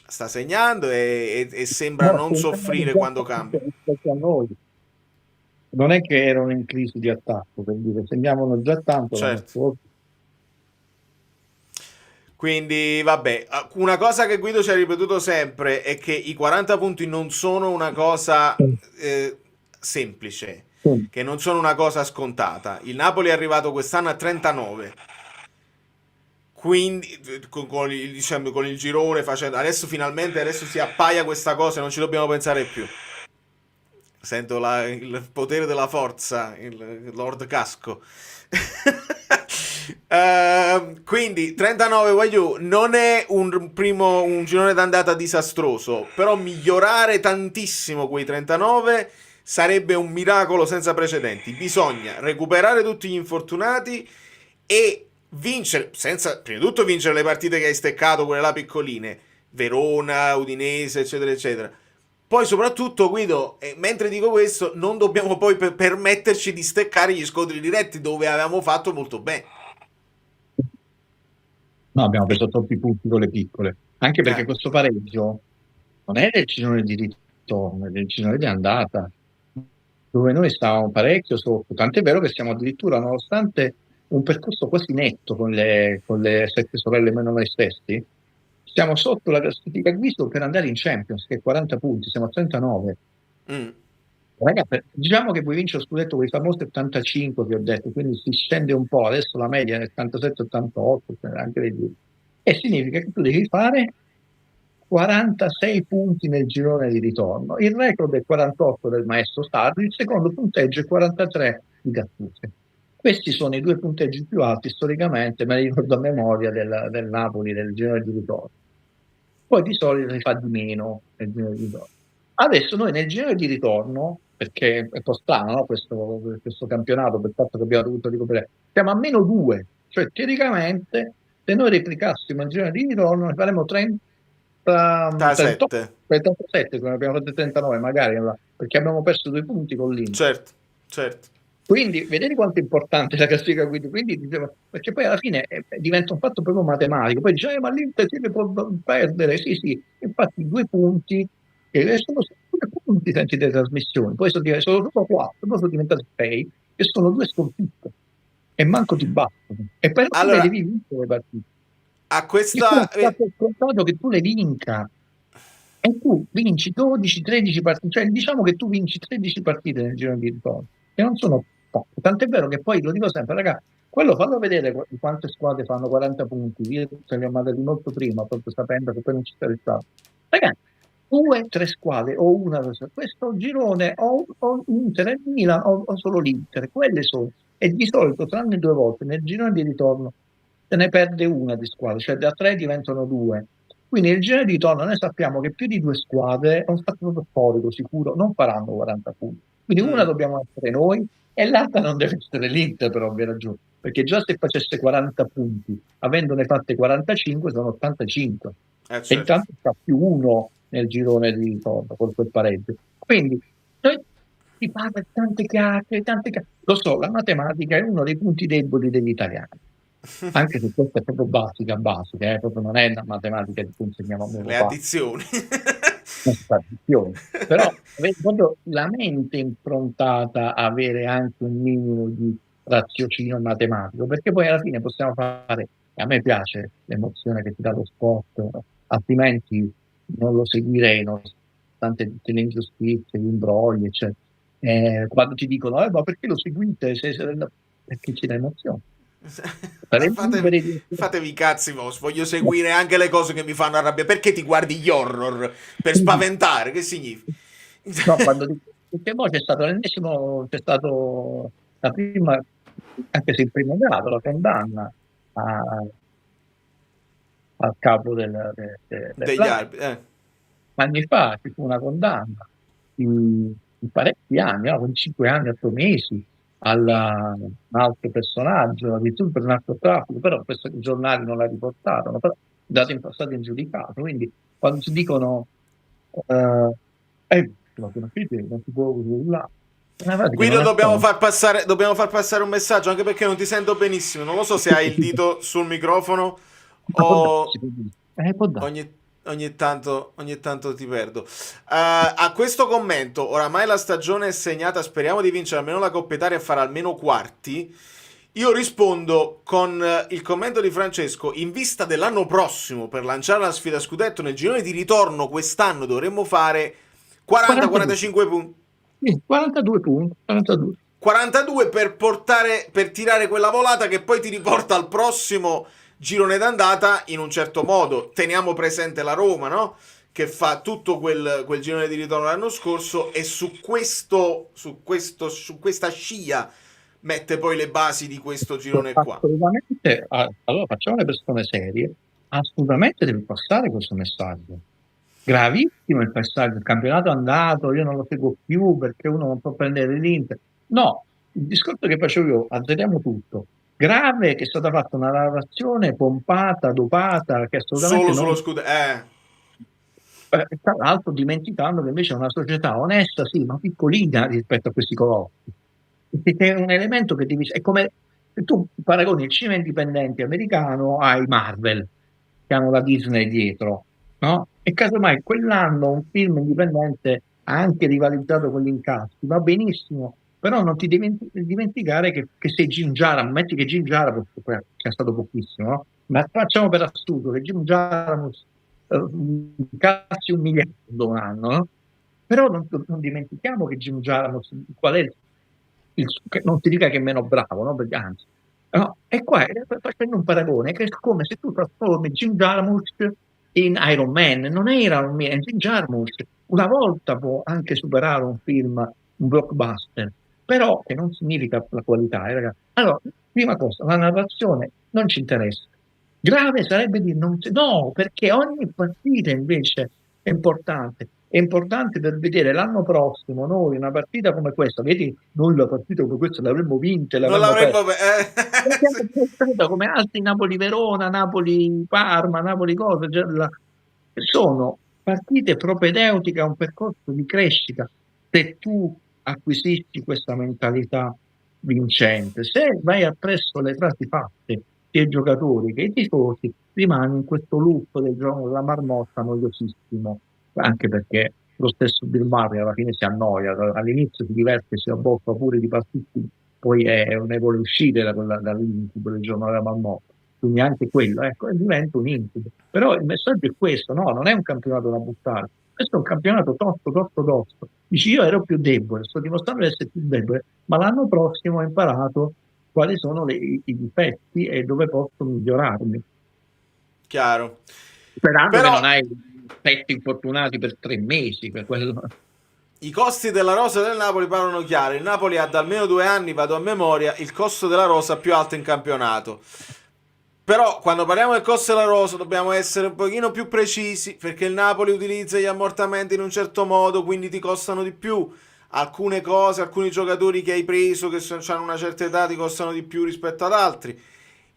Sta segnando e sembra non soffrire quando cambia. Rispetto a noi. Non è che erano in crisi di attacco, per dire, segnavano già tanto l'anno Certo. scorso. Quindi, vabbè, una cosa che Guido ci ha ripetuto sempre è che i 40 punti non sono una cosa semplice, che non sono una cosa scontata. Il Napoli è arrivato quest'anno a 39. Quindi con il girone facendo adesso si appaia questa cosa e non ci dobbiamo pensare più. Sento il potere della forza, il Lord Casco. Quindi 39 Wagyu non è un girone d'andata disastroso, però migliorare tantissimo quei 39 sarebbe un miracolo senza precedenti. Bisogna recuperare tutti gli infortunati e vincere, prima di tutto vincere le partite che hai steccato, quelle là piccoline, Verona, Udinese, eccetera eccetera. Poi soprattutto, Guido, mentre dico questo, non dobbiamo poi permetterci di steccare gli scontri diretti dove avevamo fatto molto bene. No, abbiamo preso troppi punti con le piccole, anche perché questo pareggio non è del girone di ritorno, è del girone di andata, dove noi stavamo parecchio sotto, tant'è vero che siamo addirittura, nonostante un percorso quasi netto con le 7 sorelle meno noi stessi, siamo sotto la classifica Guido per andare in Champions, che è 40 punti, siamo a 39. Ragazzi, diciamo che puoi vincere lo scudetto con i famosi 85 che ho detto, quindi si scende un po', adesso la media è 87-88, anche di più. E significa che tu devi fare 46 punti nel girone di ritorno. Il record è 48 del maestro Sarri, il secondo punteggio è 43 di Gattuso. Questi sono i 2 punteggi più alti storicamente, me li ricordo a memoria del Napoli, del girone di ritorno. Poi di solito si fa di meno nel girone di ritorno. Adesso noi nel girone di ritorno, perché è un po' strano, no? questo campionato, per il fatto che abbiamo dovuto recuperare, siamo a -2, cioè teoricamente se noi replicassimo il girone di ritorno ne faremo 37. 37, come abbiamo fatto 39 magari, perché abbiamo perso 2 punti con l'Inter. Certo. Quindi vedete quanto è importante la classifica guida, perché poi alla fine diventa un fatto proprio matematico, poi dice ma l'Inter si può perdere, sì, infatti 2 punti, sono 2 punti senza delle trasmissioni, poi sono 4, poi sono diventati 6, e sono 2 sconfitte, e manco ti battono, e però tu le devi vincere le partite. A questa... È scontato che tu le vinca, e tu vinci 12-13 partite, cioè diciamo che tu vinci 13 partite nel giro di ritorno, che non sono poche, tant'è vero che poi lo dico sempre, ragazzi, quello fallo vedere quante squadre fanno 40 punti, io se li ho mandati molto prima, proprio sapendo che poi non ci sarei stato. Ragazzi, 2-3 squadre o una, questo girone o Inter e Milan o solo l'Inter, quelle sono, e di solito tranne 2 volte nel girone di ritorno se ne perde una di squadre, cioè da 3 diventano 2. Quindi nel girone di ritorno noi sappiamo che più di 2 squadre, è un fatto proprio storico sicuro, non faranno 40 punti. Quindi una dobbiamo essere noi e l'altra non deve essere l'Inter, per ovvie ragioni, perché già se facesse 40 punti, avendone fatte 45 sono 85, e intanto sta più 1 nel girone di ritorno con quel pareggio. Quindi noi si parla di tante chiacchiere, lo so, la matematica è uno dei punti deboli degli italiani, anche se questa è proprio basica, proprio non è una matematica di cui insegniamo a mio le papà. addizioni. Però proprio la mente improntata a avere anche un minimo di raziocinio matematico, perché poi alla fine possiamo fare, a me piace l'emozione che ti dà lo sport, altrimenti non lo seguirei, nonostante tutte le ingiustizie, gli imbrogli, eccetera. Quando ti dicono ma perché lo seguite? Perché ci dà emozione. Fatevi i cazzi vostri, voglio seguire anche le cose che mi fanno arrabbiare. Perché ti guardi gli horror? Per spaventare? Che significa? No, perché poi c'è stato l'ennesimo, c'è stato la prima, anche se il primo grado, la condanna al capo degli arbitri. Anni fa ci fu una condanna in parecchi anni, con 5 anni, 8 mesi, un altro personaggio, addirittura per narcotraffico, però questo i giornali non la riportarono, però dato in passato in giudicato. Quindi quando ci dicono non si può urlare. Guido, dobbiamo far passare un messaggio, anche perché non ti sento benissimo. Non lo so se hai il dito sul microfono o ogni tanto ti perdo. A questo commento, oramai la stagione è segnata, speriamo di vincere almeno la Coppa Italia e fare almeno quarti. Io rispondo con il commento di Francesco: in vista dell'anno prossimo, per lanciare la sfida scudetto nel girone di ritorno, quest'anno dovremmo fare 40-45 punti. 42 punti. 42 per tirare quella volata che poi ti riporta al prossimo girone d'andata in un certo modo. Teniamo presente la Roma, no? Che fa tutto quel girone di ritorno l'anno scorso, e su questa scia mette poi le basi di questo girone qua. Assolutamente. Allora facciamo le persone serie. Assolutamente deve passare questo messaggio. Gravissimo il passaggio, il campionato è andato, io non lo seguo più perché uno non può prendere l'Inter. No, il discorso che facevo io, azzeriamo tutto. Grave che è stata fatta una narrazione pompata, dopata, che assolutamente solo sullo tra l'altro dimenticando che invece è una società onesta, sì, ma piccolina rispetto a questi colossi. Perché è un elemento che devi... È come se tu paragoni il cinema indipendente americano ai Marvel, che hanno la Disney dietro, no? E casomai quell'anno un film indipendente ha anche rivalizzato con gli incassi, va benissimo, però non ti devi dimenticare che sei Jim Jarmusch, metti che Jim Jarmusch, che è stato pochissimo, no? Ma facciamo per assurdo che Jim Jarmusch incassi $1 miliardo un anno, no? Però non dimentichiamo che Jim Jarmusch, qual è non ti dica che è meno bravo, no? Perché anzi, no? E qua facendo un paragone che è come se tu trasformi Jim Jarmusch in Iron Man. Non è Iron Man, è Jim Jarmusch. Una volta può anche superare un film, un blockbuster, però che non significa la qualità, ragazzi. Allora, prima cosa, la narrazione non ci interessa. Grave sarebbe dire no, perché ogni partita invece è importante. è importante per vedere l'anno prossimo noi una partita come questa, vedi, noi la partita come questa l'avremmo vinta e Non l'avremmo l'avremmo... persa come altri Napoli-Verona, Napoli-Parma, Napoli-Cosa, sono partite propedeutiche a un percorso di crescita. Se tu acquisisci questa mentalità vincente, se vai appresso le frasi fatte sia i giocatori che i tifosi, rimani in questo loop del gioco della marmotta noiosissimo, anche perché lo stesso Bill Murray alla fine si annoia, all'inizio si diverte, si abboffa pure di partiti, poi ne vuole uscire dall'incubo del giorno della marmotta, quindi anche quello, ecco, diventa un incubo. Però il messaggio è questo, no, non è un campionato da buttare, questo è un campionato tosto. Dici, io ero più debole, sto dimostrando di essere più debole, ma l'anno prossimo ho imparato quali sono i difetti e dove posso migliorarmi. Chiaro. Sperando che non hai 7 infortunati per 3 mesi, per quello. I costi della rosa del Napoli parlano chiaro. Il Napoli ha da almeno 2 anni, vado a memoria, il costo della rosa più alto in campionato. Però quando parliamo del costo della rosa dobbiamo essere un pochino più precisi, perché il Napoli utilizza gli ammortamenti in un certo modo, quindi ti costano di più. Alcune cose, alcuni giocatori che hai preso che hanno una certa età ti costano di più rispetto ad altri.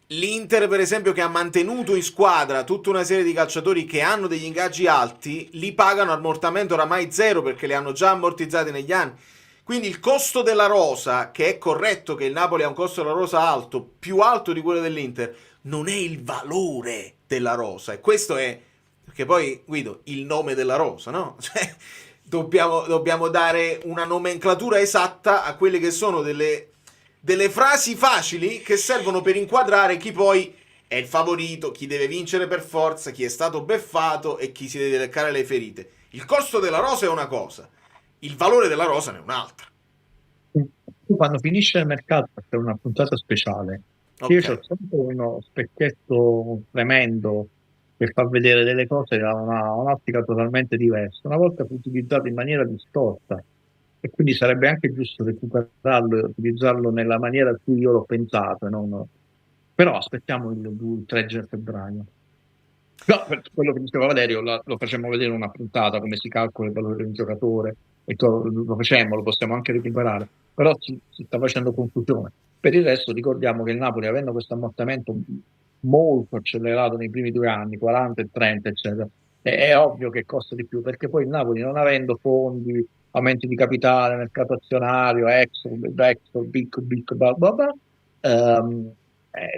L'Inter, per esempio, che ha mantenuto in squadra tutta una serie di calciatori che hanno degli ingaggi alti, li pagano ammortamento oramai zero perché li hanno già ammortizzati negli anni. Quindi il costo della rosa, che è corretto che il Napoli ha un costo della rosa alto, più alto di quello dell'Inter, non è il valore della rosa. E questo è, perché poi, Guido, il nome della rosa, no? Cioè, dobbiamo dare una nomenclatura esatta a quelle che sono delle frasi facili che servono per inquadrare chi poi è il favorito, chi deve vincere per forza, chi è stato beffato e chi si deve leccare le ferite. Il costo della rosa è una cosa, il valore della rosa è un'altra. Quando finisce il mercato, per una puntata speciale, io ho sempre uno specchietto tremendo che fa vedere delle cose da un'ottica totalmente diversa. Una volta fu utilizzato in maniera distorta e quindi sarebbe anche giusto recuperarlo e utilizzarlo nella maniera a cui io l'ho pensato. Però aspettiamo il 3 febbraio. No, per quello che diceva Valerio, lo facciamo vedere una puntata, come si calcola il valore di un giocatore, e lo facciamo, lo possiamo anche recuperare, però si sta facendo confusione. Per il resto ricordiamo che il Napoli, avendo questo ammortamento molto accelerato nei primi 2 anni, 40 e 30, eccetera, è ovvio che costa di più, perché poi il Napoli, non avendo fondi, aumenti di capitale, mercato azionario, Exor, big, blah, blah, blah,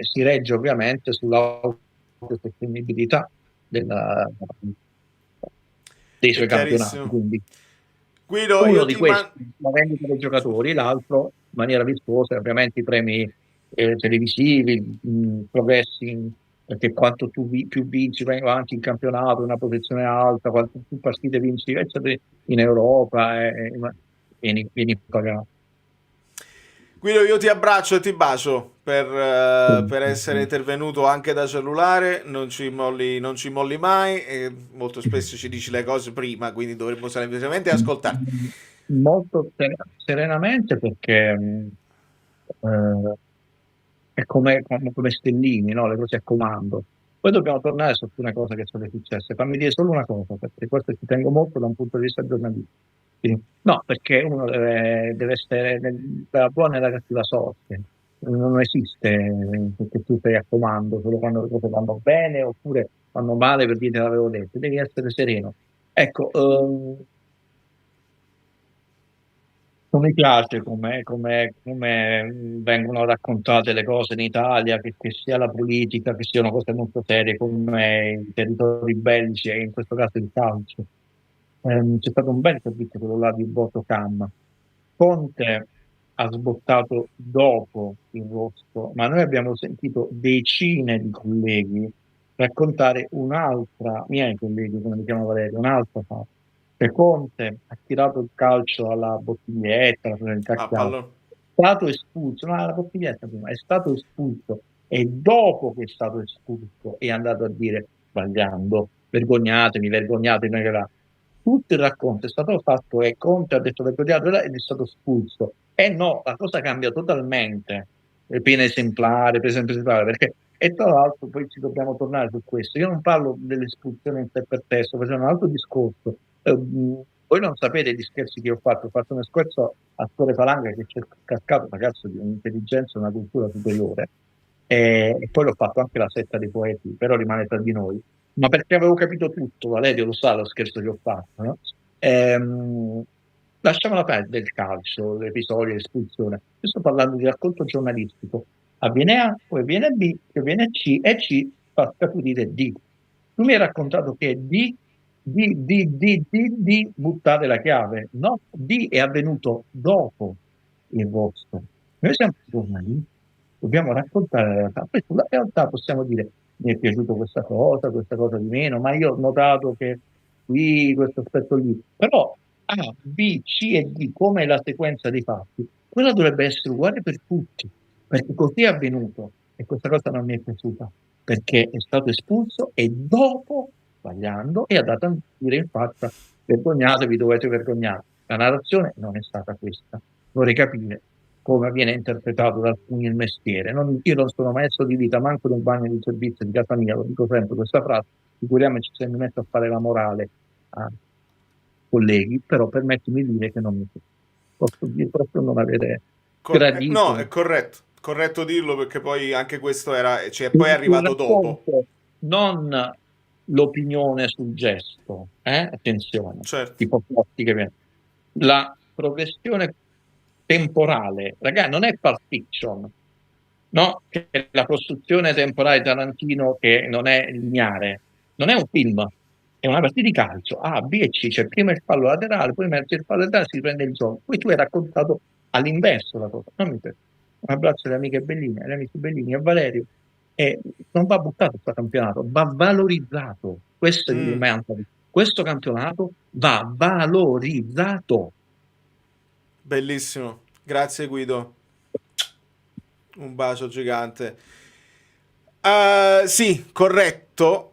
si regge ovviamente sull'autosostenibilità dei suoi campionati. Quindi Guido, uno di questi, la vendita dei giocatori, l'altro in maniera virtuosa, ovviamente i premi televisivi, progressi, perché quanto tu più vinci, vai avanti in campionato, una posizione alta, quanto più partite vinci, eccetera, in Europa, vieni pagato. Guido, io ti abbraccio e ti bacio per essere intervenuto anche da cellulare, non ci molli mai e molto spesso ci dici le cose prima, quindi dovremmo semplicemente ascoltare. Molto serenamente, perché è come stellini, no? Le cose a comando. Poi dobbiamo tornare su alcune cose che sono successe. Fammi dire solo una cosa, perché questo ci tengo molto da un punto di vista giornalistico. No, perché uno deve essere nella buona e nella cattiva sorte. Non esiste perché tu sei a comando solo quando le cose vanno bene oppure vanno male per dire te l'avevo detto. Devi essere sereno. Ecco, non mi piace come vengono raccontate le cose in Italia, che sia la politica, che siano cose molto serie come i territori bellici e in questo caso il calcio. C'è stato un bel servizio quello là di Botocam. Conte ha sbottato dopo il rosso, ma noi abbiamo sentito decine di colleghi raccontare miei colleghi, come mi chiama Valerio, un'altra cosa. Che Conte ha tirato il calcio alla bottiglietta, è stato espulso, no, la bottiglietta prima, è stato espulso e dopo che è stato espulso è andato a dire, sbagliando, vergognatevi, là. Tutto il racconto è stato fatto e Conte ha detto vergognatevi ed è stato espulso. E no, la cosa cambia totalmente, pena esemplare, perché e tra l'altro poi ci dobbiamo tornare su questo. Io non parlo dell'espulsione in sé per sé, sto facendo un altro discorso. Voi non sapete gli scherzi che ho fatto uno scherzo a Scuole Falanga che c'è cascato un ragazzo di un'intelligenza e una cultura superiore, e poi l'ho fatto anche la setta dei poeti, però rimane tra di noi, ma perché avevo capito tutto, Valerio lo sa lo scherzo che ho fatto, no? Lasciamo la parte del calcio, l'episodio, l'espulsione, io sto parlando di racconto giornalistico, avviene A, poi viene B, poi viene C, e C fa scaturire D. Tu mi hai raccontato che D, buttate la chiave, no? D è avvenuto dopo il vostro. Noi siamo giornalisti, dobbiamo raccontare la realtà. Poi sulla realtà possiamo dire mi è piaciuto questa cosa di meno, ma io ho notato che qui questo aspetto lì. Però A, B, C e D, come è la sequenza dei fatti, quella dovrebbe essere uguale per tutti, perché così è avvenuto e questa cosa non mi è piaciuta, perché è stato espulso e dopo, sbagliando, è andato a dire in faccia vergognatevi, dovete vergognare. La narrazione non è stata questa. Vorrei capire come viene interpretato da alcuni il mestiere. Io non sono maestro di vita, manco in un bagno di servizio di casa mia, lo dico sempre questa frase, figuriamoci se mi metto a fare la morale a colleghi, però permettimi di dire che non mi posso non avere gradito. No, è corretto dirlo, perché poi anche questo era, cioè, poi è arrivato dopo. Non l'opinione sul gesto, attenzione, tipo che viene. La progressione temporale, ragazzi, non è Pulp Fiction, no? Che è la costruzione temporale Tarantino che non è lineare, non è un film, è una partita di calcio, A, B e C, c'è prima il fallo laterale, poi mezzo il fallo laterale, si prende il gioco, poi tu hai raccontato all'inverso la cosa, non mi piace. Un abbraccio alle amiche Bellini, agli amici Bellini e a Valerio, e non va buttato questo campionato, va valorizzato, questo è il mantra. Questo campionato va valorizzato. Bellissimo, grazie Guido, un bacio gigante. Sì, corretto,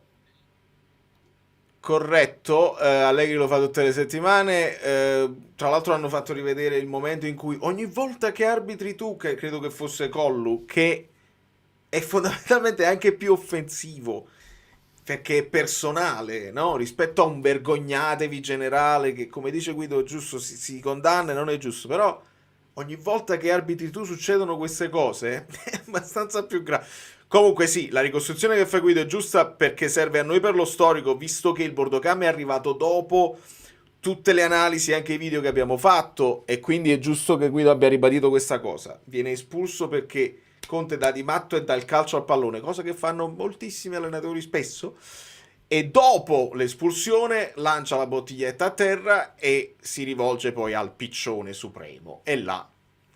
Allegri lo fa tutte le settimane, tra l'altro hanno fatto rivedere il momento in cui ogni volta che arbitri tu, che credo che fosse Collu, che è fondamentalmente anche più offensivo, perché è personale, no? Rispetto a un vergognatevi generale che, come dice Guido, giusto, si condanna e non è giusto, però ogni volta che arbitri tu succedono queste cose, è abbastanza più grave. Comunque sì, la ricostruzione che fa Guido è giusta perché serve a noi per lo storico, visto che il Bordocam è arrivato dopo tutte le analisi e anche i video che abbiamo fatto, e quindi è giusto che Guido abbia ribadito questa cosa. Viene espulso perché Conte dà di matto e dà il calcio al pallone, cosa che fanno moltissimi allenatori spesso, e dopo l'espulsione lancia la bottiglietta a terra e si rivolge poi al piccione supremo, e là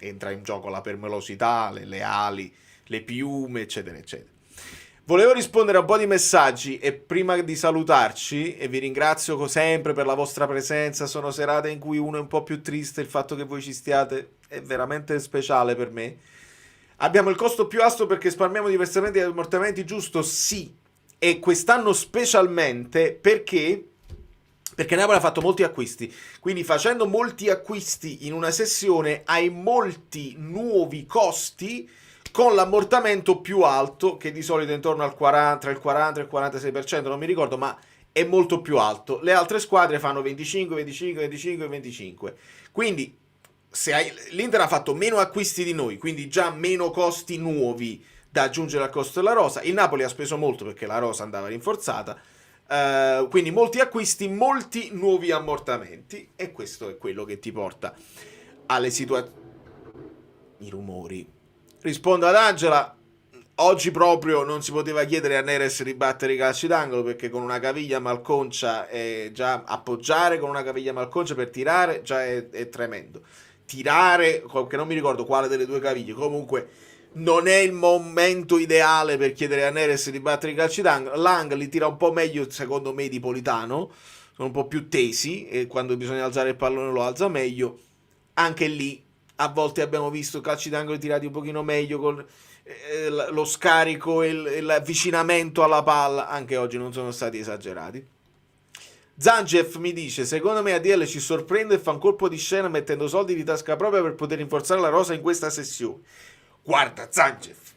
entra in gioco la permelosità, le ali, le piume, eccetera eccetera. Volevo rispondere a un po' di messaggi, e prima di salutarci, e vi ringrazio sempre per la vostra presenza, sono serate in cui uno è un po' più triste, il fatto che voi ci stiate è veramente speciale per me. Abbiamo il costo più alto perché spalmiamo diversamente gli ammortamenti, giusto? Sì. E quest'anno specialmente perché Napoli ha fatto molti acquisti. Quindi facendo molti acquisti in una sessione hai molti nuovi costi con l'ammortamento più alto, che di solito è intorno al 40, tra il 40 e il 46%, non mi ricordo, ma è molto più alto. Le altre squadre fanno 25, 25, 25, 25. Quindi l'Inter ha fatto meno acquisti di noi, quindi già meno costi nuovi da aggiungere al costo della rosa. Il Napoli ha speso molto perché la rosa andava rinforzata, quindi molti acquisti, molti nuovi ammortamenti, e questo è quello che ti porta alle situazioni. I rumori. Rispondo ad Angela: oggi proprio non si poteva chiedere a Neres di battere i calci d'angolo, perché con una caviglia malconcia già appoggiare con una caviglia malconcia per tirare già è tremendo. Tirare, che non mi ricordo quale delle due caviglie, comunque non è il momento ideale per chiedere a Neres di battere i calci d'angolo. Lang li tira un po' meglio secondo me di Politano, sono un po' più tesi e quando bisogna alzare il pallone lo alza meglio. Anche lì a volte abbiamo visto calci d'angolo tirati un pochino meglio, con lo scarico e l'avvicinamento alla palla, anche oggi non sono stati esagerati. Zangief mi dice: secondo me ADL ci sorprende e fa un colpo di scena mettendo soldi di tasca propria per poter rinforzare la rosa in questa sessione. Guarda Zangief,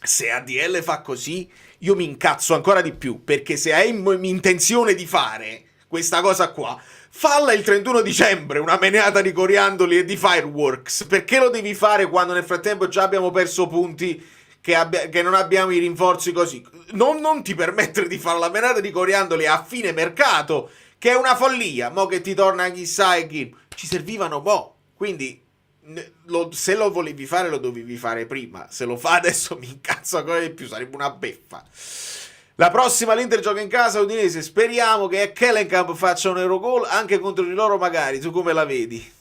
se ADL fa così io mi incazzo ancora di più, perché se hai intenzione di fare questa cosa qua. Falla il 31 dicembre, una menata di coriandoli e di fireworks. Perché lo devi fare quando nel frattempo già abbiamo perso punti, che non abbiamo i rinforzi così? Non ti permettere di fare la menata di coriandoli a fine mercato, che è una follia. Mo che ti torna chissà e chi. Ci servivano quindi se lo volevi fare lo dovevi fare prima. Se lo fa adesso mi incazzo ancora di più, sarebbe una beffa. La prossima l'Inter gioca in casa Udinese, speriamo che Kellenkamp faccia un Eurogol anche contro di loro magari. Tu come la vedi?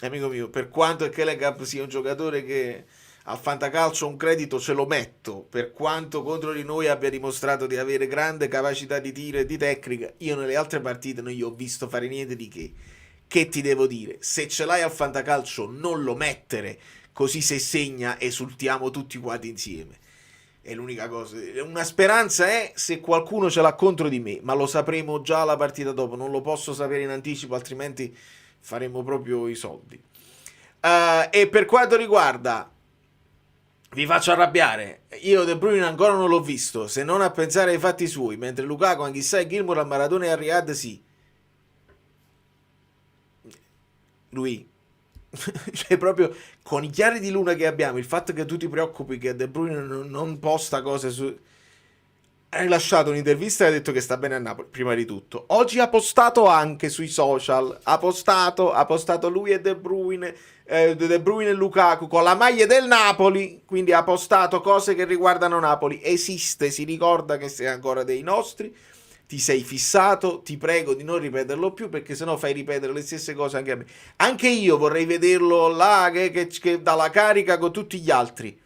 Amico mio, per quanto Kellenkamp sia un giocatore che al fantacalcio un credito ce lo metto, per quanto contro di noi abbia dimostrato di avere grande capacità di tiro e di tecnica, io nelle altre partite non gli ho visto fare niente di che ti devo dire? Se ce l'hai al fantacalcio non lo mettere, così se segna esultiamo tutti quanti insieme. È l'unica cosa. Una speranza è se qualcuno ce l'ha contro di me, ma lo sapremo già la partita dopo, non lo posso sapere in anticipo, altrimenti faremo proprio i soldi. E per quanto riguarda, vi faccio arrabbiare, io De Bruyne ancora non l'ho visto, se non a pensare ai fatti suoi, mentre Lukaku, Anghissà e Gilmour a Maradona e a Riyad sì. Lui cioè proprio con i chiari di luna che abbiamo, il fatto che tu ti preoccupi che De Bruyne non posta cose su... Hai rilasciato un'intervista e ha detto che sta bene a Napoli, prima di tutto. Oggi ha postato anche sui social, ha postato lui e De Bruyne e Lukaku con la maglia del Napoli, quindi ha postato cose che riguardano Napoli. Esiste, si ricorda che sei ancora dei nostri, ti sei fissato, ti prego di non ripeterlo più perché sennò fai ripetere le stesse cose anche a me. Anche io vorrei vederlo là che dà la carica con tutti gli altri.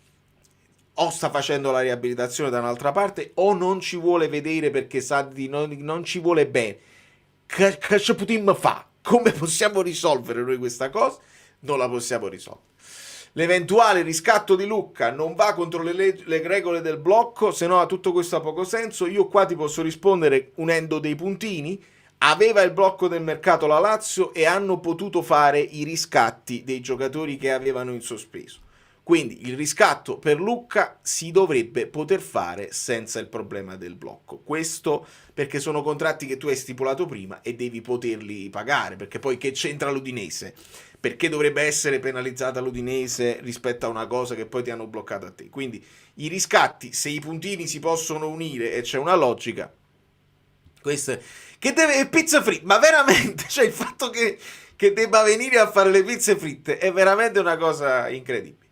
O sta facendo la riabilitazione da un'altra parte o non ci vuole vedere perché sa di non ci vuole bene. Che ci potremmo fare? Come possiamo risolvere noi questa cosa? Non la possiamo risolvere. L'eventuale riscatto di Lucca non va contro le regole del blocco, se no tutto questo ha poco senso. Io qua ti posso rispondere unendo dei puntini. Aveva il blocco del mercato la Lazio e hanno potuto fare i riscatti dei giocatori che avevano in sospeso. Quindi il riscatto per Lucca si dovrebbe poter fare senza il problema del blocco. Questo perché sono contratti che tu hai stipulato prima e devi poterli pagare, perché poi che c'entra l'Udinese? Perché dovrebbe essere penalizzata l'Udinese rispetto a una cosa che poi ti hanno bloccato a te? Quindi i riscatti, se i puntini si possono unire e c'è una logica, questo è... Che deve... pizza fritte, ma veramente, cioè il fatto che debba venire a fare le pizze fritte è veramente una cosa incredibile.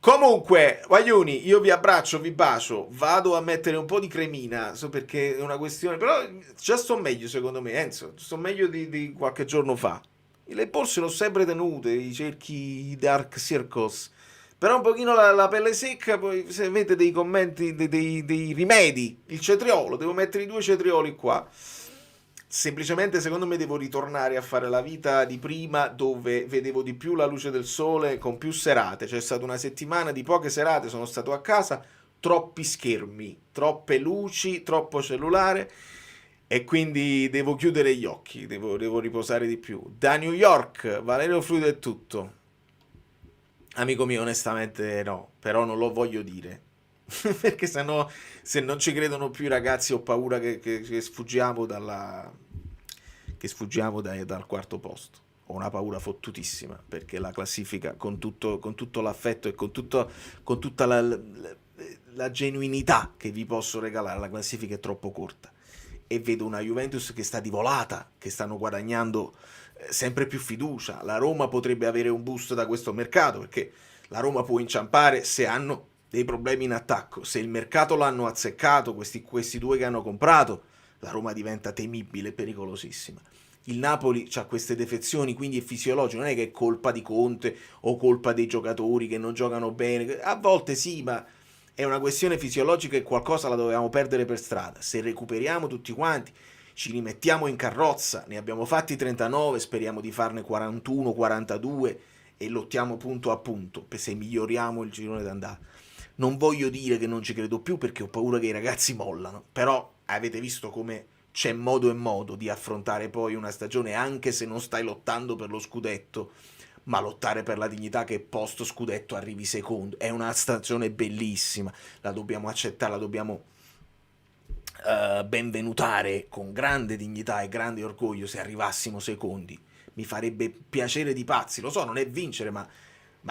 Comunque, Guaglioni, io vi abbraccio, vi bacio, vado a mettere un po' di cremina, so perché è una questione, però già sto meglio secondo me, Enzo, sto meglio di qualche giorno fa. Le polsi l'ho sempre tenute, i cerchi, i dark circles, però un pochino la pelle secca, poi se avete dei commenti, dei rimedi, il cetriolo, devo mettere i 2 cetrioli qua. Semplicemente secondo me devo ritornare a fare la vita di prima dove vedevo di più la luce del sole con più serate. C'è stata una settimana di poche serate, sono stato a casa, troppi schermi, troppe luci, troppo cellulare e quindi devo chiudere gli occhi, devo riposare di più. Da New York, Valerio Fluido è tutto. Amico mio, onestamente no, però non lo voglio dire. Perché sennò, se non ci credono più i ragazzi, ho paura che sfuggiamo dal quarto posto. Ho una paura fottutissima perché la classifica con tutto l'affetto e con tutta la genuinità che vi posso regalare, la classifica è troppo corta e vedo una Juventus che sta di volata, che stanno guadagnando sempre più fiducia. La Roma potrebbe avere un boost da questo mercato perché la Roma può inciampare se hanno dei problemi in attacco. Se il mercato l'hanno azzeccato, questi due che hanno comprato, la Roma diventa temibile e pericolosissima. Il Napoli ha queste defezioni, quindi è fisiologico, non è che è colpa di Conte o colpa dei giocatori che non giocano bene, a volte sì, ma è una questione fisiologica e qualcosa la dovevamo perdere per strada. Se recuperiamo tutti quanti, ci rimettiamo in carrozza, ne abbiamo fatti 39, speriamo di farne 41, 42 e lottiamo punto a punto, se miglioriamo il girone d'andata. Non voglio dire che non ci credo più perché ho paura che i ragazzi mollano, però avete visto come c'è modo e modo di affrontare poi una stagione anche se non stai lottando per lo scudetto, ma lottare per la dignità che post scudetto arrivi secondo. È una stagione bellissima, la dobbiamo accettare, la dobbiamo benvenutare con grande dignità e grande orgoglio se arrivassimo secondi. Mi farebbe piacere di pazzi, lo so, non è vincere, ma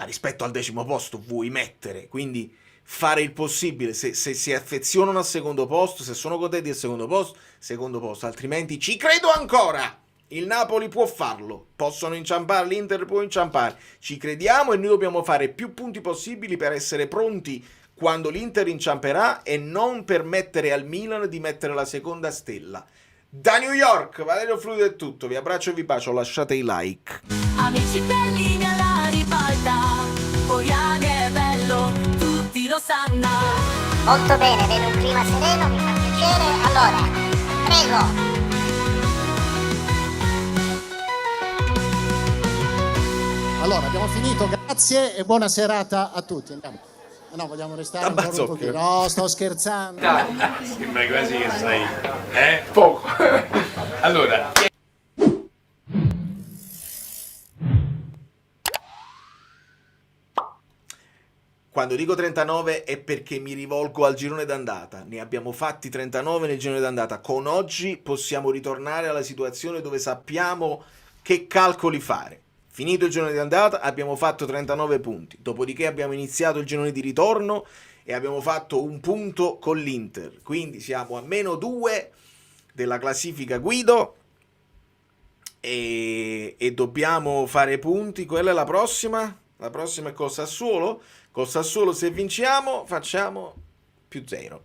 rispetto al 10° posto vuoi mettere, quindi fare il possibile, se si affezionano al secondo posto, se sono contenti del secondo posto, altrimenti ci credo ancora, il Napoli può farlo, possono inciampare, l'Inter può inciampare, ci crediamo e noi dobbiamo fare più punti possibili per essere pronti quando l'Inter inciamperà e non permettere al Milan di mettere la seconda stella. Da New York, Valerio Fluido è tutto, vi abbraccio e vi bacio, lasciate i like. Amici belli alla ribalta, Poriani è bello, tutti lo sanno. Molto bene, vedo un clima sereno, mi fa piacere. Allora, prego. Allora, abbiamo finito, grazie e buona serata a tutti. Andiamo. No, vogliamo restare ancora un pochino. No, sto scherzando. Sembra quasi che sai, poco. Allora, Quando dico 39 è perché mi rivolgo al girone d'andata. Ne abbiamo fatti 39 nel girone d'andata. Con oggi possiamo ritornare alla situazione dove sappiamo che calcoli fare. Finito il girone di andata, abbiamo fatto 39 punti. Dopodiché abbiamo iniziato il girone di ritorno e abbiamo fatto un punto con l'Inter. Quindi siamo a -2 della classifica Guido e dobbiamo fare punti. Quella è la prossima. La prossima è col Sassuolo. Col Sassuolo se vinciamo facciamo +0.